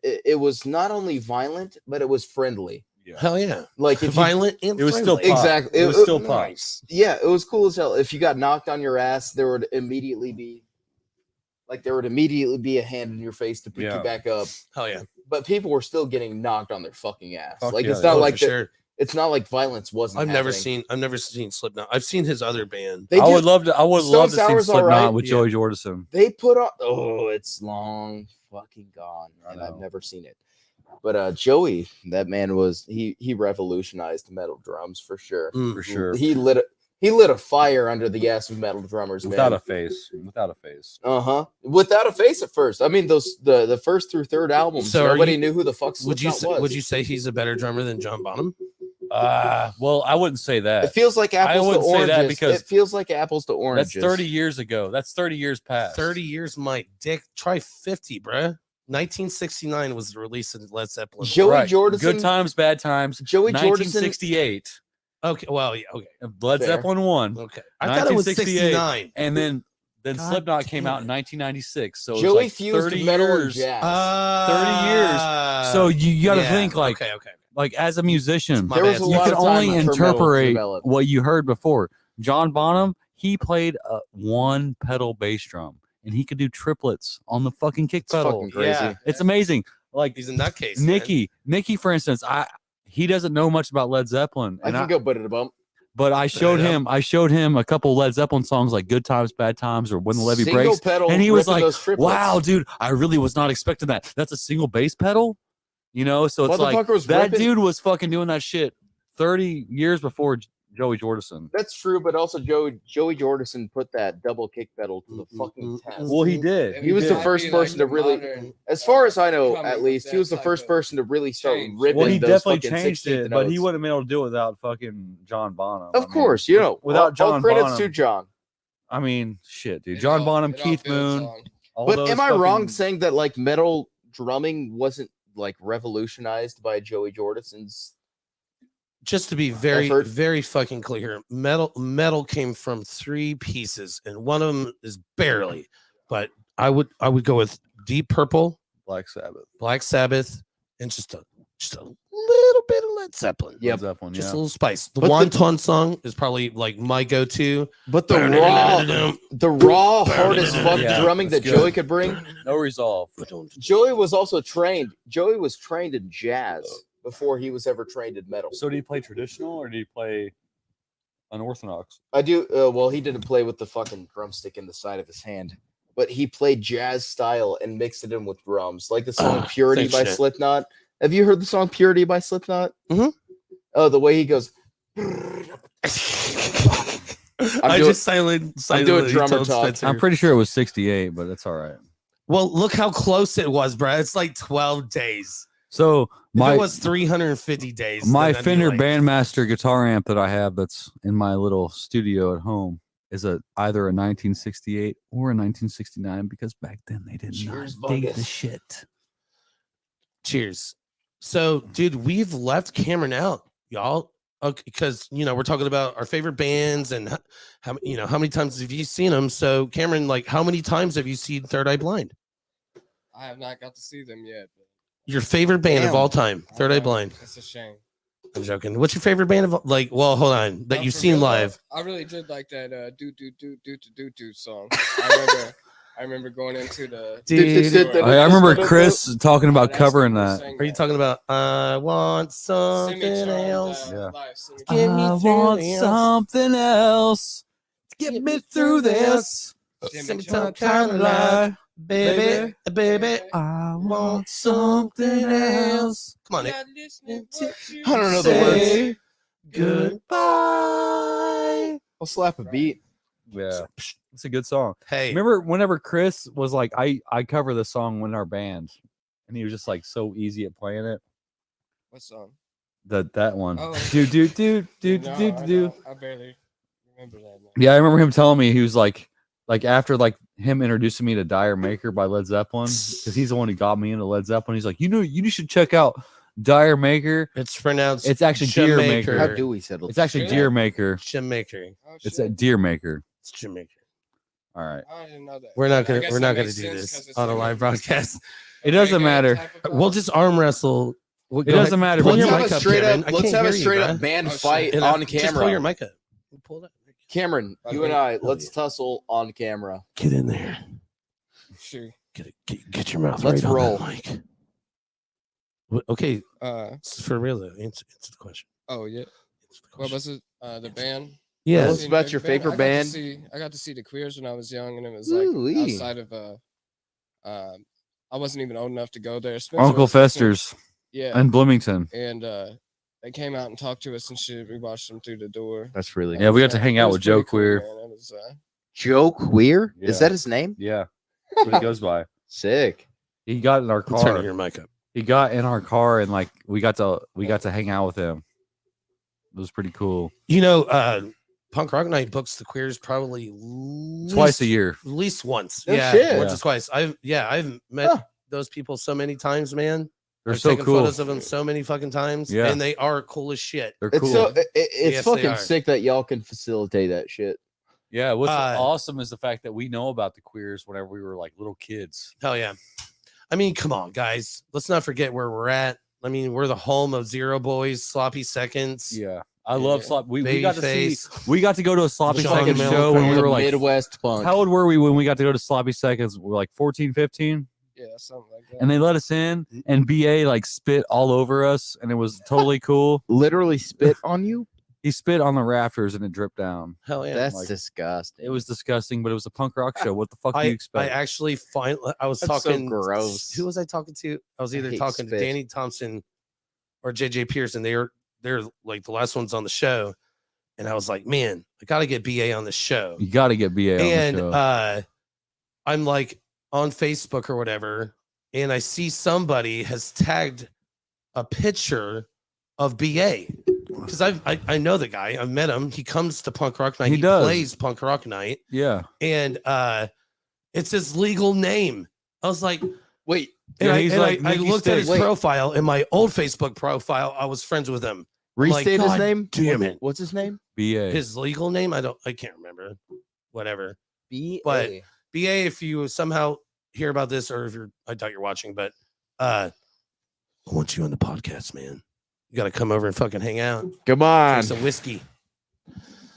it was not only violent, but it was friendly. Hell yeah. Like if you, Violent and It was still friendly. pop. exactly It was still pop. Nice. yeah, it was cool as hell. If you got knocked on your ass, there would immediately be a hand in your face to pick Yeah. you back up. Hell yeah. But people were still getting knocked on their fucking ass. Fuck Like yeah, it's not Oh, like for the- sure. it's not like violence wasn't. I've never happening. seen Slipknot. I've seen his other band. They I did- would love to Stone see Sour's all Slipknot right. with Yeah. Joey Jordison. They put on. Oh, it's long fucking gone, I and I've know. never seen it. But Joey, that man was he revolutionized metal drums for sure. Mm. For sure. He lit a fire under the ass of metal drummers, Without man. a face. Without a face. Without a face at first. I mean, the first through third albums, So are nobody you- knew who the fuck Would you Slipknot was. would you say he's a better drummer than John Bonham? Well, I wouldn't say It that. feels like apples to wouldn't say oranges. that because it feels like apples to oranges. That's 30 years ago. That's 30 years past. 30 years, my dick. Try 50, bruh. 1969 was the release of Led Zeppelin. Joey Right. Jordison. Good times, bad times. Joey Jordison. 1968. Okay, well, yeah, okay, Led Fair. Zeppelin 1. okay. I thought it was 1968. 69. And then God Slipknot came damn out in it. 1996. So it was Joey like fused 30 metal and years. jazz. 30 years. So you got to yeah, think like okay. like as a musician, My there was bad. a you lot can of time only for metal to interpret develop. what you heard before. John Bonham, he played a one pedal bass drum and he could do triplets on the fucking kick It's pedal. fucking crazy. Yeah. It's amazing. Like He's a nutcase. man. Nikki, for instance, he doesn't know much about Led Zeppelin. I can go but it a bump. But I showed him a couple Led Zeppelin songs like Good Times, Bad Times, or When the Levee Single Breaks. pedal, And he was ripping like, those triplets. wow, dude, I really was not expecting that. That's a single bass pedal, you know? So it's like, Motherfucker was that ripping- dude was fucking doing that shit 30 years before Joey Jordison. That's true, but also Joey Jordison put that double kick pedal to the fucking test. Well, he did. He was the might first be person to the really, modern as far as I know, coming at with least, he that was the type first of person to really start change. ripping Well, he those definitely fucking changed 16th it, but he notes. wouldn't have been able to do it without fucking John Bonham. Of course, you know, without all John credits Bonham. to John. I mean, shit, dude. It John all- Bonham, it all Keith builds Moon. on. All But those am I wrong fucking- saying that like metal drumming wasn't like revolutionized by Joey Jordison's? Just to be very, Effort. very fucking clear, metal came from 3 pieces, and one of them is barely. But I would go with Deep Purple, Black Sabbath. Black Sabbath, and just a little bit of Led Zeppelin. Yep. Led Zeppelin, Just yeah. a little spice. The But the- Wonton song is probably like my go-to. But the raw, hard as fuck Yeah, drumming that that's good. Joey could bring. No resolve. Joey was also trained. Joey was trained in jazz before he was ever trained in metal. So did he play traditional or did he play unorthodox? I do. Well, he didn't play with the fucking drumstick in the side of his hand, but he played jazz style and mixed it in with drums, like the song "Purity" thanks, by shit. Slipknot. Have you heard the song "Purity" by Slipknot? Mhm. Oh, the way he goes. I doing- just silently drummer told talk. Spencer. I'm pretty sure it was 68, but it's all right. Well, look how close it was, bro. It's like 12 days. So If my it was 350 days, my then I'd be Fender like, Bandmaster guitar amp that I have that's in my little studio at home is either a 1968 or a 1969 because back then they did Cheers, not date the Bungus. shit. Cheers. So, dude, we've left Cameron out, y'all, because we're talking about our favorite bands and how many times have you seen them? So, Cameron, like, how many times have you seen Third Eye Blind? I have not got to see them yet. But Your favorite band of Damn. all time, I Third Eye know, Blind. It's a shame. I'm joking. What's your favorite band of well, hold on, that No, you've for seen real, though, live? I really did like that do song. I remember going into the. I remember Chris talking about That's covering people that. sang Are you talking about I want something Semi-charmed, else? Yeah. live semi- Get me I through want this. something else to get me through this. Jimmy Some Charmed. kind of life, baby, baby. I Want something else. Come on, Nick. Not listening to what you I don't know the say. words. Goodbye. I'll slap a beat. Yeah, it's a good song. Hey, Remember whenever Chris was like, I cover the song in our band, and he was just like so easy at playing it. What song? That one. Oh. Do. No, I don't. I barely remember that. Man. Yeah, I remember him telling me he was like after like him introducing me to Dire Maker by Led Zeppelin, because he's the one who got me into Led Zeppelin. He's like, you should check out Dire Maker. it's pronounced. It's actually Deer Maker. How do we settle? It's actually Really? Deer Maker. Jim Maker. Oh, It's shit. a Deer Maker. It's Jim Maker. All right. I didn't know that. We're not I gonna guess we're that not gonna makes do sense 'cause this it's on a like live broadcast. It doesn't reggae matter. type of We'll vibe. just arm wrestle. It doesn't matter. Pull but your Let's you- have mic a up, straight Cameron. up. I Let's can't have a hear you, straight bruh. up band Oh, shit. fight And on just pull your camera. mic up. Pull that. Cameron, you and I, let's tussle on camera. Get in there. Sure. Get your mouth Let's right roll. on that mic. Okay, Uh for real though. Answer the question. oh yeah. Answer the What question. was it? The band. Yeah. Tell us Seen about Big your Band. favorite band. I got to see the Queers when I was young, and it was like Ooh-wee. outside of I wasn't even old enough to go there. Spencer Uncle was listening. Fester's Yeah. in Bloomington. And they came out and talked to us and shit. We watched them through the door. That's really Yeah, we got to It hang out was with Joe pretty cool, Queer. man. It was, Joe Queer. Yeah. Is that his name? Yeah, that's what he goes by. Sick. He got in our Turn car. your mic up. He got in our car and like we got to hang out with him. It was pretty cool. Punk Rock Night books the Queers probably Twice a year. At least once. No yeah, shit. once Yeah. or twice. I've met Huh. those people so many times, man. They're I've so taken cool. photos of them so many fucking times. Yeah. And they are cool as shit. They're It's cool. so it's Yes, they fucking are. sick that y'all can facilitate that shit. Yeah, what's Uh, awesome is the fact that we know about the Queers whenever we were like little kids. Hell yeah. I mean, come on, guys. Let's not forget where we're at. I mean, we're the home of Zero Boys, Sloppy Seconds. Yeah, I love Yeah. slop. We got to see. Babyface. We got to go to a Sloppy Sean Seconds Miller show when we Band. were like. Midwest punk. How old were we when we got to go to Sloppy Seconds? We were like 14, 15. yeah, Yeah, something like that. And they let us in, and BA like spit all over us, and it was totally cool. Literally spit on you? He spit on the rafters and it dripped down. Hell yeah. That's like, disgusting. It was disgusting, but it was a punk rock show. What the fuck do you I expect? actually I was That's so talking. gross. Who was I talking to? I was I either hate talking to spit. Danny Thompson or JJ Pearson. They're like the last ones on the show, and I was like, man, I got to get BA on the show. You got to get BA And on the show. I'm like on Facebook or whatever, and I see somebody has tagged a picture of BA. Because I know the guy. I've met him. He comes to punk rock night. He does. Plays punk rock night. Yeah. And it's his legal name. I was like, Wait, and Yeah, I, he's and like I Mickey looked at his Stick. profile. In my old Facebook profile, I was friends with him. restate his God name? damn it. What's his name? BA. His legal name, I can't remember. Whatever. B. But- BA, if you somehow hear about this, or if I doubt you're watching, but I want you on the podcast, man. You got to come over and fucking hang out. Come Drink on. some whiskey.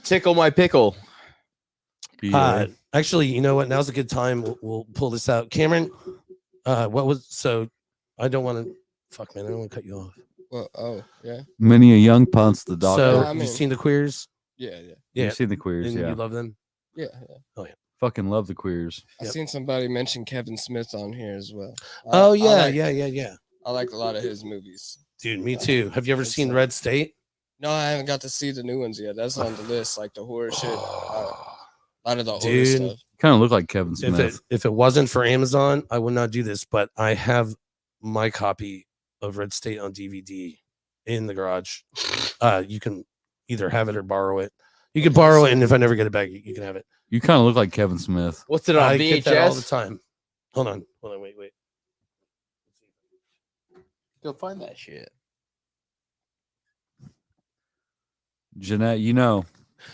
Tickle my pickle. BA. Actually, you know what? Now's a good time. We'll pull this out. Cameron, what was so? I don't want to. Fuck, man. I don't want to cut you off. Well, oh yeah, Many a young punts the doctor. So, I you mean- seen the queers? yeah. Yeah. You've seen the queers, And yeah. you love them? Yeah. Fucking love the queers. I Yep. seen somebody mention Kevin Smith on here as well. Oh, I yeah. like- Yeah. I like a lot of his movies. Dude, me too. Have you ever It's, seen Red State? No, I haven't got to see the new ones yet. That's on the list, like the horror shit. A lot of the older Dude. stuff. Kind of look like Kevin If Smith. it wasn't for Amazon, I would not do this. But I have my copy of Red State on DVD in the garage. You can either have it or borrow it. You can borrow it, and if I never get it back, you can have it. You kind of look like Kevin Smith. What's it on I VHS? get that all the time. Hold on, wait. Go find that shit. Jeanette, you know,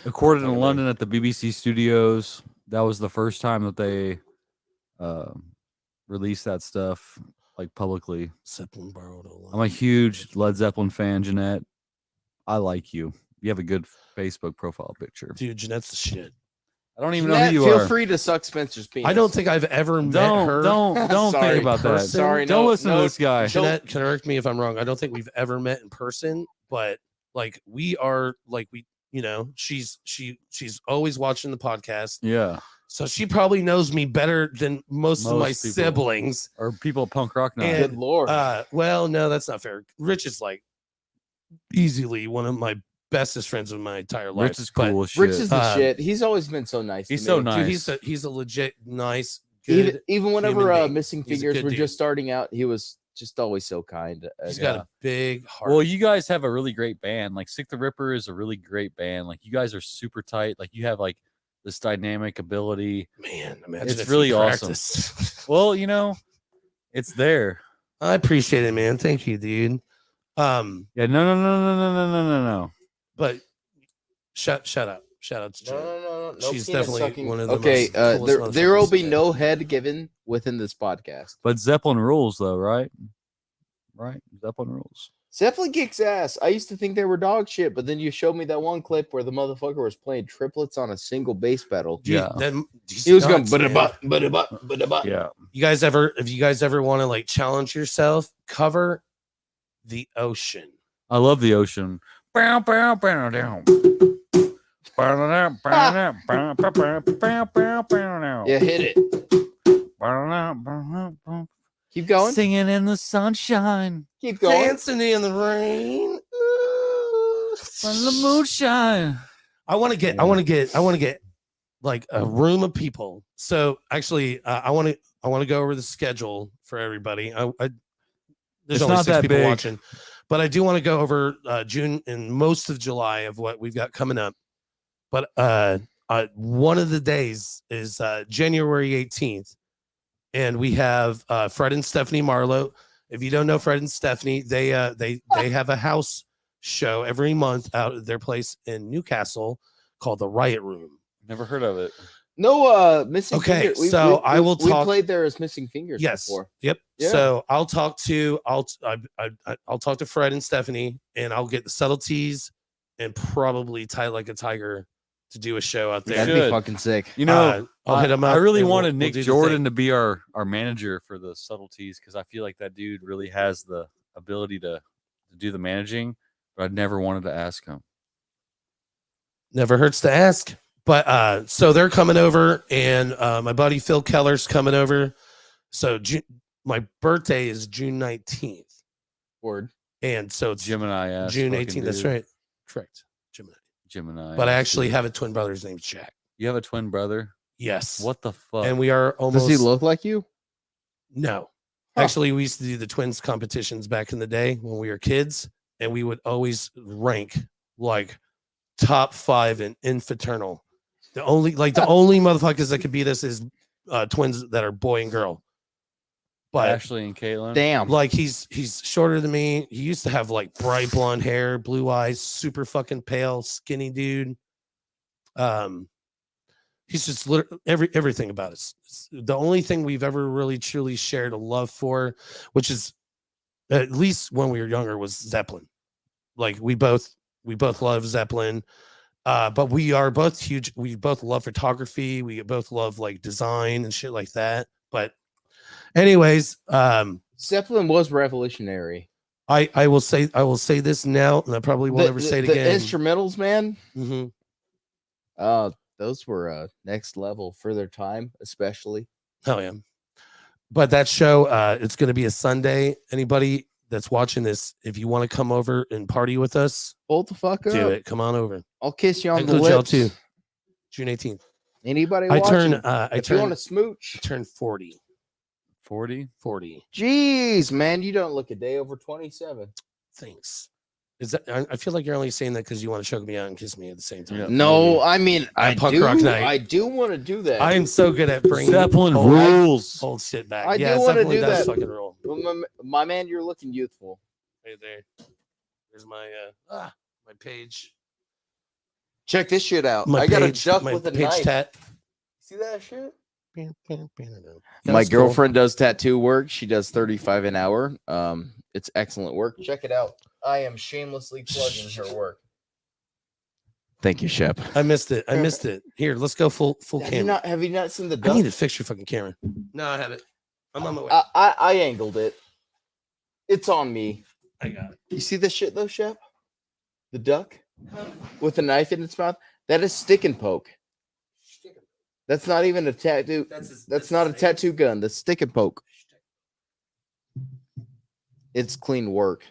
recorded in Fucking London at the BBC studios. That was the first time that they released that stuff like publicly. Zeppelin borrowed a lot. I'm a huge Led Zeppelin fan, Jeanette. I like you. You have a good Facebook profile picture. Dude, Jeanette's the shit. I don't even know Jeanette, who you feel are. free to suck Spencer's penis. I don't think I've ever met her. Don't Sorry. think about that. Sorry, don't no, listen no. to this guy. Jeanette, correct me if I'm wrong. I don't think we've ever met in person, but like we are like she's always watching the podcast. Yeah, So she probably knows me better than most of my Most people. siblings. or people at punk rock night. And- Good lord. Well, no, that's not fair. Rich is like easily one of my bestest friends of my entire life. Rich is but, cool as shit. Rich is the uh, shit. He's always been so nice. He's to so me. nice. Dude, he's a legit nice, good. Even whenever human being. Missing He's a Fingers good were dude. just starting out, he was just always so kind. He's got a big heart. Well, you guys have a really great band. Like Sick the Ripper is a really great band. Like you guys are super tight. Like you have like this dynamic ability. man, imagine It's if really you awesome. practiced. Well, you know, it's there. I appreciate it, man. Thank you, dude. Yeah, no. But shout out to Jeanette. No. She's definitely one of the Okay, most coolest there will motherfuckers be today. no head given within this podcast. But Zeppelin rules, though, right? Right, Zeppelin rules. Zeppelin kicks ass. I used to think they were dog shit, but then you showed me that one clip where the motherfucker was playing triplets on a single bass pedal. Dude, Yeah. he's He was going nuts, man. but Yeah, If you guys ever want to like challenge yourself, cover the ocean. I love the ocean. Bow, bow, bow, down. Yeah, hit it. Keep going. Singing in the sunshine Keep going. Dancing in the rain. when the moonshine. I want to get like a room of people. So actually, I want to go over the schedule for everybody. There's It's only not 6 that people big. watching, but I do want to go over June and most of July of what we've got coming up. But one of the days is January 18th, and we have Fred and Stephanie Marlowe. If you don't know Fred and Stephanie, they have a house show every month out at their place in Newcastle called the Riot Room. Never heard of it. No, Missing Okay, Fingers. so I will We talk- played there as Missing Fingers Yes. before. Yep. Yeah. So I'll talk to I'll talk to Fred and Stephanie, and I'll get the subtleties and probably Tie Like a Tiger to do a show out there. That'd should. be fucking sick. You know, I'll hit him up. I really and wanted we'll Nick do the Jordan thing. to be our manager for the Subtleties because I feel like that dude really has the ability to do the managing, but I'd never wanted to ask him. Never hurts to ask. But so they're coming over, and my buddy Phil Keller's coming over. So my birthday is June 19th. Word. And so it's Gemini ass June fucking 18th. That's dude. right. Correct. Gemini. But I ass actually dude. have a twin brother's named Jack. You have a twin brother? Yes. What the fuck? And we are almost. Does he look like you? No. Huh. Actually, we used to do the twins competitions back in the day when we were kids, and we would always rank like top 5 in infraternal. The only motherfuckers that could beat us is twins that are boy and girl. But Ashley and Caitlin. Damn. like he's shorter than me. He used to have like bright blonde hair, blue eyes, super fucking pale, skinny dude. He's just everything about us. It's the only thing we've ever really truly shared a love for, which is at least when we were younger, was Zeppelin. Like we both love Zeppelin. But we are both huge. We both love photography. We both love like design and shit like that. But anyways, Zeppelin was revolutionary. I will say this now, and I probably won't ever say it the again. Instrumentals, man. Mm-hmm. Those were next level for their time, especially. Hell yeah. But that show, it's going to be a Sunday. Anybody that's watching this, if you want to come over and party with us, Hold the fuck up. do it. Come on over. I'll kiss you I on the include y'all lips. too. June 18th. Anybody I watching? turn. I if you want turn. to smooch. I turn 40. 40? 40. Jeez, man, you don't look a day over 27. Thanks. Is that? I feel like you're only saying that because you want to choke me out and kiss me at the same time. Yeah. No, I mean, At Punk Rock Night. I do want to do that. I am so good at bringing Zeppelin old- rules. old shit back. I do yeah, wanna Zeppelin do does that. fucking rule. My man, you're looking youthful. Right there. There's my my page. Check this shit out. My I got page, a duck my with a page knife. tat. See that shit? Yeah, My that's cool. girlfriend does tattoo work. She does 35 an hour. It's excellent work. Check it out. I am shamelessly plugging her work. Thank you, Shep. I missed it. I missed it. Here, let's go full camera. Have you not seen the I duck? need to fix your fucking camera. No, I have it. I'm on my way. I angled it. It's on me. I got it. You see this shit though, Shep? The duck with a knife in its mouth. That is stick and poke. That's not even a tattoo. That's not a tattoo gun. That's stick and poke. It's clean work.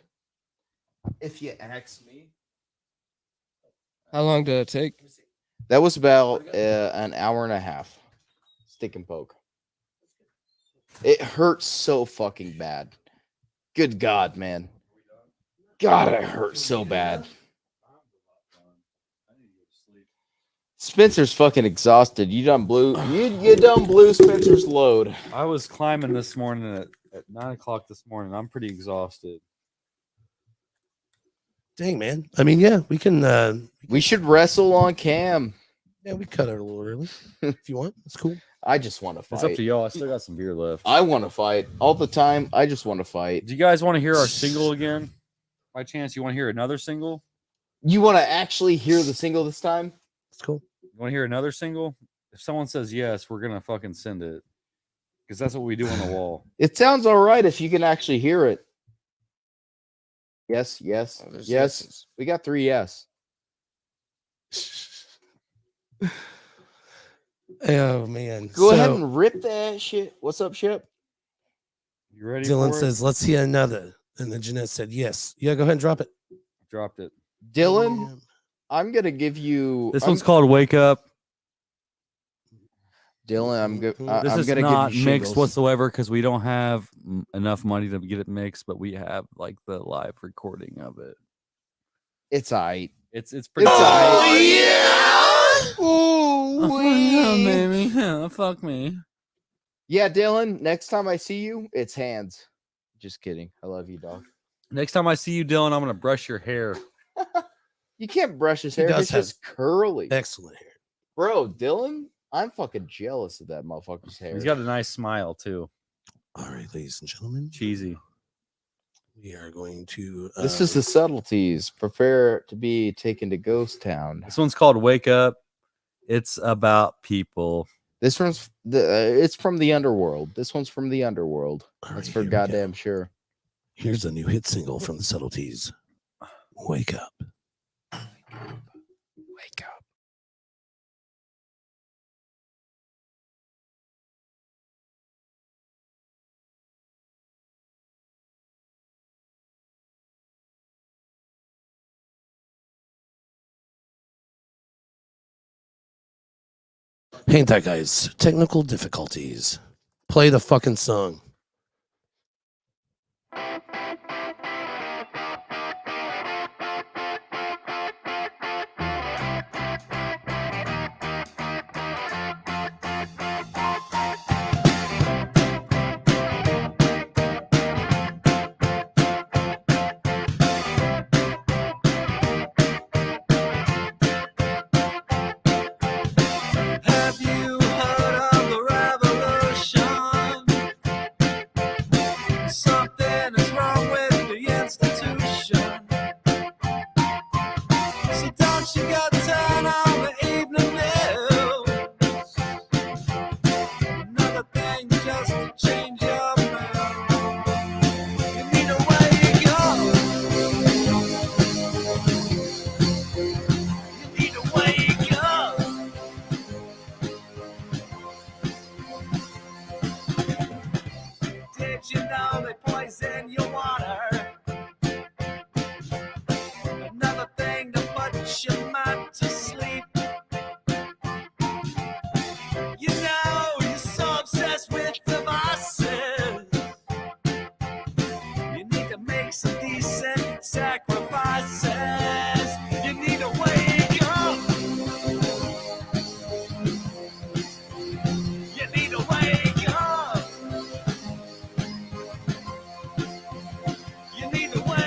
If you ask me. How long did it take? That was about an hour and a half. Stick and poke. It hurts so fucking bad. Good God, man. God, it hurts so bad. Spencer's fucking exhausted. You done blew. You done blew Spencer's load. I was climbing this morning at 9 o'clock this morning. I'm pretty exhausted. Dang, man. I mean, yeah, we can. We should wrestle on cam. Yeah, we cut it a little early if you want. It's cool. I just want to fight. It's up to y'all. I still got some beer left. I want to fight all the time. I just want to fight. Do you guys want to hear our single again? By chance, you want to hear another single? You want to actually hear the single this time? It's cool. You want to hear another single? If someone says yes, we're gonna fucking send it because that's what we do on the wall. It sounds all right if you can actually hear it. Yes, yes, Oh, there's yes. yeses. We got 3 yes. Oh man. Go So, ahead and rip that shit. What's up, Shep? You ready? Dylan for it? says, "Let's hear another," and then Jeanette said, "Yes." Yeah, go ahead and drop it. Dropped it. Dylan, I'm gonna give you. This I'm- one's called "Wake Up." Dylan. I'm This good. This I'm is gonna not give you mixed shingles. whatsoever because we don't have enough money to get it mixed, but we have like the live recording of it. It's alright. It's pretty. It's good. alright. Oh, Ooh, yeah, baby. Yeah, fuck me. Yeah, Dylan. Next time I see you, it's hands. Just kidding. I love you, dog. Next time I see you, Dylan, I'm gonna brush your hair. You can't brush his He hair. does It's have just curly. Excellent hair. Bro, Dylan, I'm fucking jealous of that motherfucker's hair. He's got a nice smile too. All right, ladies and gentlemen, Cheesy. we are going to. This is the subtleties. Prepare to be taken to Ghost Town. This one's called "Wake Up." It's about people. This one's it's from the underworld. This one's from the underworld. All That's right, for here we go. goddamn sure. Here's a new hit single from the Subtleties. Wake up. Wake up. Ain't that, guys? Technical difficulties. Play the fucking song. Have you heard of the revolution? Something is wrong with the institution. So don't you go turn on the evening news. Another thing just to change your mood. You need to wake up. You need to wake up. Did you know they poison your water? Another thing to put your mind to sleep. You know you're so obsessed with devices. You need to make some decent sacrifices. You need to wake up. You need to wake up. You need to wake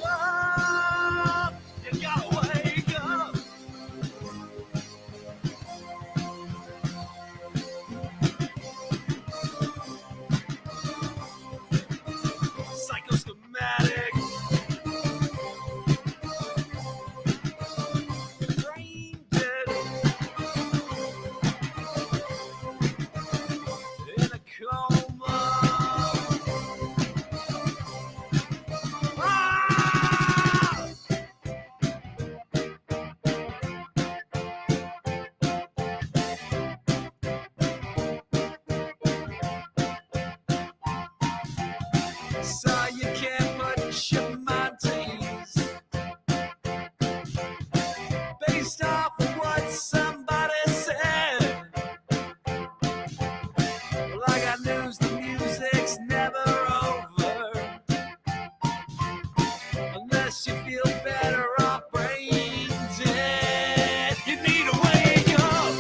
up. You gotta wake up. Psychoschematic. Brain dead. In a coma. Ah! So you can't put your mind to ease based off of what somebody said. Well, I got news, the music's never over unless you feel better off brain dead. You need to wake up.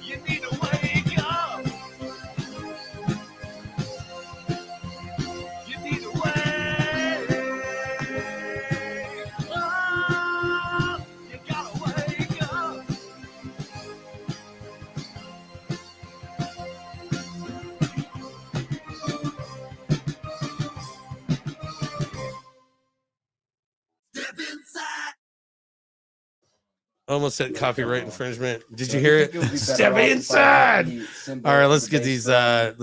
You need to wake up. You need to wake up. You gotta wake up. Step inside. Almost said copyright infringement. Did you hear it? Step inside. All right, let's get these brand.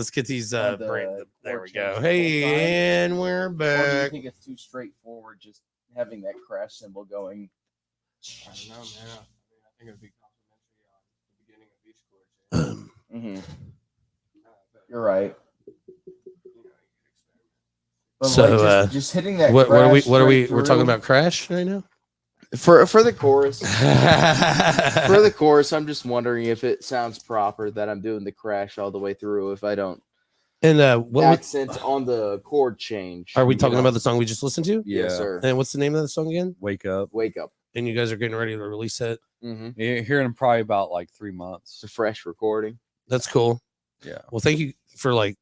There we go. Hey, and we're Or do you back. think it's too straightforward just having that crash symbol going? I don't know, man. I think it'd be complimentary on the beginning of each chord. Mhm. But, You're right. you know, you could experiment. But So, just hitting that. What are we? crash What are we? straight We're talking through. about Crash right now. For the chorus. For the chorus, I'm just wondering if it sounds proper that I'm doing the crash all the way through. If I don't And what accent on the chord change. are we you talking know? about? The song we just listened to? Yes, sir. And what's the name of the song again? Wake up. Wake up. And you guys are getting ready to release it. Mm-hmm. You're hearing them probably about like 3 It's months. a fresh recording. That's cool. Yeah. Well, thank you for like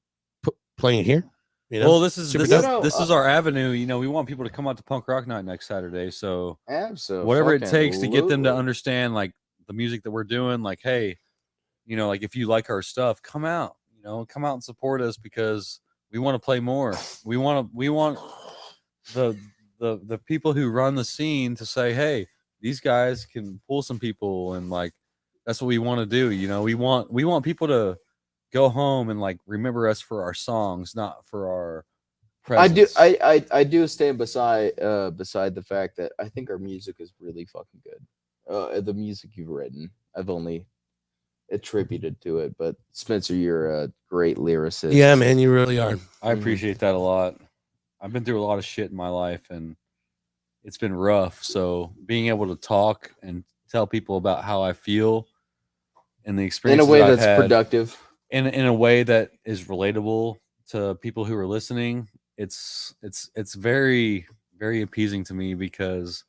playing it here. You know, Well, this is Super this, dope. is, this is our avenue. You know, we want people to come out to Punk Rock Night next Saturday. So Absolutely. whatever it takes to get them to understand like the music that we're doing, like, hey, you know, like if you like our stuff, come out, you know, come out and support us because we want to play more. We want the the people who run the scene to say, hey, these guys can pull some people, and like that's what we want to do. You know, we want people to go home and like remember us for our songs, not for our presence. I do stand beside the fact that I think our music is really fucking good. The music you've written, I've only attributed to it, but Spencer, you're a great lyricist. Yeah, man, you really are. I appreciate that a lot. I've been through a lot of shit in my life, and it's been rough. So being able to talk and tell people about how I feel and the experience in a way I've that's had, productive. in a way that is relatable to people who are listening, it's very, very appeasing to me, because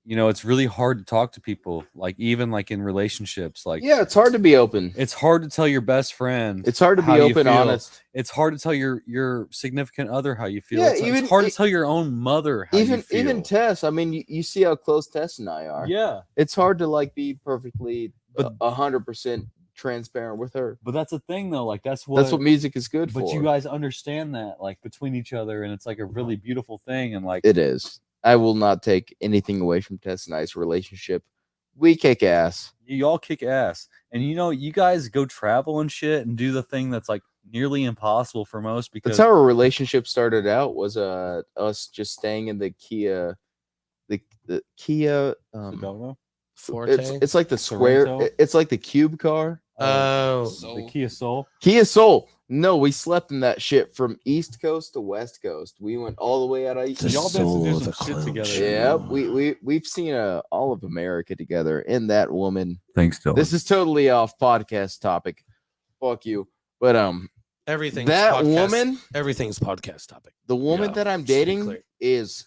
you know, it's really hard to talk to people, like even like in relationships. Like, Yeah, it's hard to be open. it's hard to tell your best friend. It's hard to how be you open, feel. honest. It's hard to tell your significant other how you feel. Yeah, It's hard to tell your own mother how you feel. Even Tess. I mean, you see how close Tess and I are. Yeah, It's hard to like be perfectly But- 100% transparent with her. but that's the thing though. Like that's what music is good But for. you guys understand that, like between each other, and it's like a really beautiful thing. And like It is. I will not take anything away from Tess and I's relationship. We kick ass. you all kick ass, and you know, you guys go travel and shit and do the thing that's like nearly impossible for most, because That's how our relationship started out. Was us just staying in the Kia, the Kia. Sedona? Forte. It's like the square. Sorrento? It's like the cube car. Oh, The Kia Soul. Kia Soul. No, we slept in that shit from East Coast to West Coast. We went all the way out of The Y'all been to soul do of some a shit clown together. show. Yeah, we've seen all of America together. And that woman. Thanks, Dylan. This is totally off podcast topic. Fuck you. But Everything's that podcast, woman, everything's podcast topic. the woman Yeah, that I'm just to be dating clear. is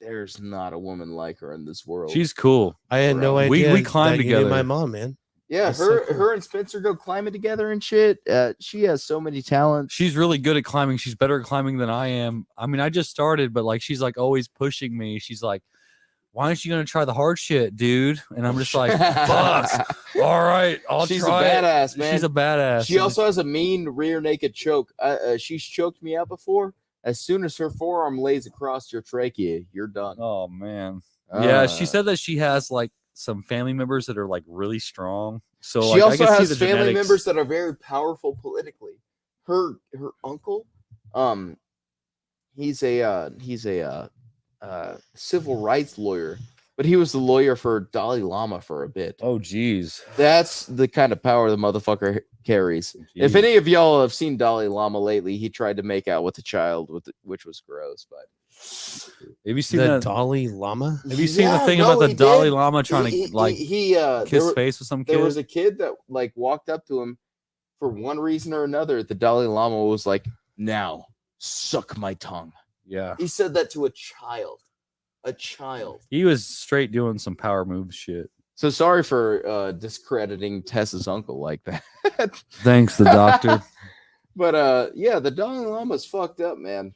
there's not a woman like her in this world. She's cool. I had no Right. We idea. climbed that you knew together. my mom, man. yeah, That's so cool. her and Spencer go climbing together and shit. She has so many talents. She's really good at climbing. She's better at climbing than I am. I mean, I just started, but like she's like always pushing me. She's like, "Why aren't you gonna try the hard shit, dude?" And I'm just like, "Fuck, all right, I'll She's try." a it." badass, man. She's a badass. She also has a mean rear naked choke. She's choked me out before. As soon as her forearm lays across your trachea, you're done. Oh man. Yeah, she Uh, said that she has like some family members that are like really strong. So she like, I also can see has the family genetics. members that are very powerful politically. Her uncle, he's a civil rights lawyer, but he was the lawyer for Dalai Lama for a bit. Oh geez. That's the kind of power the motherfucker carries. If Jeez. any of y'all have seen Dalai Lama lately, he tried to make out with a child, which was gross. But Have you seen The that? Dalai Lama. Have you seen the Yeah, thing no, about the he Dalai did. Lama trying to like kiss face with some kid? There was a kid that like walked up to him for one reason or another. The Dalai Lama was like, "Now suck my tongue." Yeah. He said that to a child. A child. He was straight doing some power move shit. So sorry for discrediting Tessa's uncle like that. Thanks, the doctor. But yeah, the Dalai Lama's fucked up, man.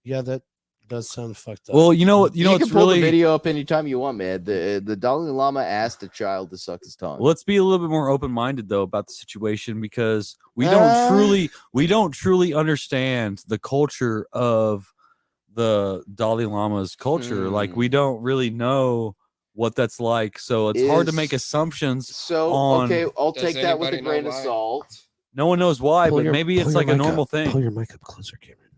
Yeah, that does sound fucked up. Well, you know what? You know can what's pull really. the video up anytime you want, man. The Dalai Lama asked a child to suck his tongue. Let's be a little bit more open-minded though about the situation, because we don't truly understand the culture of the Dalai Lama's culture. Like we don't really know what that's like, so it's hard to make Is- assumptions. So on- okay, I'll Does take that with a anybody know grain of why? salt. No one knows why, Pull but your- maybe pull it's your like a mic normal up. thing. Pull your mic up closer, Cameron.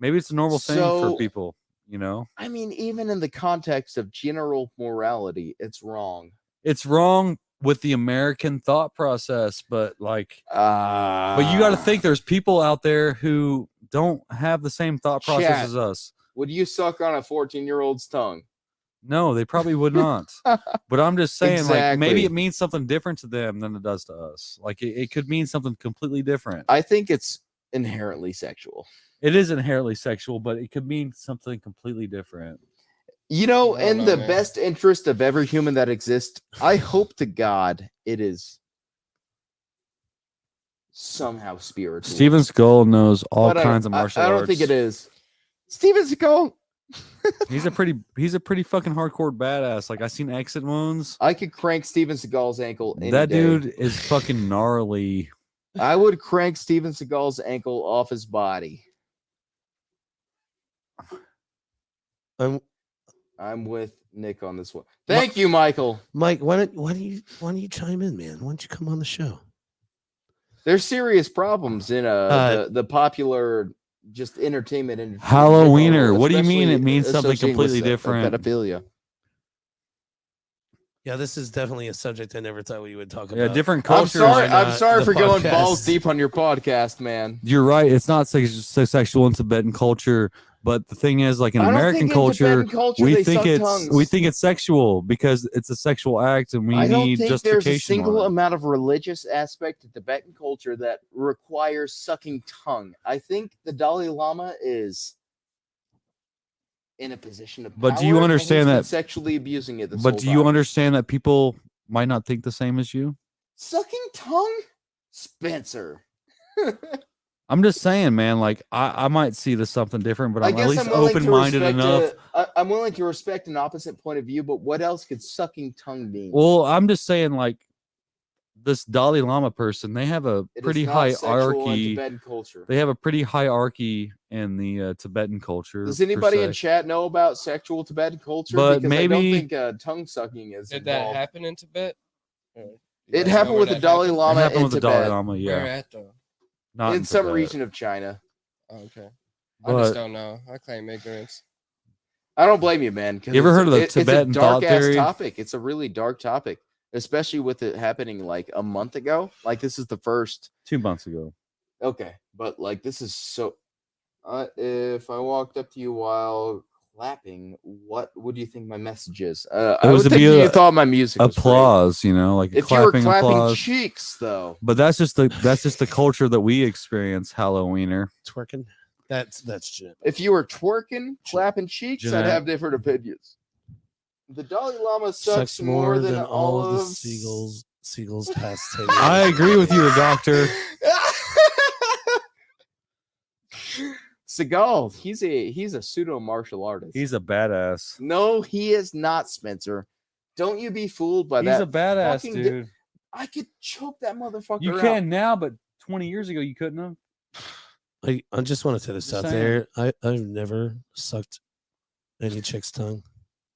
Maybe it's a normal thing So- for people, you know? I mean, even in the context of general morality, it's wrong. It's wrong with the American thought process, but like But but you got to think there's people out there who don't have the same thought process Chat. as us. Would you suck on a 14-year-old's tongue? No, they probably would not. But I'm just saying, like, maybe Exactly. it means something different to them than it does to us. Like, it could mean something completely different. I think it's inherently sexual. It is inherently sexual, but it could mean something completely different. You know, I don't in know, the man. best interest of every human that exists, I hope to God it is somehow spiritual. Steven Skull knows all But kinds of martial I arts. don't think it is. Steven Seagal, He's a pretty fucking hardcore badass. Like, I seen Exit Wounds. I could crank Steven Seagal's ankle. Any That day. dude is fucking gnarly. I would crank Steven Seagal's ankle off his body. I'm with Nick on this one. Thank you, Michael. Mike, why don't you chime in, man? Why don't you come on the show? There's serious problems in the popular just entertainment industry. in Halloweener. general, What do you mean? It especially means something associated with, completely different. Pedophilia. Yeah, this is definitely a subject I never thought we would talk about. Yeah, different I'm cultures. sorry. on, I'm sorry the for going podcast. balls deep on your podcast, man. You're right. It's not sexual in Tibetan culture, but the thing is, like in I don't American think in culture, Tibetan culture we they think suck it's tongues. sexual because it's a sexual act, and we I don't need think justification. there's a single on it. amount of religious aspect to Tibetan culture that requires sucking tongue. I think the Dalai Lama is in a position of But power, do you and understand he's been that- sexually abusing it? This But whole do you time. understand that people might not think the same as you? Sucking tongue, Spencer. I'm just saying, man. Like I might see this something different, but I I'm at guess least I'm willing to open-minded respect enough. I'm willing to respect an opposite point of view, but what else could sucking tongue mean? Well, I'm just saying, like this Dalai Lama person, they have a It is pretty not high sexual in hierarchy. Tibetan culture. They have a pretty hierarchy in the Tibetan culture. Does per anybody in se. chat know about sexual Tibetan culture? But because I maybe- don't think tongue sucking is Did that involved. happen in Tibet? Or you It guys know happened where with the that Dalai happened? It Lama happened in with the Tibet, Dalai Lama, Where yeah, at though? not in some Tibet. region of China. Oh, okay. I just But don't know. I claim ignorance. I don't blame you, man. 'cause You ever it's- heard of the it's a Tibetan thought dark-ass theory? topic. It's a really dark topic, especially with it happening like a month ago. Like this is the first. 2 months ago. Okay, but like this is so. If I walked up to you while clapping, what would you think my message is? I was would to think be you a- thought my music was great. Applause, you know, like If you were clapping clapping applause. cheeks, though, But that's just the culture that we experience, Halloweener. Twerking. That's Jim. if you were twerking, clapping cheeks, I'd Jeanette. have different opinions. The Dalai Lama sucks more than all of the of seagulls past 10 years. I agree with you, doctor. Seagal, he's a pseudo martial artist. He's a badass. No, he is not, Spencer. Don't you be fooled by He's that. a badass, fucking dude. I could choke that motherfucker You out. can now, but 20 years ago you couldn't have. I just want to throw this Just out saying. there. I've never sucked any chick's tongue.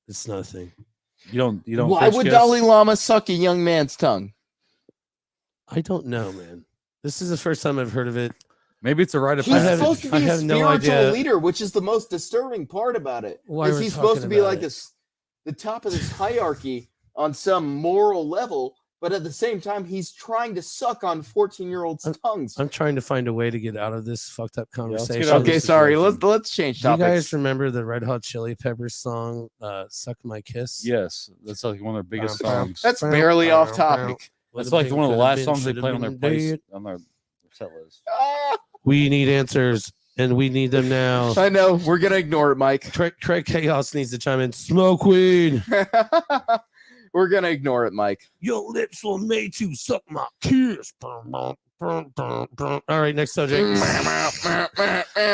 It's not a thing. You don't. Why French would kiss? Dalai Lama suck a young man's tongue? I don't know, man. This is the first time I've heard of it. Maybe it's a rite of He's passage. supposed to I be a have no spiritual idea leader, which is the most disturbing part about it. Why Is we're he's supposed to talking be about like it. this, the top of this hierarchy on some moral level, but at the same time, he's trying to suck on 14-year-olds' tongues. I'm trying to find a way to get out of this fucked up let's get conversation. out of Okay, this sorry. situation. Let's change Do you topics. guys remember the Red Hot Chili Peppers song "Suck My Kiss"? Yes, that's like one of their biggest songs. That's barely off topic. That's like one of the last songs they play on their place on their set list. Ah, We need answers, and we need them now. I know. We're gonna ignore it, Mike. Craig Chaos needs to chime in. Smoke weed. We're gonna ignore it, Mike. Your lips were made to suck my kiss. All right, next subject.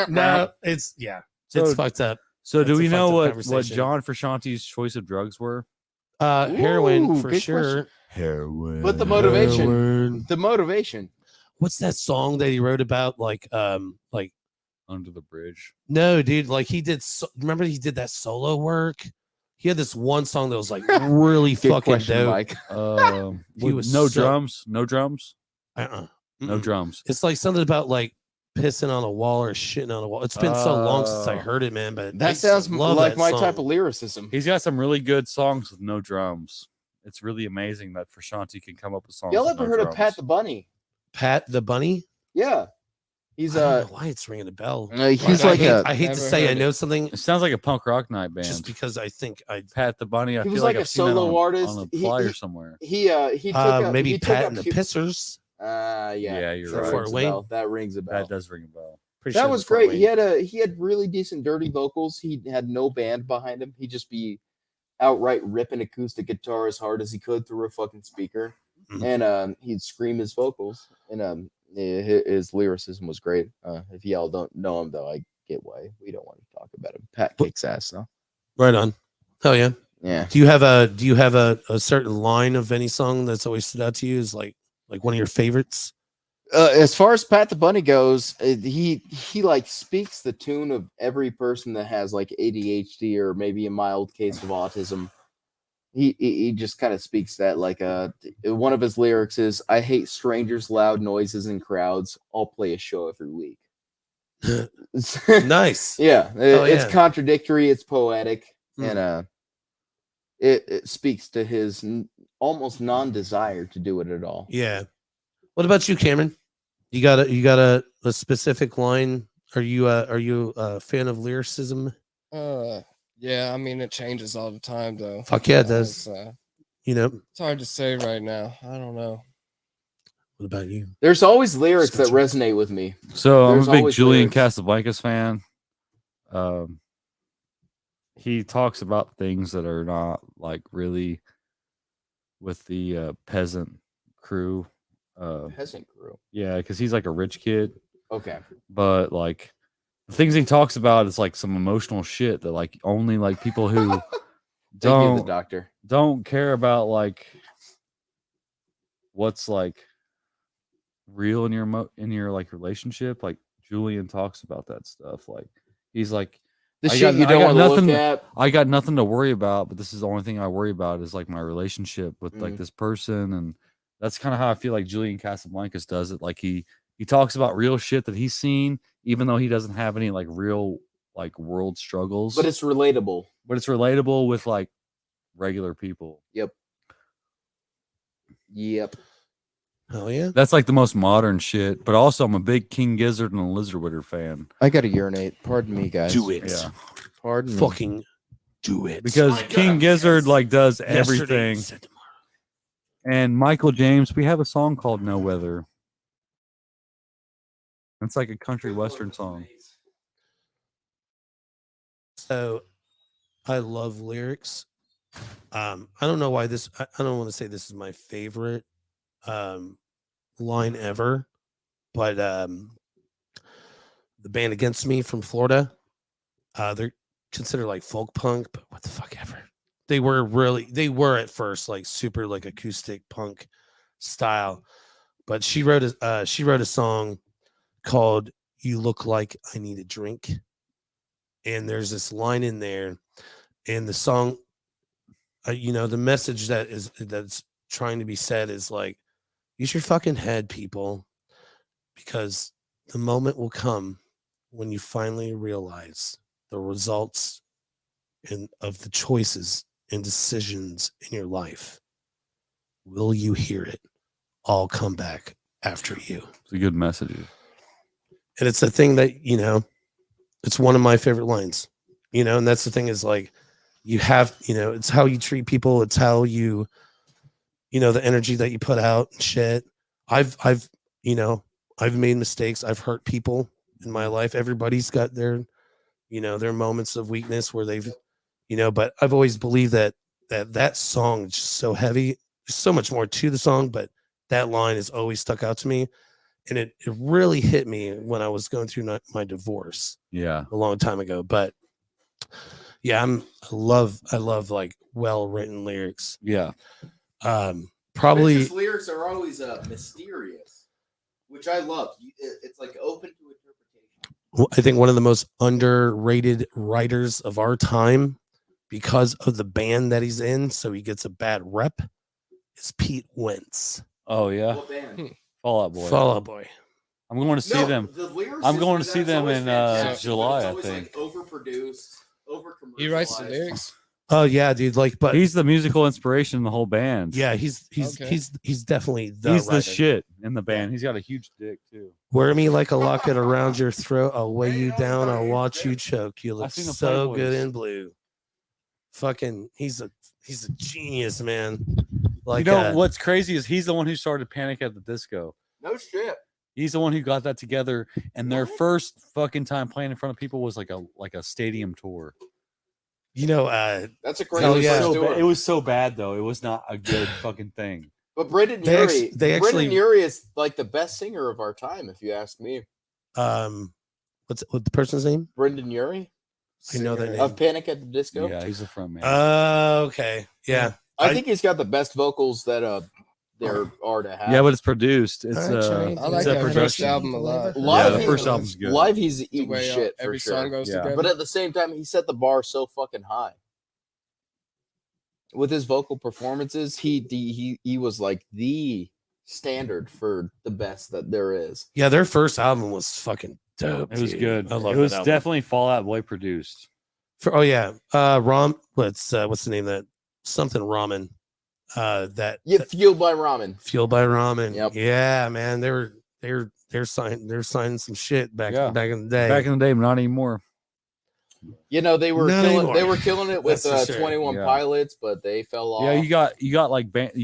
No, it's So- fucked up. So do That's a we know fucked up what conversation. John Frusciante's choice of drugs were? Heroin Ooh, for good sure. question. Heroin. But the motivation. Heroin. The motivation. What's that song that he wrote about? Like Under the bridge. no, dude. Like he did. Remember he did that solo work. He had this one song that was like really Good fucking question, dope. Mike. He With was no so- drums. No drums. Uh-uh. No Mm-mm. drums. It's like something about like pissing on a wall or shitting on a wall. It's been so long since I Oh. heard it, man. But I That used to sounds love like that my song. type of lyricism. He's got some really good songs with no drums. It's really amazing that Frusciante can come up with songs. Y'all with ever no heard drums. of Pat the Bunny? Pat the Bunny. Yeah. He's I don't know why it's ringing a bell. he's I like hate, a I hate to Never say I heard know something It sounds like a punk rock night band. just because I think I Pat the Bunny. I He feel was like like a I've seen that solo artist. on a He- flyer he- somewhere. he took up, maybe he took Pat up and the hu- Pissers. yeah. Yeah, you're That right. Fort rings a Wayne. bell. That rings a bell. That does ring a bell. Pretty That sure was it's Fort great. Wayne. He had really decent dirty vocals. He had no band behind him. He'd just be outright ripping acoustic guitar as hard as he could through a fucking speaker, Mhm. and he'd scream his vocals. And his lyricism was great. If y'all don't know him, though, I get why we don't want to talk about him. Pat kicks ass, though. Right on. Hell yeah. Yeah. Do you have a certain line of any song that's always stood out to you as like one of your favorites? As far as Pat the Bunny goes, he like speaks the tune of every person that has like ADHD or maybe a mild case of autism. He just kind of speaks that like one of his lyrics is, "I hate strangers, loud noises, and crowds. I'll play a show every week." Nice. Yeah, Oh, it's yeah. contradictory, it's poetic, Hmm. and it speaks to his almost non-desire to do it at all. Yeah. What about you, Cameron? You got a specific line? Are you a fan of lyricism? Yeah, I mean it changes all the time though. Fuck yeah, it does. It's You know. hard to say right now. I don't know. What about you? There's always lyrics that Special. resonate with me. So There's I'm a big always Julian lyrics. Casablancas fan. He talks about things that are not like really with the peasant crew. Peasant crew. Yeah, because he's like a rich kid, Okay. but like the things he talks about is like some emotional shit that like only like people who Thank you, the don't doctor. don't care about like what's like real in your like relationship. Like Julian talks about that stuff. Like he's like, The I shit got- you I don't got want to look nothing- at. I got nothing to worry about, but this is the only thing I worry about is like my relationship with like Mm. this person, and that's kind of how I feel like Julian Casablancas does it. Like he talks about real shit that he's seen, even though he doesn't have any like real like world struggles. But it's relatable. But it's relatable with like regular people. Yep. Hell yeah. That's like the most modern shit. But also, I'm a big King Gizzard and a Lizard Wizard fan. I gotta urinate. Pardon me, guys. Do it. Yeah, Pardon me. Fucking do it. because My King God, Gizzard yes. like does Yesterday everything. said tomorrow. And Michael James, we have a song called No Weather. It's like a country western song. So I love lyrics. I don't know why this I don't want to say this is my favorite line ever, but the band Against Me from Florida, they're considered like folk punk, but what the fuck ever. They were at first like super like acoustic punk style, but she wrote a song called "You Look Like I Need a Drink," and there's this line in there, and the song, the message that's trying to be said is like, use your fucking head, people, because the moment will come when you finally realize the results of the choices and decisions in your life. Will you hear it all come back after you? It's a good message. And it's a thing that, it's one of my favorite lines, and that's the thing is like, you have, it's how you treat people. It's how the energy that you put out and shit. I've made mistakes. I've hurt people in my life. Everybody's got their moments of weakness where they've, but I've always believed that song is just so heavy. There's so much more to the song, but that line has always stuck out to me. And it really hit me when I was going through my divorce Yeah. a long time ago. But yeah, I love like well-written lyrics. Yeah. Probably His lyrics are always mysterious, which I love. It's like open to interpretation. I think one of the most underrated writers of our time because of the band that he's in, so he gets a bad rep, is Pete Wentz. Oh yeah. What band? Fall Out Boy. Fall Out Boy. I'm going to see them. The lyrics I'm is going to that see it's them always in, fantastic, July, but I it's always, think. Like, overproduced, over-commercialized. He writes the lyrics. Oh yeah, dude. Like, but He's the musical inspiration in the whole band. yeah, he's Okay. definitely the He's the writer. shit in the band. He's got a huge dick too. Wear me like a locket around your throat. I'll weigh you down. I'll watch you choke. You look seen the so good Playboys. in blue. Fucking, he's a genius, man. Like, What's crazy is he's the one who started Panic at the Disco. No shit. He's the one who got that together, and their first fucking time playing in front of people was like a stadium tour. That's a great Hell first yeah. tour. It was so bad though. It was not a good fucking thing. But Brendan They Urie, act- they Brendan actually- Urie is like the best singer of our time, if you ask me. what's the person's name? Brendan Urie I know that name. of Panic at the Disco. Yeah, he's the front man. Okay, yeah. I think he's got the best vocals that there are to have. Yeah, but it's produced. It's Alright, Shane. I like it's a that first production. album a lot. Live, Yeah, the first he- album's good. Live, he's The eating way shit for every sure. song goes Yeah. together. But at the same time, he set the bar so fucking high. With his vocal performances, he was like the standard for the best that there is. Yeah, their first album was fucking dope. It was dude. good. I love It was that album. definitely Fall Out Boy produced. Oh yeah, what's the name of that something ramen? That Yeah, fueled by ramen. Fueled by Ramen. Yep. Yeah, man, they're signing some shit back Yeah. back in the day. Back in the day, but not anymore. You know, they were Not killing. anymore. They were killing it with That's for sure. 21 Yeah. Pilots, but they fell off. Yeah, you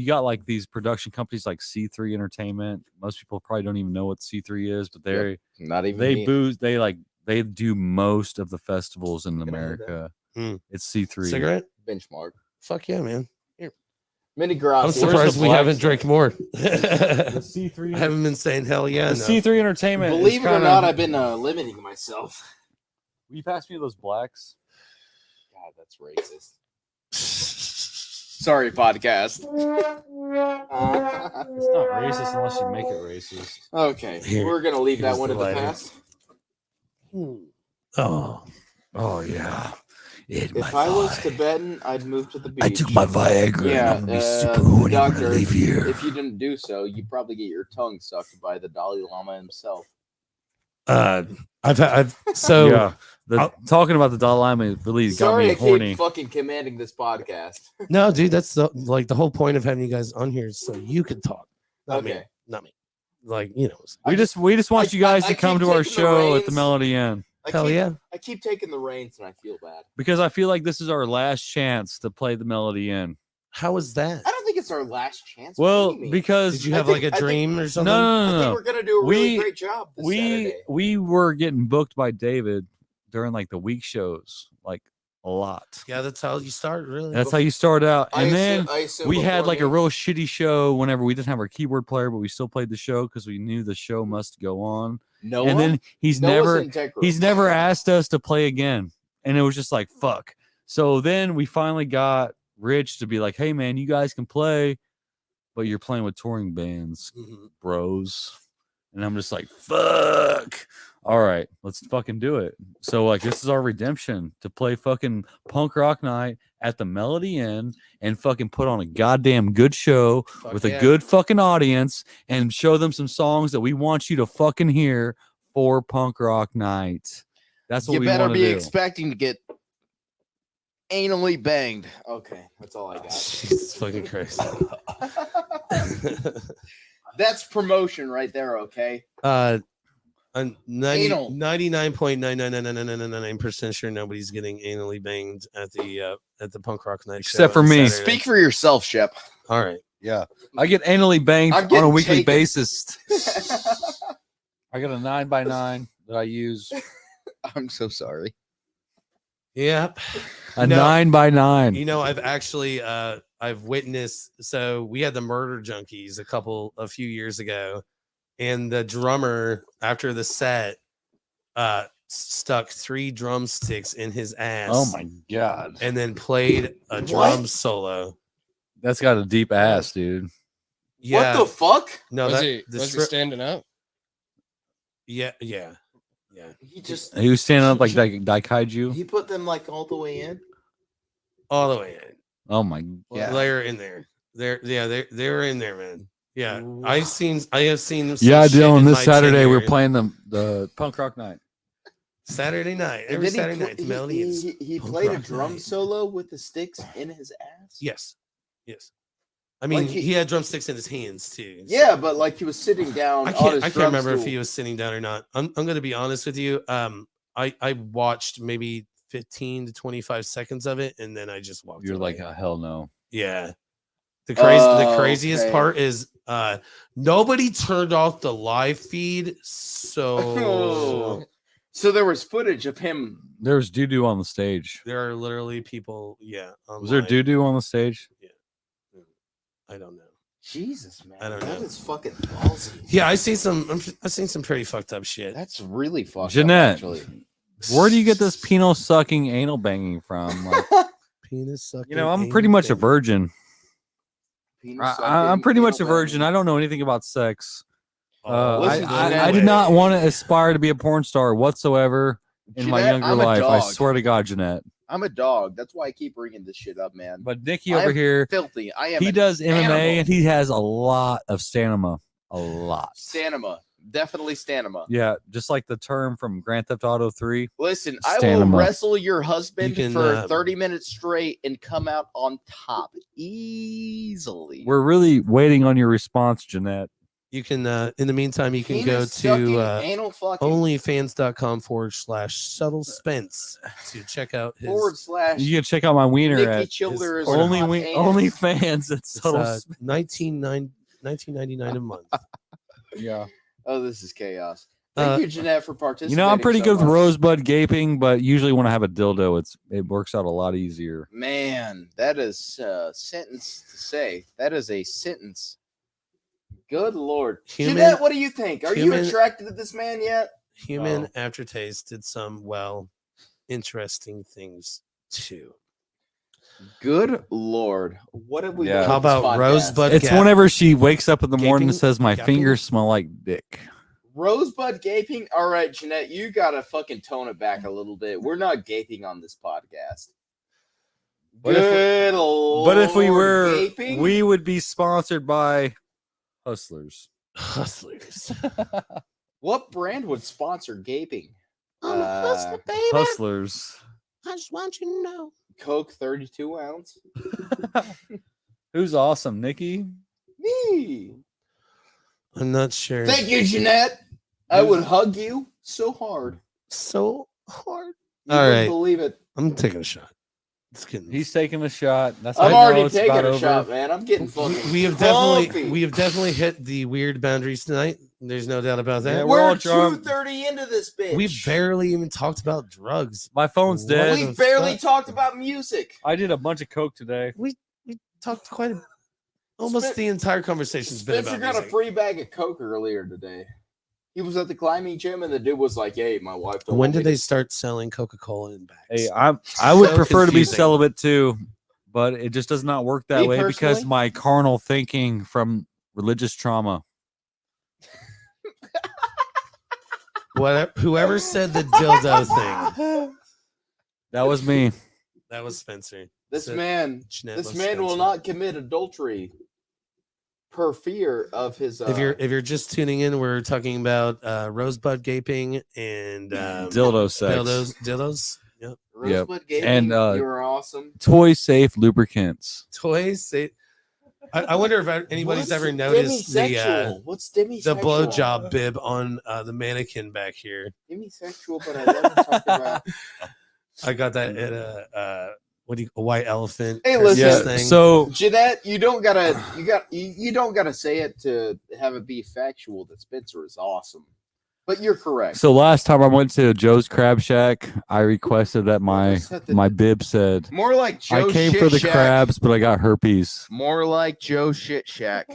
got like these production companies like C3 Entertainment. Most people probably don't even know what C3 is, but Not even they me. booze. They do most of the festivals in Can I have America. Hmm. It's C3. Cigarette? Benchmark. Fuck yeah, man. Mini I'm Gracia. surprised we black haven't drank more. The I C3. haven't been saying hell yeah. The enough. C3 Entertainment. is Believe it or kinda- not, I've been limiting myself. Will you pass me those blacks? God, that's racist. Sorry, podcast. It's not racist unless you make it racist. Okay, Here. we're gonna leave that Here's one the in the lighter. past. Oh yeah. If I was Tibetan, I'd move to the beach. I took my Viagra Yeah, and I'm gonna be super the horny when I doctor, leave here. If you didn't do so, you'd probably get your tongue sucked by the Dalai Lama himself. I've so Yeah. I'll- Talking about the Dalai Lama really got Sorry, me I horny. keep fucking commanding this podcast. no, dude, that's the whole point of having you guys on here is so you could talk. Not me. Okay. Not me. Like, you know. We just want you guys I to come keep to our taking the show at the reins. Melody Inn Hell yeah. I keep taking the reins and I feel bad. because I feel like this is our last chance to play the Melody Inn. How is that? I don't think it's our last chance. What Well, do you mean? because Did you I have think- like a I think- dream or no, something? no, I no, think no. we're gonna do a really We- great job this Saturday. We were getting booked by David during like the week shows, like a lot. Yeah, that's how you start, really. That's how you start out, I and then assume we had like a beforehand- real shitty show whenever we didn't have our keyboard player, but we still played the show because we knew the show must go on. Noah. And then he's Noah's integral. never asked us to play again, and it was just like fuck. So then we finally got Rich to be like, "Hey man, you guys can play, but you're playing with touring bands, Mhm. bros." And I'm just like, "Fuck." All right, let's fucking do it. So like this is our redemption to play fucking punk rock night at the Melody Inn and fucking put on a goddamn good show Fuck with yeah. a good fucking audience and show them some songs that we want you to fucking hear for punk rock night. That's what You we better want to be do. expecting to get anally banged. Okay, that's all I got. Jesus fucking Christ. That's promotion right there. Okay. I'm Anal. 99.99999% sure nobody's getting anally banged at the punk rock night show Except for on me. Saturday. Speak for yourself, Shep. All right. Yeah, I get anally banged I'm on a getting weekly taken. basis. I got a 9x9 that I use. I'm so sorry. Yep. A No. 9x9. You know, I've actually I've witnessed, so we had the Murder Junkies a few years ago, and the drummer after the set stuck 3 drumsticks in his ass. Oh my god, And then played a drum solo. that's got a deep ass, dude. Yeah. What the fuck? No, was that he the was he script- standing up? yeah. He just He was standing up like Daikaiju. he put them like all the way in. All the way in. Oh my Yeah. They're in there. They're in there, man. Yeah. I have seen some Yeah, shit Dylan. in This my Saturday we're tenure. playing the punk rock night. Saturday night. And Every then Saturday night. The Melody is he punk played a rock drum night. solo with the sticks in his ass. Yes. I mean, Like he had drumsticks in his hands too. so- Yeah, but like he was sitting down. I on his can't drum remember if stool. he was sitting down or not. I'm going to be honest with you. I watched maybe 15 to 25 seconds of it, and then I just walked. You're away. like, hell no. Yeah. The Oh, craziest okay. part is nobody turned off the live feed, so Oh. So there was footage of him. There was doo doo on the stage. there are literally people. Yeah. Was there online. doo doo on the stage? I don't know. Jesus, man, I don't that know. is fucking ballsy. Yeah, I've seen some pretty fucked up shit. That's really fucked Jeanette. up, actually. Where do you get this penal sucking anal banging from? Like, Penis sucking. you know, I'm pretty much a virgin. penis. so I'm get pretty much a anal virgin. whammy. I don't know anything about sex. Listen, I did not want to aspire to be a porn star whatsoever in my Jeanette, younger I'm a life. I dog. swear to God, Jeanette. I'm a dog. That's why I keep bringing this shit up, man. But Nicky I over am here, filthy. I am. he an does MMA animal. and he has a lot of stamina. A lot. Stamina. Definitely stamina. Yeah, just like the term from Grand Theft Auto 3. Listen, I will Stamina. wrestle your husband You can, for 30 minutes straight and come out on top easily. We're really waiting on your response, Jeanette. You can, in the meantime, you can go Penis sucking, to anal fucking onlyfans.com/subtlespence to check out his / You can check out my wiener Nicky at Childers OnlyFans. It's it's, subtle. $19.99 a month. Yeah. Oh, this is chaos. Thank you, Jeanette, for participating. You know, I'm pretty so good with much. rosebud gaping, but usually when I have a dildo, it works out a lot easier. Man, that is a sentence to say. That is a sentence. Good Lord. Jeanette, what do you think? Are you attracted to this man yet? Human aftertaste did some, interesting things too. Good Lord. What have we Yeah. done How with this about podcast? Rosebud It's Gap? whenever she wakes up in the morning and Gaping? says, my Gapping? fingers smell like dick. Rosebud gaping? All right, Jeanette, you got to fucking tone it back a little bit. We're not gaping on this podcast. But if we Lord, were, gaping? we would be sponsored by Hustlers. Hustlers. What brand would sponsor gaping? I'm a hustler, baby. Hustlers. I just want you to know. Coke 32 ounce. Who's awesome, Nikki? Me. I'm not sure. Thank you, Jeanette. I would hug you so hard. So hard. You All wouldn't right. believe it. I'm taking a shot. It's getting. He's taking a shot. That's I'm how I know already it's taking about a over. shot, man. I'm getting fucking we have definitely hit the weird boundaries tonight. There's no doubt about that. Yeah, We're all drunk. 2:30 into this bitch. We barely even talked about drugs. My phone's What dead. the We barely fuck? talked about music. I did a bunch of coke today. We talked almost the entire conversation's been Spencer about got a music. free bag of Coke earlier today. He was at the climbing gym, and the dude was like, "Hey, my wife." don't When want did me they to-" start selling Coca-Cola in bags? Hey, I would So prefer to be confusing. celibate too, but it just does not work that Me way because personally? my carnal thinking from religious trauma. Whoever said the dildo thing, That was me. that was Spencer. This Said man Jeanette will was Spencer. not commit adultery per fear of his. If you're just tuning in, we're talking about rosebud gaping and Dildo sex. dildos. Yep. Rosebud Gaming, And, you were awesome. Toy safe lubricants. Toys. I wonder if anybody's What's ever noticed demisexual? What's demisexual? the blowjob bib on the mannequin back here. Demisexual, but I never talked about. I got that at a white elephant. Hey, Christmas listen. thing. So Jeanette, you don't gotta say it to have it be factual that Spencer is awesome. But you're correct. last time I went to Joe's Crab Shack, I requested that my bib said, More like Joe I came Shit for the Shack. crabs, but I got herpes. More like Joe Shit Shack.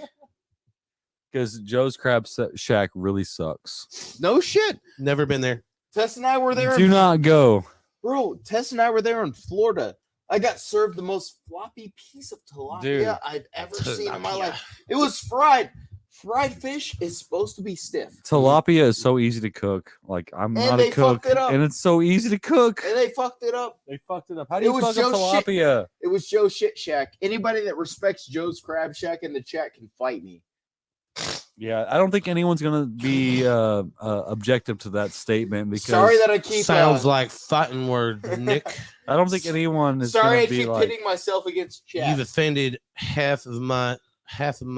Because Joe's Crab Shack really sucks. No shit. Never been there. Tess and I were there. Do not go. Bro, Tess and I were there in Florida. I got served the most floppy piece of tilapia Dude. I've ever seen in my life. It was fried. Fried fish is supposed to be stiff. Tilapia is so easy to cook. Like, I'm And not they a cook, fucked it up. and it's so easy to cook. And they fucked it up. They fucked it up. How do It you was fuck up Joe's shit. tilapia? It was Joe Shit Shack. Anybody that respects Joe's Crab Shack in the chat can fight me. Yeah, I don't think anyone's gonna be objective to that statement because Sorry that I keep. Sounds like fighting word, Nick. I don't think anyone is Sorry, I gonna be keep like. pitting myself against chat. You've offended half of my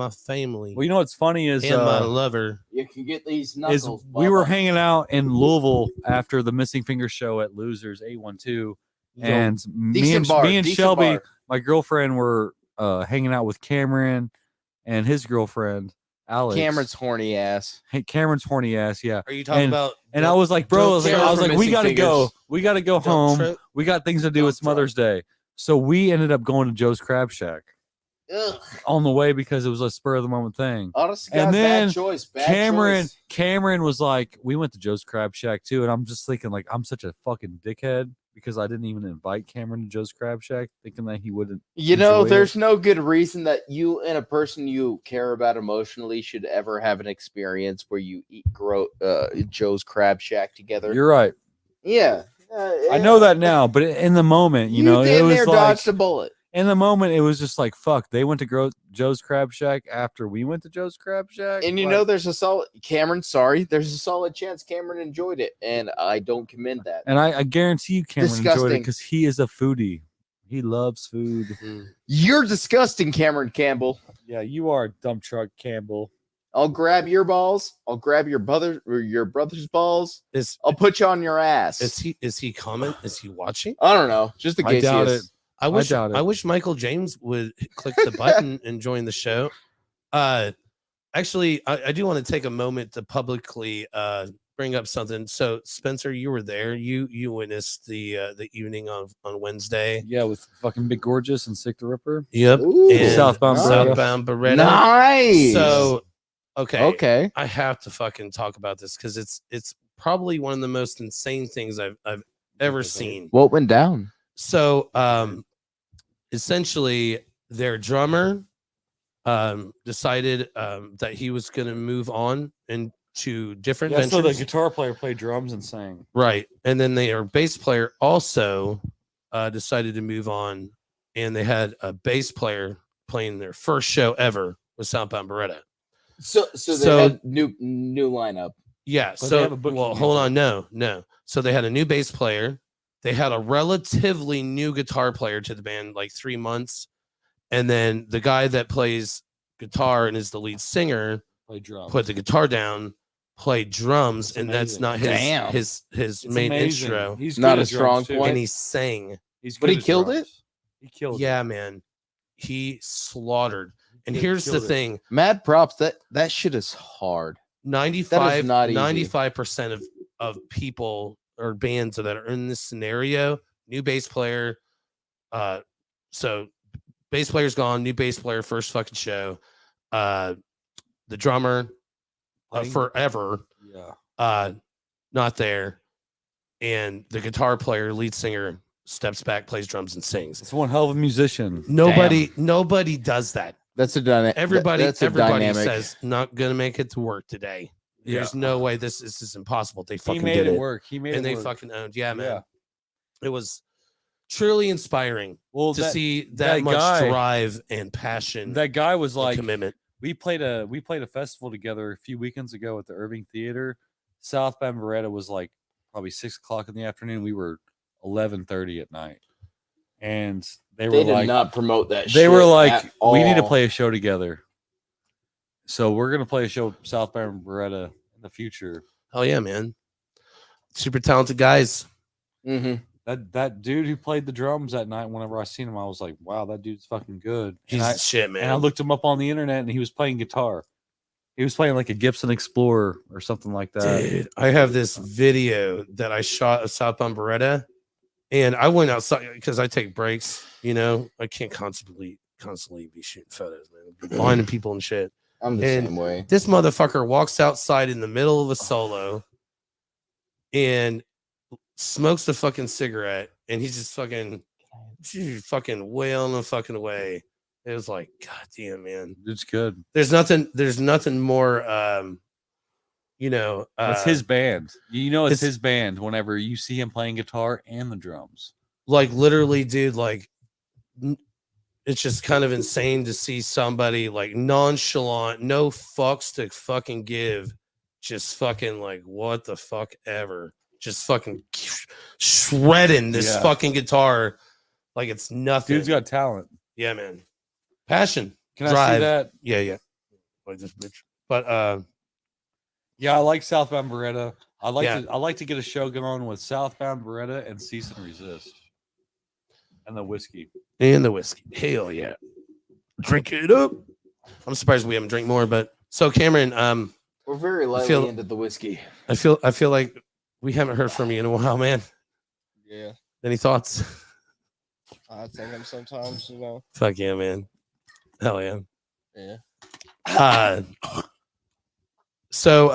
family Well, you know what's funny is and my lover. You can get these is knuckles. we were Bubba. hanging out in Louisville after the Missing Finger show at Losers 812, and me Decent and, bar, me and decent Shelby, bar. my girlfriend, were hanging out with Cameron and his girlfriend Alex. Cameron's horny ass. Hey, Cameron's horny ass, yeah. Are you talking And- about? And I was like, bro, I was Cameron like, from we Missing gotta go. Fingers. We gotta go Dump home. truck? We got things to do. Dump It's Mother's Day. So we ended up going to Joe's Crab Shack Ugh. on the way because it was a spur of the moment thing. Honest to And God, then bad choice. Bad Cameron choice. Cameron was like, we went to Joe's Crab Shack too, and I'm just thinking like I'm such a fucking dickhead because I didn't even invite Cameron to Joe's Crab Shack, thinking that he wouldn't. You know, enjoy there's it. no good reason that you and a person you care about emotionally should ever have an experience where you eat Joe's Crab Shack together. You're right. Yeah. I know that now, but in the moment, you know, it damn was near like dodged a bullet. in the moment, it was just like, fuck. They went to Joe's Crab Shack after we went to Joe's Crab Shack, And you know, there's a solid there's a solid chance Cameron enjoyed it, and I don't commend that. and I guarantee you, Cameron enjoyed it Disgusting. because he is a foodie. He loves food. You're disgusting, Cameron Campbell. Yeah, you are, dump truck Campbell. I'll grab your balls. I'll grab your brother's balls. Is I'll put you on your ass. is he comment? Is he watching? I don't know. Just in I case he doubt is. it. I wish doubt it. I wish Michael James would click the button and join the show. Actually, I do want to take a moment to publicly bring up something. So, Spencer, you were there. You witnessed the evening on Wednesday. Yeah, with fucking Big Gorgeous and Sick the Ripper. Yep. Ooh, and Southbound Beretta. Southbound Beretta. Nice. So, okay, okay. I have to fucking talk about this because it's probably one of the most insane things I've ever seen. What went down? So, essentially, their drummer decided that he was going to move on into different Yeah, ventures. so the guitar player played drums and sang. Right. And then their bass player also decided to move on, and they had a bass player playing their first show ever with Southbound Beretta. So they had new lineup. Yeah. But they So, have a booking well, hold agent. on. No. So they had a new bass player. They had a relatively new guitar player to the band, like 3 months. And then the guy that plays guitar and is the lead singer Play drums. put the guitar down, played drums, That's and that's amazing. not his Damn. his It's main amazing. intro. He's Not good a at strong drums, too. point. And he sang. He's But good he at killed drums. He killed it. Yeah, man. He slaughtered. And He here's the killed it. thing: Mad props. That shit is hard. 95 not easy. 95% of people or bands that are in this scenario, new bass player. So bass player's gone, new bass player, first fucking show. The drummer Playing- forever, Yeah. not there. And the guitar player, lead singer, steps back, plays drums, and sings. It's one hell of a musician. Nobody does that. That's a dynamic. Everybody That's a everybody dynamic. says not gonna make it to work today. There's no way this is impossible. They He fucking made did it it. work. He made And it they work. fucking owned. Yeah, man. Yeah. It was truly inspiring Well, to see that much guy- drive and passion that guy was and like, commitment. we played a festival together a few weekends ago at the Irving Theater. Southbound Beretta was like probably 6 o'clock in the afternoon. We were 11:30 at night, and they were They did like, not promote that. they shit were like, at we need to all. play a show together. So we're gonna play a show with Southbound Beretta in the future. Oh yeah, man. Super talented guys. Mhm. That dude who played the drums that night, whenever I seen him, I was like, wow, that dude's fucking good. He's And I, the shit, man. and I looked him up on the internet, and he was playing guitar. He was playing like a Gibson Explorer or something like that. Dude, I have this video that I shot of Southbound Beretta, and I went outside because I take breaks. You know, I can't constantly be shooting photos, man. Be blinding people and shit. I'm the And same way. This motherfucker walks outside in the middle of a solo and smokes a fucking cigarette, and he's just fucking wailing the fucking away. It was like, God damn, man. It's good. There's nothing more you know, That's his band. You know, it's it's- his band whenever you see him playing guitar and the drums. like literally, dude, like it's just kind of insane to see somebody like nonchalant, no fucks to fucking give, just fucking like what the fuck ever, just fucking shredding this Yeah. fucking guitar like it's nothing. Dude's got talent. Yeah, man, passion. Can I Drive. see that? Yeah, like this bitch. But Yeah, I like Southbound Beretta. I Yeah. like to get a show going on with Southbound Beretta and Cease and Resist. And the whiskey. and the whiskey, hell yeah, drink it up. I'm surprised we haven't drank more, but so Cameron, We're very lightly feel- into the whiskey. I feel like we haven't heard from you in a while, man. Yeah, Any thoughts? I think I'm sometimes, you know. Fuck yeah, man. Hell yeah. Yeah. So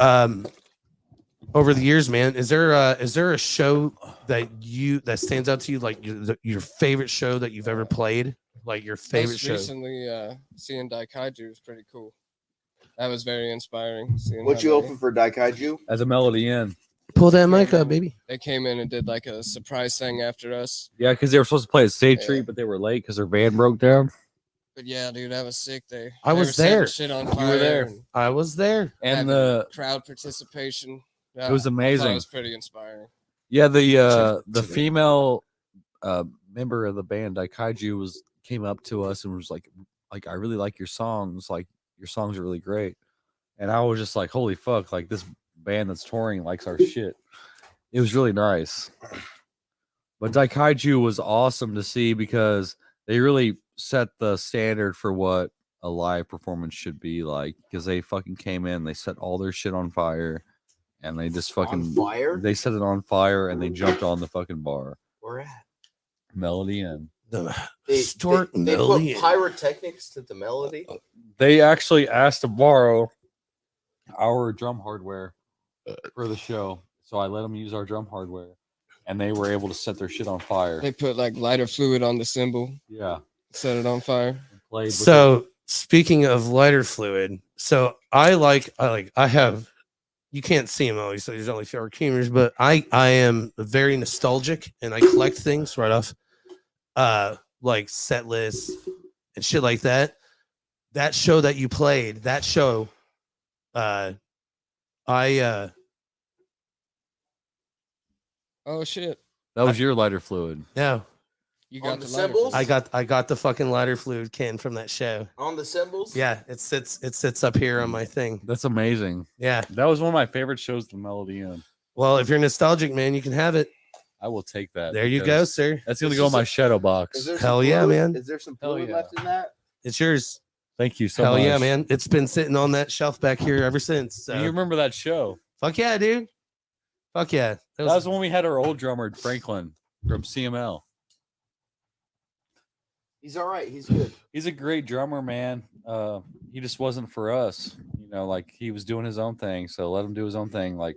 over the years, man, is there a show that stands out to you, like your favorite show that you've ever played, like your favorite Most show? recently, seeing Daikaiju was pretty cool. That was very inspiring. Seeing What how you they- open for Daikaiju? As a Melody Inn. Pull that came mic up, in- baby. They came in and did like a surprise thing after us. Yeah, because they were supposed to play at State Yeah. Street, but they were late because their van broke down. But yeah, dude, that was sick. They I they was were setting there. Shit on You fire. were there. And I was there. And having the crowd participation. It was I thought amazing. It was pretty inspiring. yeah, the to the- female member of the band Daikaiju came up to us and was like I really like your songs. Like your songs are really great. And I was just like, holy fuck, like this band that's touring likes our shit. It was really nice. But Daikaiju was awesome to see because they really set the standard for what a live performance should be like. Because they fucking came in, they set all their shit on fire, and they just fucking On fire? They set it on fire and they jumped on the fucking bar. Where at? Melody Inn. The They Stuart put Melody. pyrotechnics to the melody. They actually asked to borrow our drum hardware for the show. So I let them use our drum hardware, and they were able to set their shit on fire. They put like lighter fluid on the cymbal, Yeah. set it on fire. Played with So speaking of lighter fluid, so I have, you can't see him always, so there's only 4 cameras, but I am very nostalgic and I collect things right off like set lists and shit like that. That show that you played, that show, Oh shit! that was your lighter fluid. no, You On got the the lighter cymbals? fluid. I got the fucking lighter fluid can from that show. On the cymbals? Yeah, it sits up here on my thing. That's amazing. Yeah. That was one of my favorite shows, the Melody Inn. Well, if you're nostalgic, man, you can have it. I will take that. There you go, because sir. That's gonna Is go in this my a- shadow box. Is there Hell some yeah, fluid? man. Is there some Hell fluid yeah. left in that? It's yours. Thank you so Hell much. yeah, man. It's been sitting on that shelf back here ever since. So. You remember that show? Fuck yeah, dude. Fuck yeah. That was when we had our old drummer Franklin from CML. He's all right. He's good. He's a great drummer, man. He just wasn't for us. You know, like he was doing his own thing, so let him do his own thing. Like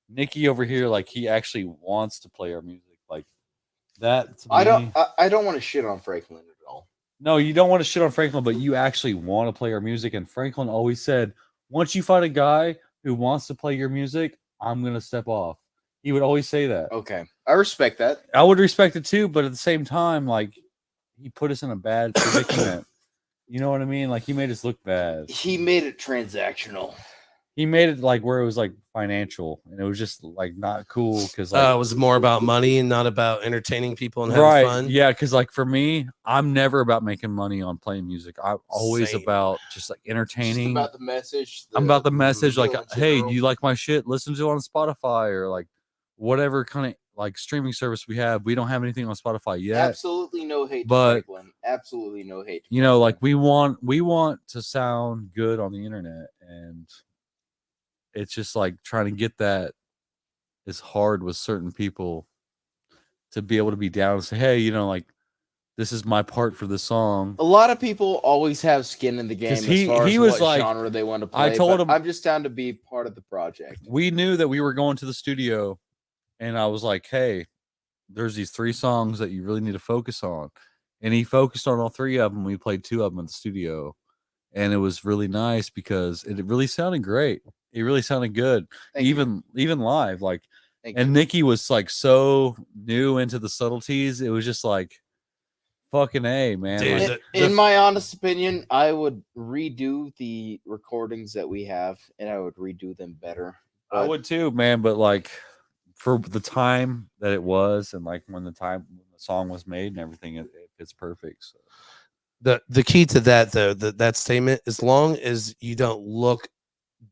Nikki over here, like he actually wants to play our music. Like that. To I me- don't want to shit on Franklin at all. No, you don't want to shit on Franklin, but you actually want to play our music. And Franklin always said, once you find a guy who wants to play your music, I'm going to step off. He would always say that. Okay. I respect that. I would respect it too, but at the same time, like, he put us in a bad predicament. You know what I mean? Like, he made us look bad. He made it transactional. He made it like where it was like financial, and it was just like not cool because it was more about money and not about entertaining people and having right, fun. yeah, because like for me, I'm never about making money on playing music. I'm always Same. about just like Just entertaining. about the message. I'm about the message, like, feelings of hey, girls. do you like my shit? Listen to it on Spotify or like whatever kind of like streaming service we have. We don't have anything on Spotify yet. Absolutely no hate, But- to Franklin. Absolutely no hate. to You know, like Franklin. we want to sound good on the internet, and it's just like trying to get that is hard with certain people to be able to be down and say, hey, you know, like this is my part for the song. A lot of people always have skin in the game 'Cause as he- far he as was what like- genre they want to I play. told but him- I'm just down to be part of the project. We knew that we were going to the studio, and I was like, hey, there's these 3 songs that you really need to focus on. And he focused on all 3 of them. We played 2 of them in the studio, and it was really nice because it really sounded great. It really sounded good, Thank you. even live. Like, Thank and you. Nikki was like so new into the subtleties. It was just like, fucking A, man. Dude, Like, In my honest opinion, I would redo the recordings that we have, and I would redo them better. I But would too, man. But like for the time that it was, and like when the song was made and everything, it fits perfect. So. The key to that though, that statement, as long as you don't look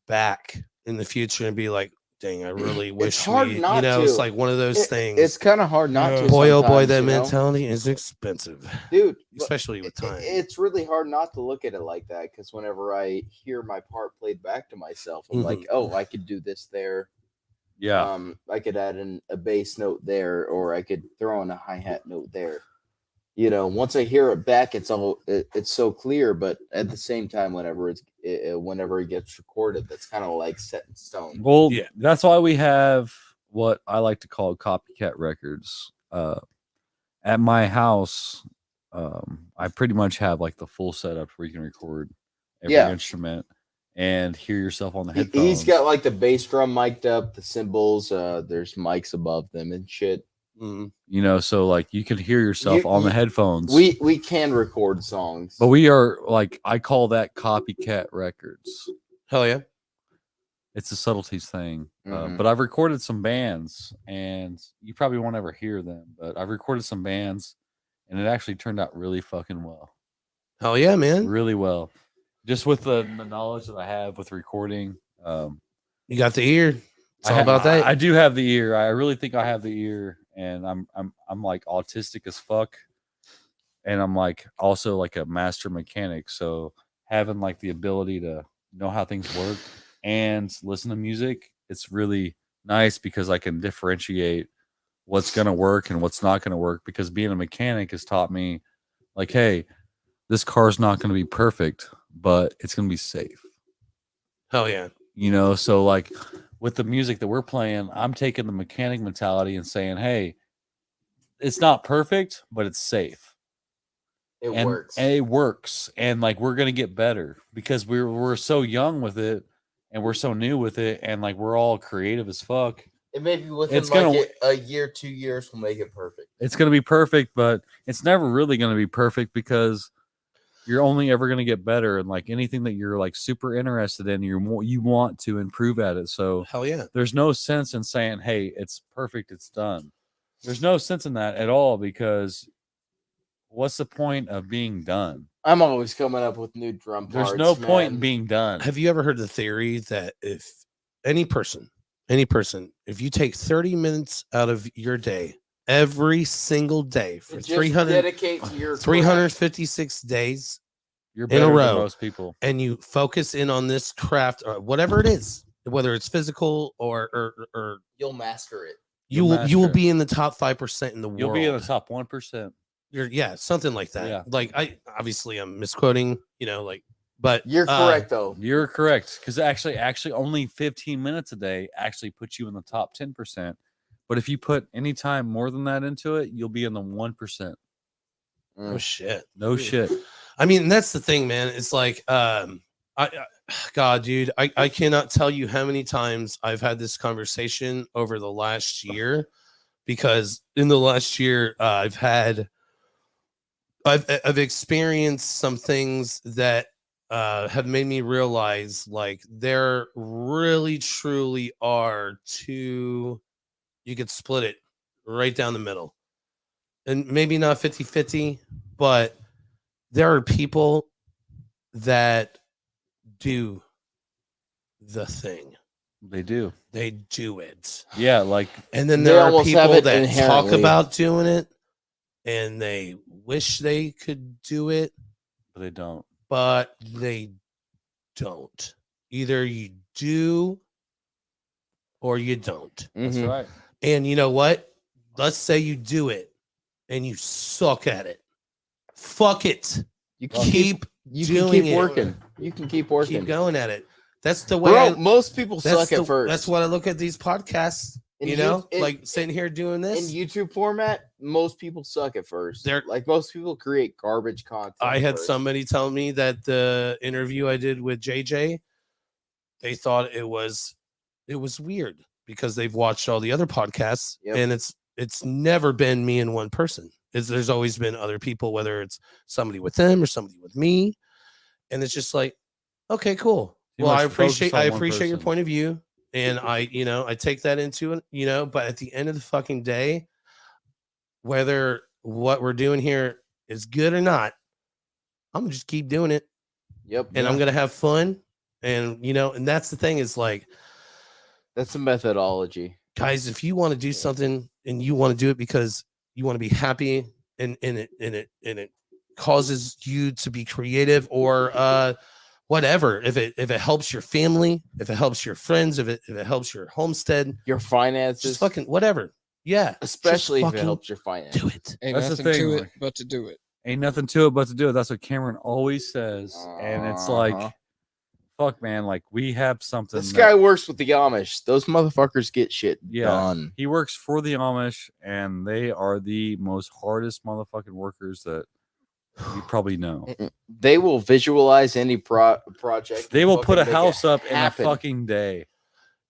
back in the future and be like, dang, I really wish hard we, not it's to. like one of those things. It's kind of hard not to. boy, oh boy, sometimes, that you know? mentality is expensive, dude. but especially with time. It's really hard not to look at it like that because whenever I hear my part played back to myself, I'm like, oh, I could do this there. Yeah. I could add in a bass note there, or I could throw in a hi-hat note there. you know, once I hear it back, it's so clear. But at the same time, whenever it gets recorded, that's kind of like set in stone. Well, Yeah. that's why we have what I like to call copycat records. At my house, I pretty much have like the full setup where you can record every Yeah. instrument and hear yourself on the He- headphones. He's got like the bass drum mic'd up, the cymbals. There's mics above them and shit. Mhm. you know, so like you can hear yourself on the headphones. We can record songs, but we are like, I call that copycat records. Hell yeah. It's a subtleties thing. Mhm. But I've recorded some bands, and you probably won't ever hear them, but I've recorded some bands, and it actually turned out really fucking well. Hell yeah, man. Really well. Just with the knowledge that I have with recording. You got the ear. It's all I about that. I do have the ear. I really think I have the ear, and I'm like autistic as fuck, and I'm like also like a master mechanic. So having like the ability to know how things work and listen to music, it's really nice because I can differentiate what's gonna work and what's not gonna work. Because being a mechanic has taught me, like, hey, this car's not gonna be perfect, but it's gonna be safe. Hell yeah. You know, so like with the music that we're playing, I'm taking the mechanic mentality and saying, hey, it's not perfect, but it's safe. it And works. it works. And like we're gonna get better because we're so young with it and we're so new with it, and like we're all creative as fuck. It may be within It's gonna- a year, 2 years will make it perfect. It's gonna be perfect, but it's never really gonna be perfect because you're only ever gonna get better, and like anything that you're like super interested in, you want to improve at it. So Hell yeah. there's no sense in saying, hey, it's perfect, it's done. There's no sense in that at all, because what's the point of being done? I'm always coming up with new drum parts. There's no point in man. being done. Have you ever heard the theory that if any person, if you take 30 minutes out of your day, every single day for Just 300, dedicate to your 356 days, You're in a better than row. most people. and you focus in on this craft or whatever it is, whether it's physical or you'll master it. you You'll will master it. be in the top 5% in the You'll world. be in the top 1%. Yeah, something like that. Yeah. Like I'm misquoting, but You're correct though. You're correct, because actually only 15 minutes a day actually puts you in the top 10%. But if you put any time more than that into it, you'll be in the 1%. Oh shit. No shit. I mean, that's the thing, man. It's like, God, dude, I cannot tell you how many times I've had this conversation over the last year, because in the last year, I've experienced some things that have made me realize, like, there really truly are two. You could split it right down the middle, and maybe not 50-50, but there are people that do the thing. They do. They do it. Yeah, like And then They there are almost have people it that talk inherently. about doing it and they wish they could do it, but they don't. but they don't. Either you do or you don't. That's Mhm. right. And you know what? Let's say you do it and you suck at it. Fuck it. You can Keep you can doing keep it. working. You can keep working. Keep going at it. That's the way. Bro, most people that's suck at first. That's what I look at these podcasts. In You you- know, in- like sitting here doing in this. YouTube format, most people suck at first. They're- Like most people create garbage content. I had first. somebody tell me that the interview I did with JJ, they thought it was weird because they've watched all the other podcasts, Yep. and it's never been me and one person. There's always been other people, whether it's somebody with them or somebody with me, and it's just like, okay, cool. Too Well, much I focus appreciate on one your person. point of view, and I take that into it, but at the end of the fucking day, whether what we're doing here is good or not, I'm gonna just keep doing it, Yep. and I'm gonna have fun, and and that's the thing, is like, That's a methodology. guys, if you want to do something and you want to do it because you want to be happy, and it causes you to be creative, or whatever, if it helps your family, if it helps your friends, if it helps your homestead, Your finances. just fucking whatever, Yeah, especially if it fucking helps your finance. do it. Ain't That's the nothing thing, to it like- but to do it. Ain't nothing to it but to do it. That's what Cameron always says. And it's like, Uh-huh. fuck, man. Like, we have something. This that- guy works with the Amish. Those motherfuckers get shit Yeah. done. He works for the Amish, and they are the most hardest motherfucking workers that you probably know. They will visualize any project. They and will put fucking a make house it up in a happen. fucking day.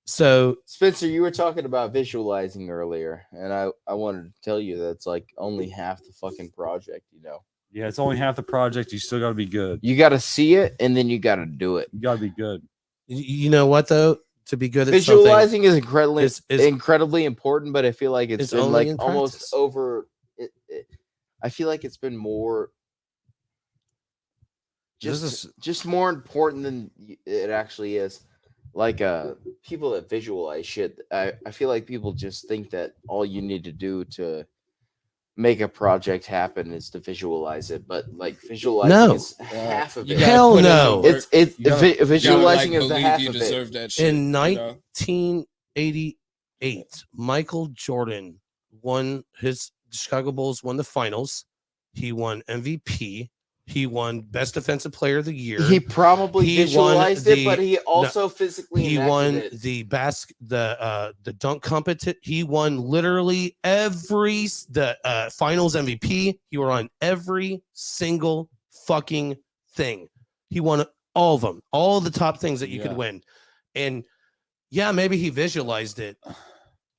So Spencer, you were talking about visualizing earlier, and I wanted to tell you that's like only half the fucking project, you know. Yeah, it's only half the project. You still got to be good. You got to see it, and then you got to do it. You got to be good. you know what though? To be good at Visualizing is incredibly is- incredibly important, but I feel like it's been only like in almost practice. over. I feel like it's been more This just more important than it actually is. Like people that visualize shit, I feel like people just think that all you need to do to make a project happen is to visualize it, but like visualizing No. is half of You it. gotta Hell put in the no. work. It's You gotta- You gotta, visualizing like, is the believe half you of it. deserve that shit. in you know? 1988, Michael Jordan won his Chicago Bulls won the finals. He won MVP. He won Best Defensive Player of the Year. He probably He won visualized it, the- but he also physically He enacted won it. the dunk competition. He won literally the finals MVP. He won every single fucking thing. He won all of them, all the top things that you could Yeah. win. And yeah, maybe he visualized it.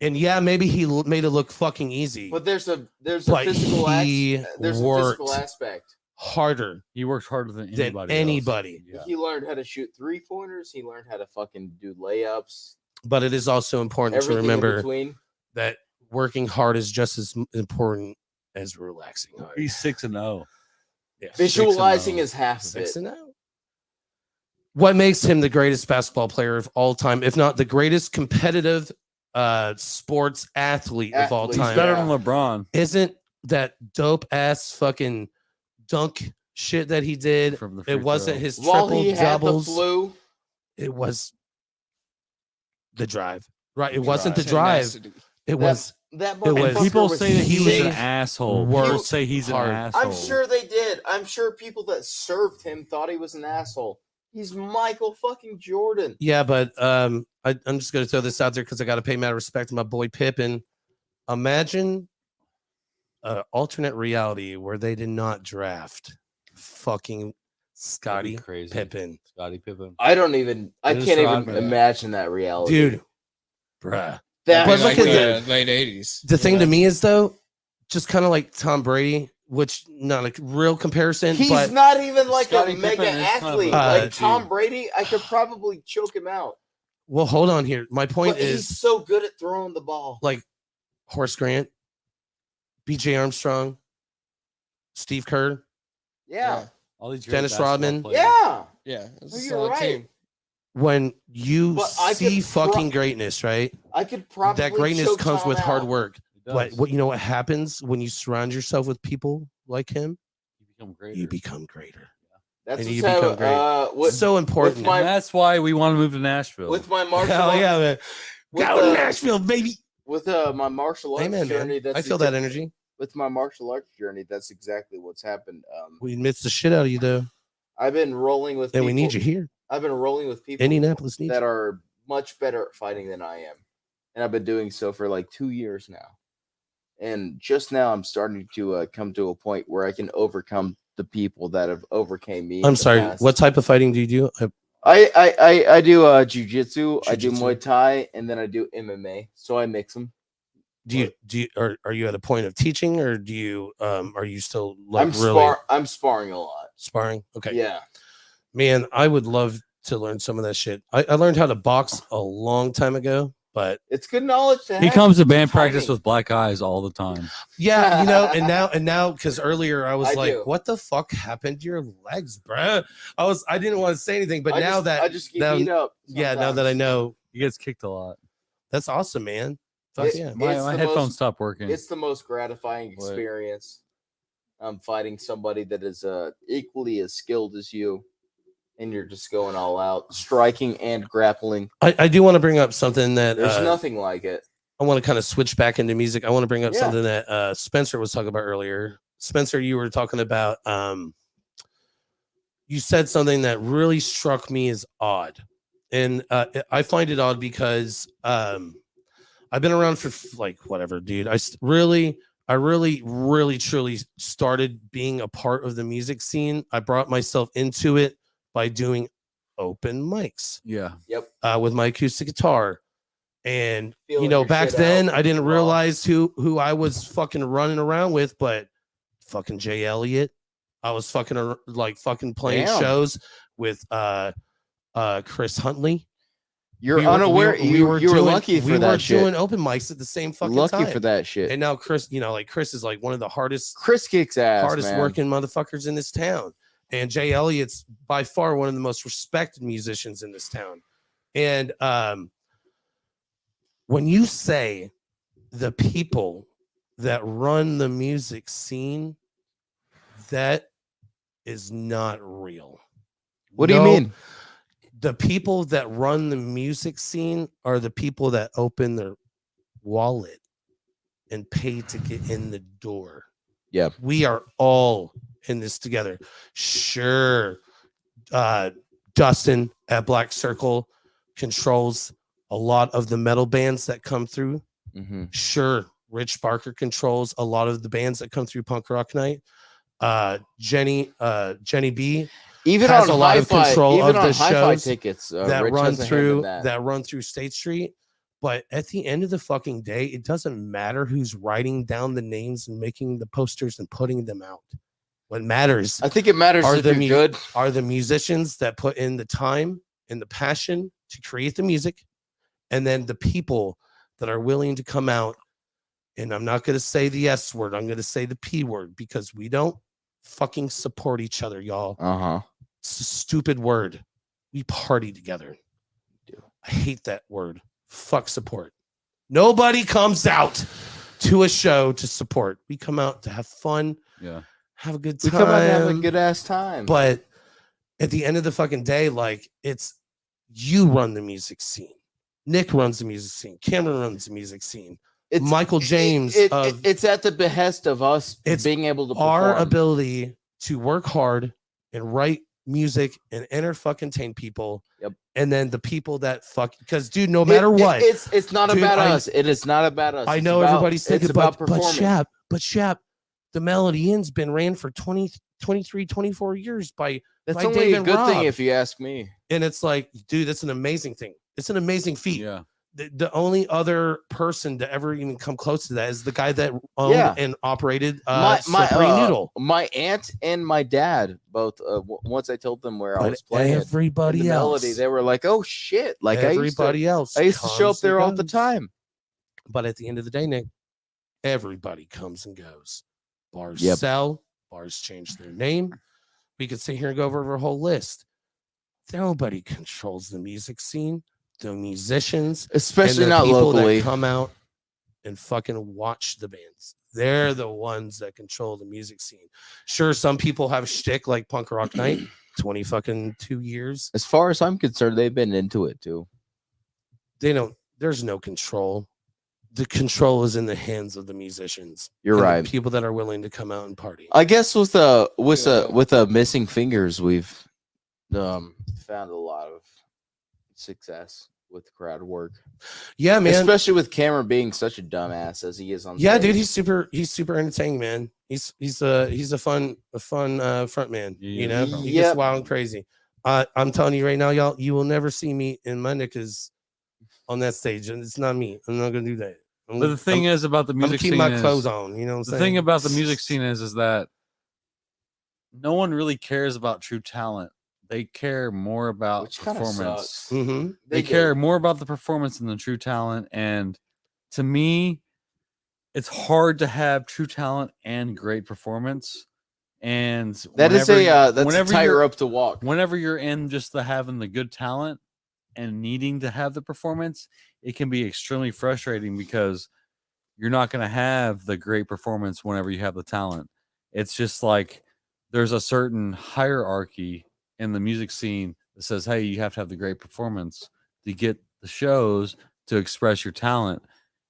And yeah, maybe he made it look fucking easy. But there's a But physical he there's a physical worked aspect. harder He works harder than than anybody. else. anybody. Yeah. He learned how to shoot 3-pointers. He learned how to fucking do layups. But it is also important to Everything in remember between. that working hard is just as important as relaxing hard. He's 6-0. Yeah. Visualizing 6-0. is half of it. 6-0. What makes him the greatest basketball player of all time, if not the greatest competitive sports athlete of all Athlete. He's time? better Yeah. than LeBron. Isn't that dope ass fucking dunk shit that he did? From the free It wasn't throw. his While triple he had the doubles. flu, It was the drive, right? It The wasn't the drive. drive. Tenacity. It was that It was- motherfucker People was say that he was an sick. asshole. Worked People say he's an hard. asshole. I'm sure they did. I'm sure people that served him thought he was an asshole. He's Michael fucking Jordan. yeah, but I'm just gonna throw this out there because I got to pay my respect to my boy Pippen. Imagine an alternate reality where they did not draft fucking That'd be Scottie crazy. Pippen, Scottie Pippen. I Dennis can't even Rodman. imagine that reality. dude, bruh. That But was look like at weird. the late 80s. The thing you to know? me is though, just kind of like Tom Brady, which not a real comparison, He's but not even like Scottie a mega Pippen is kind of athlete. a like dude. Tom Brady, I could probably choke him out. well, hold on here. My point But he's is so good at throwing the ball. like Horace Grant, B.J. Armstrong, Steve Kerr, Yeah. All these great Dennis basketball Rodman. players. Yeah. Yeah, it's a You're solid right. team. when you But I see could fucking greatness, right? I could probably That greatness choke comes Tom with hard out. work. He But does. what you know what happens when you surround yourself with people like him? You become greater. You become greater. That's and what's you how, become great. with, So important. my- And that's why we want to move to Nashville. with my martial Hell art, yeah, man. with, Go to uh, Nashville, baby. with my martial arts Amen, journey. man. That's I feel that energy. with my martial arts journey. That's exactly what's happened. We miss the shit out of you, though. I've been rolling with And people. we need you here. I've been rolling with people Indianapolis needs that you. are much better at fighting than I am, and I've been doing so for like 2 years now. And just now, I'm starting to come to a point where I can overcome the people that have overcame me. in I'm the sorry. past. What type of fighting do you do? I do jujitsu, I do Jiu-jitsu. Muay Thai, and then I do MMA. So I mix them. Do you are you at a point of teaching, or do you are you still like I'm sparring a lot. sparring? Okay. Yeah. Man, I would love to learn some of that shit. I learned how to box a long time ago, but It's good knowledge to have. he comes to band Timing. practice with black eyes all the time. yeah, you know, and now because earlier I was I like, do. what the fuck happened to your legs, bruh? I didn't want to say anything, but I now just, that I just get now- beat up. yeah, now that I sometimes. know, He gets kicked a lot. that's awesome, man. Fuck It- yeah. My, It's my the headphones most- stopped working. It's the most gratifying What? experience. Fighting somebody that is equally as skilled as you, and you're just going all out, striking and grappling. I do want to bring up something that There's nothing like it. I want to kind of switch back into music. I want to bring up Yeah. something that Spencer was talking about earlier. Spencer, you were talking about you said something that really struck me as odd. And I find it odd because I've been around for like whatever, dude. I really, truly started being a part of the music scene. I brought myself into it by doing open mics Yeah. with my acoustic guitar. And Feeling your back shit then out, I didn't raw. realize who I was fucking running around with, but fucking Jay Elliott. I was fucking playing Damn. shows with Chris Huntley. You're We were- unaware. we you were you were doing- lucky for we that were shit. doing open mics at the same fucking Lucky time. for that shit. And now Chris, Chris is like one of the hardest Chris kicks ass, man. working motherfuckers in this town. And Jay Elliott's by far one of the most respected musicians in this town. And when you say the people that run the music scene, that is not real. What do you No, mean? The people that run the music scene are the people that open their wallet and pay to get in the door. Yeah. We are all in this together. Sure. Dustin at Black Circle controls a lot of the metal bands that come through. Mm-hmm. Sure. Rich Barker controls a lot of the bands that come through Punk Rock Night. Jenny B Even has on a lot of hi-fi, control even of on the hi-fi shows tickets that Rich run has a hand in through that. run through State Street. But at the end of the fucking day, it doesn't matter who's writing down the names and making the posters and putting them out. What matters I think it matters are if the you're good. are the musicians that put in the time and the passion to create the music, and then the people that are willing to come out. And I'm not going to say the S word. I'm going to say the P word, because we don't fucking support each other, y'all. Uh-huh. It's a stupid word. We party together. I hate that word. Fuck support. Nobody comes out to a show to support. We come out to have fun. Yeah. Have a good We time. come out and have a good ass time. But at the end of the fucking day, like, it's you run the music scene. Nick runs the music scene. Cameron runs the music scene. it's Michael James it's at the behest of us It's being able to perform. our ability to work hard and write music and entertain people. Yep. And then the people that because dude, no matter what, it's not Dude, about I- us. It is not about us. I It's know about- everybody's thinking it's about but performing. Shap, the Melody Inn's been ran for 20, 23, 24 years by That's by only Dave a and good thing Rob. if you ask me. And it's like, dude, that's an amazing thing. It's an amazing feat. Yeah. The only other person to ever even come close to that is the guy that owned Yeah. and operated my Supreme Noodle. my aunt and my dad both. Once I told them where I But was playing in everybody the else, Melody, they were like, "Oh shit!" Like everybody else I used to show up comes and there all the goes. time. But at the end of the day, Nick, everybody comes and goes. Bars Yep. sell, bars change their name. We could sit here and go over a whole list. Nobody controls the music scene. The musicians, Especially and the not people locally. that come out and fucking watch the bands. They're the ones that control the music scene. Sure, some people have shtick like Punk Rock Night, 20 fucking 2 years. As far as I'm concerned, they've been into it too. They don't, there's no control. The control is in the hands of the musicians. You're and the right. people that are willing to come out and party. I guess with Yeah. missing fingers, we've found a lot of success with crowd work. Yeah, man. Especially with Cameron being such a dumbass as he is on Yeah, stage. dude, he's super entertaining, man. He's a fun front man. You know, he Yep. gets wild and crazy. I'm telling you right now, y'all, you will never see me in my knickers on that stage, and it's not me. I'm not gonna do that. But the thing is about the I'm gonna music keep scene my is, clothes on. You know what I'm the saying? thing about the music scene is that no one really cares about true talent. They care more about Which kinda performance. sucks. Mm-hmm. They do. care more about the performance than the true talent. And to me, it's hard to have true talent and great performance. And That is that's a whenever tighter you're- up to walk. whenever you're in just the having the good talent and needing to have the performance, it can be extremely frustrating because you're not going to have the great performance whenever you have the talent. It's just like there's a certain hierarchy in the music scene that says, hey, you have to have the great performance to get the shows to express your talent.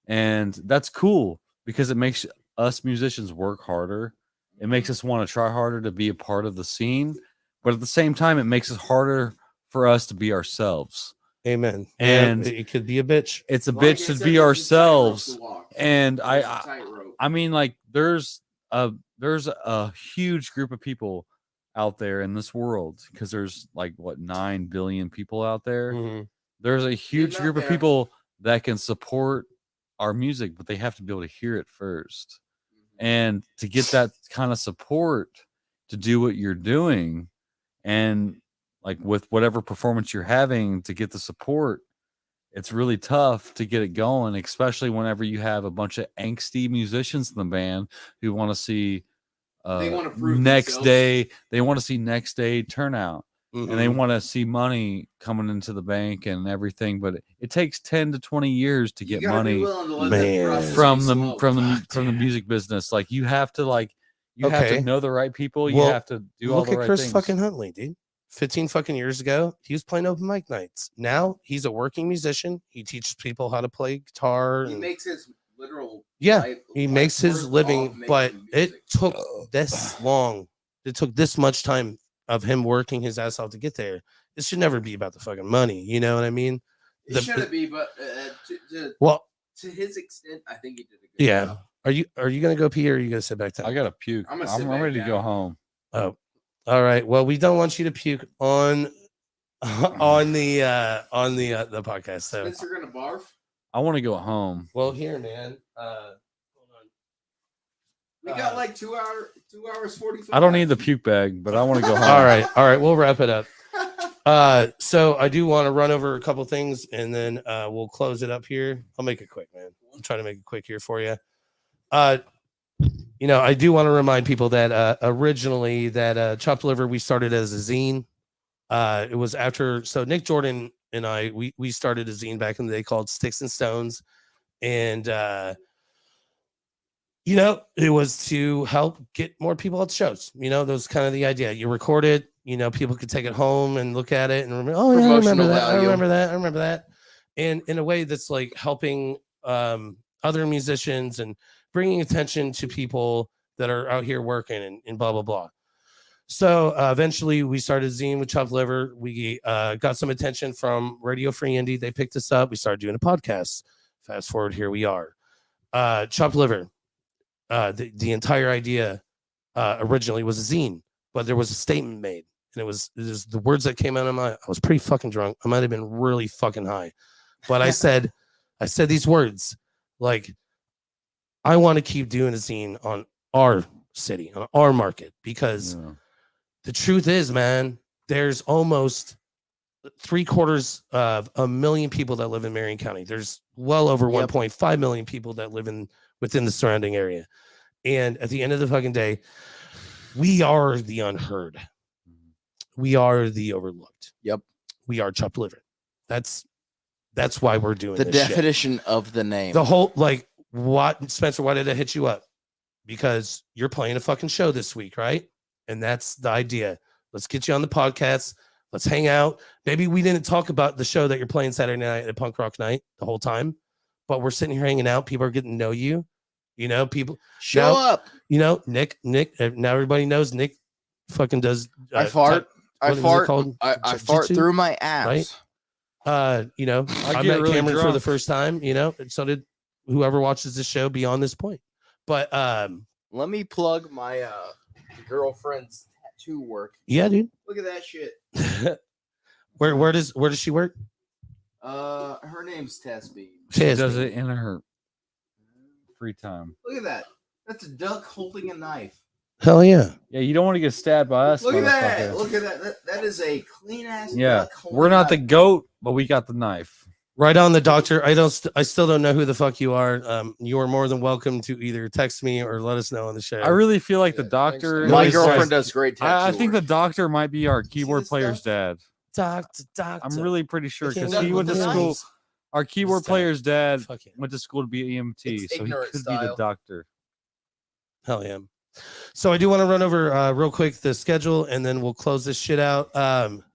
And that's cool because it makes us musicians work harder. It makes us want to try harder to be a part of the scene. But at the same time, it makes it harder for us to be ourselves. Amen. And it could be a bitch. It's a Like bitch I to said, be there's a ourselves. tightrope to walk. And There's a tightrope. I mean, like there's a huge group of people out there in this world because there's like what 9 billion people out there. Mhm. There's a huge out group of there. people that can support our music, but they have to be able to hear it first. And to get that kind of support to do what you're doing, and like with whatever performance you're having to get the support, it's really tough to get it going, especially whenever you have a bunch of angsty musicians in the band who want to see They wanna prove next themselves. day. They want to see next day turnout. And they Mhm. want to see money coming into the bank and everything, but it takes 10 to 20 years to You get gotta be money willing to let Man. that process from be the slow. from the music business. Like you have to have Okay. to know the right people. You Well, have to do all Look the at right Chris things. fucking Huntley, dude. 15 fucking years ago, he was playing open mic nights. Now he's a working musician. He teaches people how to play guitar. He And makes his literal yeah, life, he life's makes his worth living, off but making it music. took this long. It took this much time of him working his ass off to get there. It should never be about the fucking money. You know what I mean? It shouldn't be, but Well, to his extent, I think he did a good yeah. job. Are you gonna go pee or are you gonna sit back down? I gotta puke. I'm gonna I'm sit back ready to go down. home. Oh, all right. Well, we don't want you to puke on the podcast. So, Spencer gonna barf? I want to go home. well, here, man. Hold on. We got like 2 hours 45. I don't need the puke bag, but I want to go home. All right. We'll wrap it up. So I do want to run over a couple things and then we'll close it up here. I'll make it quick, man. I'll try to make it quick here for you. I do want to remind people that originally that Chopped Liver we started as a zine. It was after Nick Jordan and I we started a zine back in the day called Sticks and Stones, and it was to help get more people at shows. That was kind of the idea. You record it, people could take it home and look at it and remember, oh yeah, I remember Promotional that. I value. remember that. And in a way that's like helping other musicians and bringing attention to people that are out here working and blah, blah, blah. So eventually we started zine with Chopped Liver. We got some attention from Radio Free Indie. They picked us up. We started doing a podcast. Fast forward, here we are. Chopped Liver. The entire idea originally was a zine, but there was a statement made. And it was the words that came out of I was pretty fucking drunk. I might have been really fucking high. But I said these words like, I want to keep doing a zine on our city, on our market, because the truth is, man, there's almost 3/4 of a million people that live in Marion County. There's well over 1.5 million people that live within the surrounding area. And at the end of the fucking day, we are the unheard. We are the overlooked. Yep. We are Chopped Liver. That's why we're doing The this shit. definition of the name. The whole, like, what, Spencer, why did I hit you up? Because you're playing a fucking show this week, right? And that's the idea. Let's get you on the podcast. Let's hang out. Maybe we didn't talk about the show that you're playing Saturday night at Punk Rock Night the whole time, but we're sitting here hanging out. People are getting to know you. People Show up. Nick, now everybody knows Nick fucking does. I fart. what is it called? I fart Jiu-jitsu? through my ass. Right? I get met really Cameron for the drunk. first time, and so did whoever watches this show beyond this point. But Let me plug my girlfriend's tattoo work. yeah, dude. Look at that shit. Where does she work? Her name's Tesby. She does it in her free time. Look at that. That's a duck holding a knife. Hell yeah. Yeah, you don't want to get stabbed by us. Look at that. motherfucker. Look at that. That is a clean ass Yeah, duck. holding we're a not the knife. goat, but we got the knife. Right on, the doctor. I still don't know who the fuck you are. You are more than welcome to either text me or let us know on the show. I really feel like the Yeah, doctor. thanks, My is girlfriend like- does great tattoo I think the work. doctor might be our keyboard this player's stuff? dad. doctor. I'm really pretty sure can't because he look went to with the school. knives. Our keyboard This player's dad Fuck yeah. went to school to be an EMT, It's so he ignorant could be the style. doctor. Hell yeah. So I do want to run over real quick the schedule and then we'll close this shit out.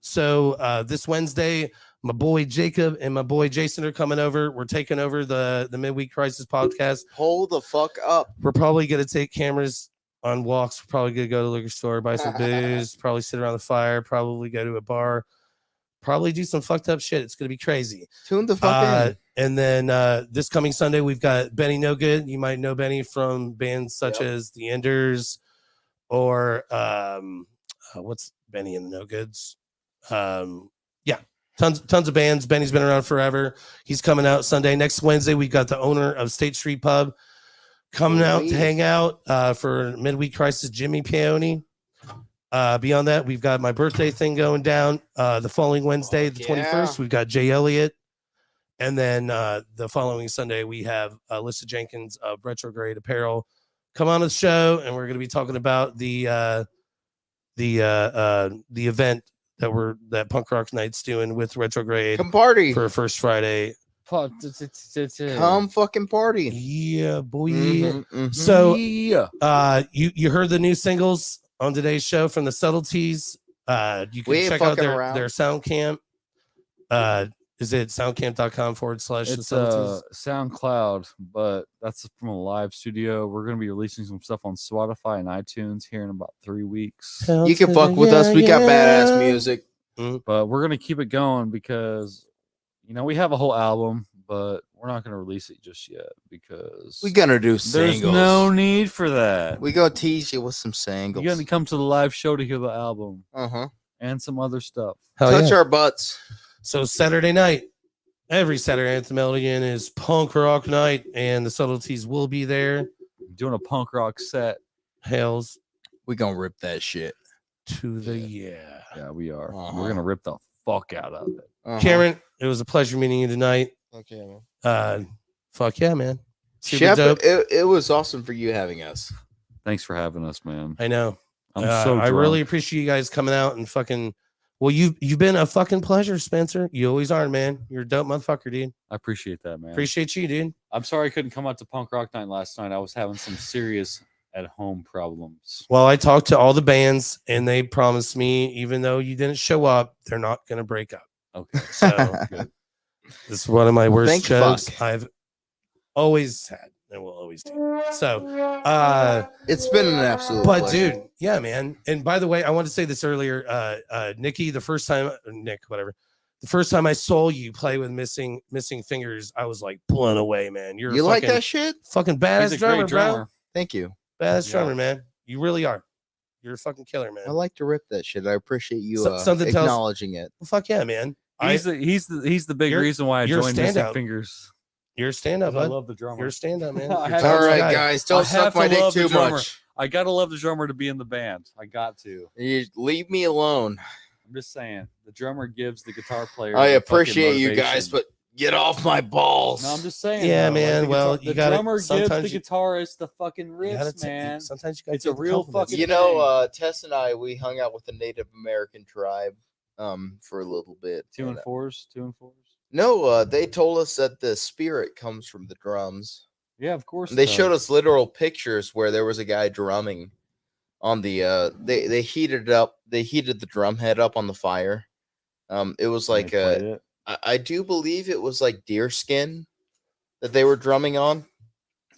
So this Wednesday, My boy Jacob and my boy Jason are coming over. We're taking over the Midweek Crisis podcast. Hold the fuck up. We're probably going to take cameras on walks. We're probably going to go to the liquor store, buy some booze, probably sit around the fire, probably go to a bar, probably do some fucked up shit. It's going to be crazy. Tune the fuck in. And then this coming Sunday, we've got Benny No Good. You might know Benny from bands such as The Enders or what's Benny and the No Goods? Tons of bands. Benny's been around forever. He's coming out Sunday. Next Wednesday, we've got the owner of State Street Pub coming out to hang out for Midweek Crisis, Jimmy Peony. Beyond that, we've got my birthday thing going down the following Wednesday, the 21st. We've got Jay Elliott. And then the following Sunday, we have Alyssa Jenkins of Retrograde Apparel come on the show, and we're going to be talking about the event that Punk Rock Night's doing with Retrograde. Come party for First Friday. Come fucking party. Yeah, boy. Mm-hmm. So you heard the new singles on today's show from the Subtleties. You can check out their sound camp. Is it soundcamp.com / It's SoundCloud, but that's from a live studio. We're going to be releasing some stuff on Spotify and iTunes here in about 3 weeks. You can fuck with us. We got badass music. But we're going to keep it going because, we have a whole album, but we're not going to release it just yet because we're going to do singles. There's no need for that. We go tease you with some singles. You're going to come to the live show to hear the album. Uh-huh. And some other stuff. Touch our butts. So Saturday night, every Saturday at the Melody Inn is Punk Rock Night, and the Subtleties will be there. Doing a punk rock set. Hells. We gonna rip that shit. To the yeah. Yeah, we are. We're gonna rip the fuck out of it. Cameron, it was a pleasure meeting you tonight. Fuck yeah, man. Fuck yeah, man. Super dope. It was awesome for you having us. Thanks for having us, man. I know. I'm so drunk. I really appreciate you guys coming out and fucking. Well, you've been a fucking pleasure, Spencer. You always are, man. You're a dope motherfucker, dude. I appreciate that, man. Appreciate you, dude. I'm sorry I couldn't come out to Punk Rock Night last night. I was having some serious at-home problems. Well, I talked to all the bands, and they promised me, even though you didn't show up, they're not going to break up. Okay. So good. This is one of my worst jokes I've always had and will always do. So it's been an absolute pleasure. Dude, yeah, man. And by the way, I wanted to say this earlier. Nikki, the first time I saw you play with missing fingers, I was like blown away, man. You like that shit? Fucking badass drummer, bro. Thank you. Badass drummer, man. You really are. You're a fucking killer, man. I like to rip that shit. I appreciate you acknowledging it. Well, fuck yeah, man. He's the big reason why I joined Missing Fingers. You're a stand-up, I love the drummer. You're a stand-up, man. All right, guys, don't suck my dick too much. I gotta love the drummer to be in the band. I got to. You leave me alone. I'm just saying, the drummer gives the guitar player. I appreciate you guys, but get off my balls. No, I'm just saying. Yeah, man. Well, the drummer gives the guitarist the fucking riffs, man. Sometimes you gotta it's a real fucking. You know, Tess and I, we hung out with the Native American tribe, for a little bit. 2 and 4s. No, they told us that the spirit comes from the drums. Yeah, of course. They showed us literal pictures where there was a guy drumming on the they heated it up. They heated the drum head up on the fire. It was like I do believe it was like deer skin that they were drumming on,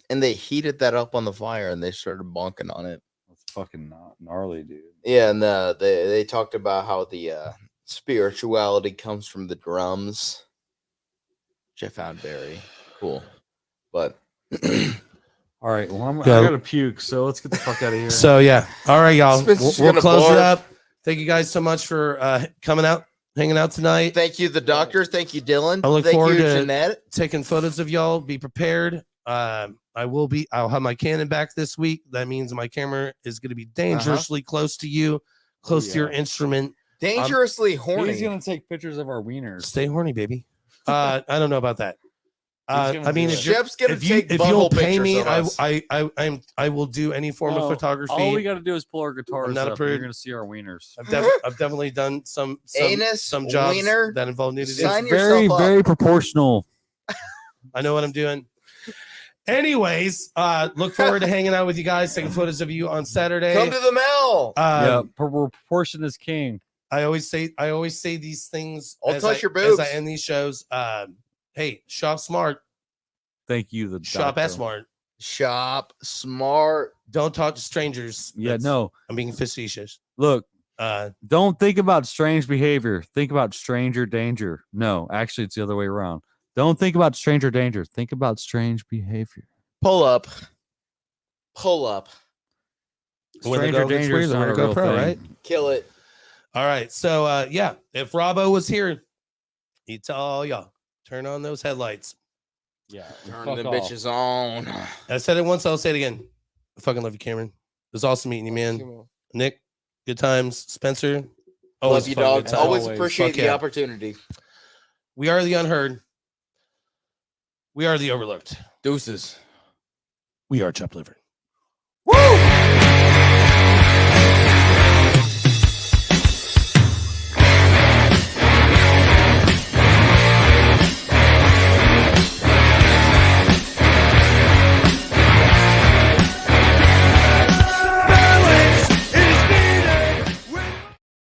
and they heated that up on the fire and they started bonking on it. That's fucking gnarly, dude. Yeah, and they talked about how the spirituality comes from the drums, which I found very cool. But all right, well, I gotta puke, so let's get the fuck out of here. So yeah, all right, y'all. We'll close it up. Thank you guys so much for coming out, hanging out tonight. Thank you, the doctor. Thank you, Dylan. I look Thank forward you, to Jeanette. Taking photos of y'all. Be prepared. I'll have my Canon back this week. That means my camera is going to be dangerously close to you, close to your instrument. Dangerously horny. He's gonna take pictures of our wieners. Stay horny, baby. I don't know about that. I mean, if you'll pay me, I will do any form of photography. All we got to do is pull our guitars I'm not up. approved. You're gonna see our wieners. I've definitely done some jobs wiener, that involve nudity. Sign it's very yourself up. very proportional. I know what I'm doing. Anyways, look forward to hanging out with you guys, taking photos of you on Saturday. Come to the mill. Yeah, proportion is king. I always say these things. I'll as touch I, your as I boobs. end these shows. Hey, shop smart, Thank you. The shop doctor. at smart. Shop smart. Don't talk to strangers. Yeah, no. I'm being facetious. Look, Uh, don't think about strange behavior. Think about stranger danger. No, actually, it's the other way around. Don't think about stranger danger. Think about strange behavior. Pull up. Pull up. When the Stranger going gets danger weird, is the not winner a go real pro, thing. right? Kill it. All right. So yeah, if Robbo was here, he'd tell all y'all, turn on those headlights. Yeah. Turn fuck the off. bitches on. I said it once, I'll say it again. I fucking love you, Cameron. It was awesome meeting you, man. Come on. Nick, good times. Spencer, Love always you, fucking dog. good times. Always Always. appreciate Fuck the yeah. opportunity. We are the unheard. We are the overlooked. Deuces. We are chopped liver.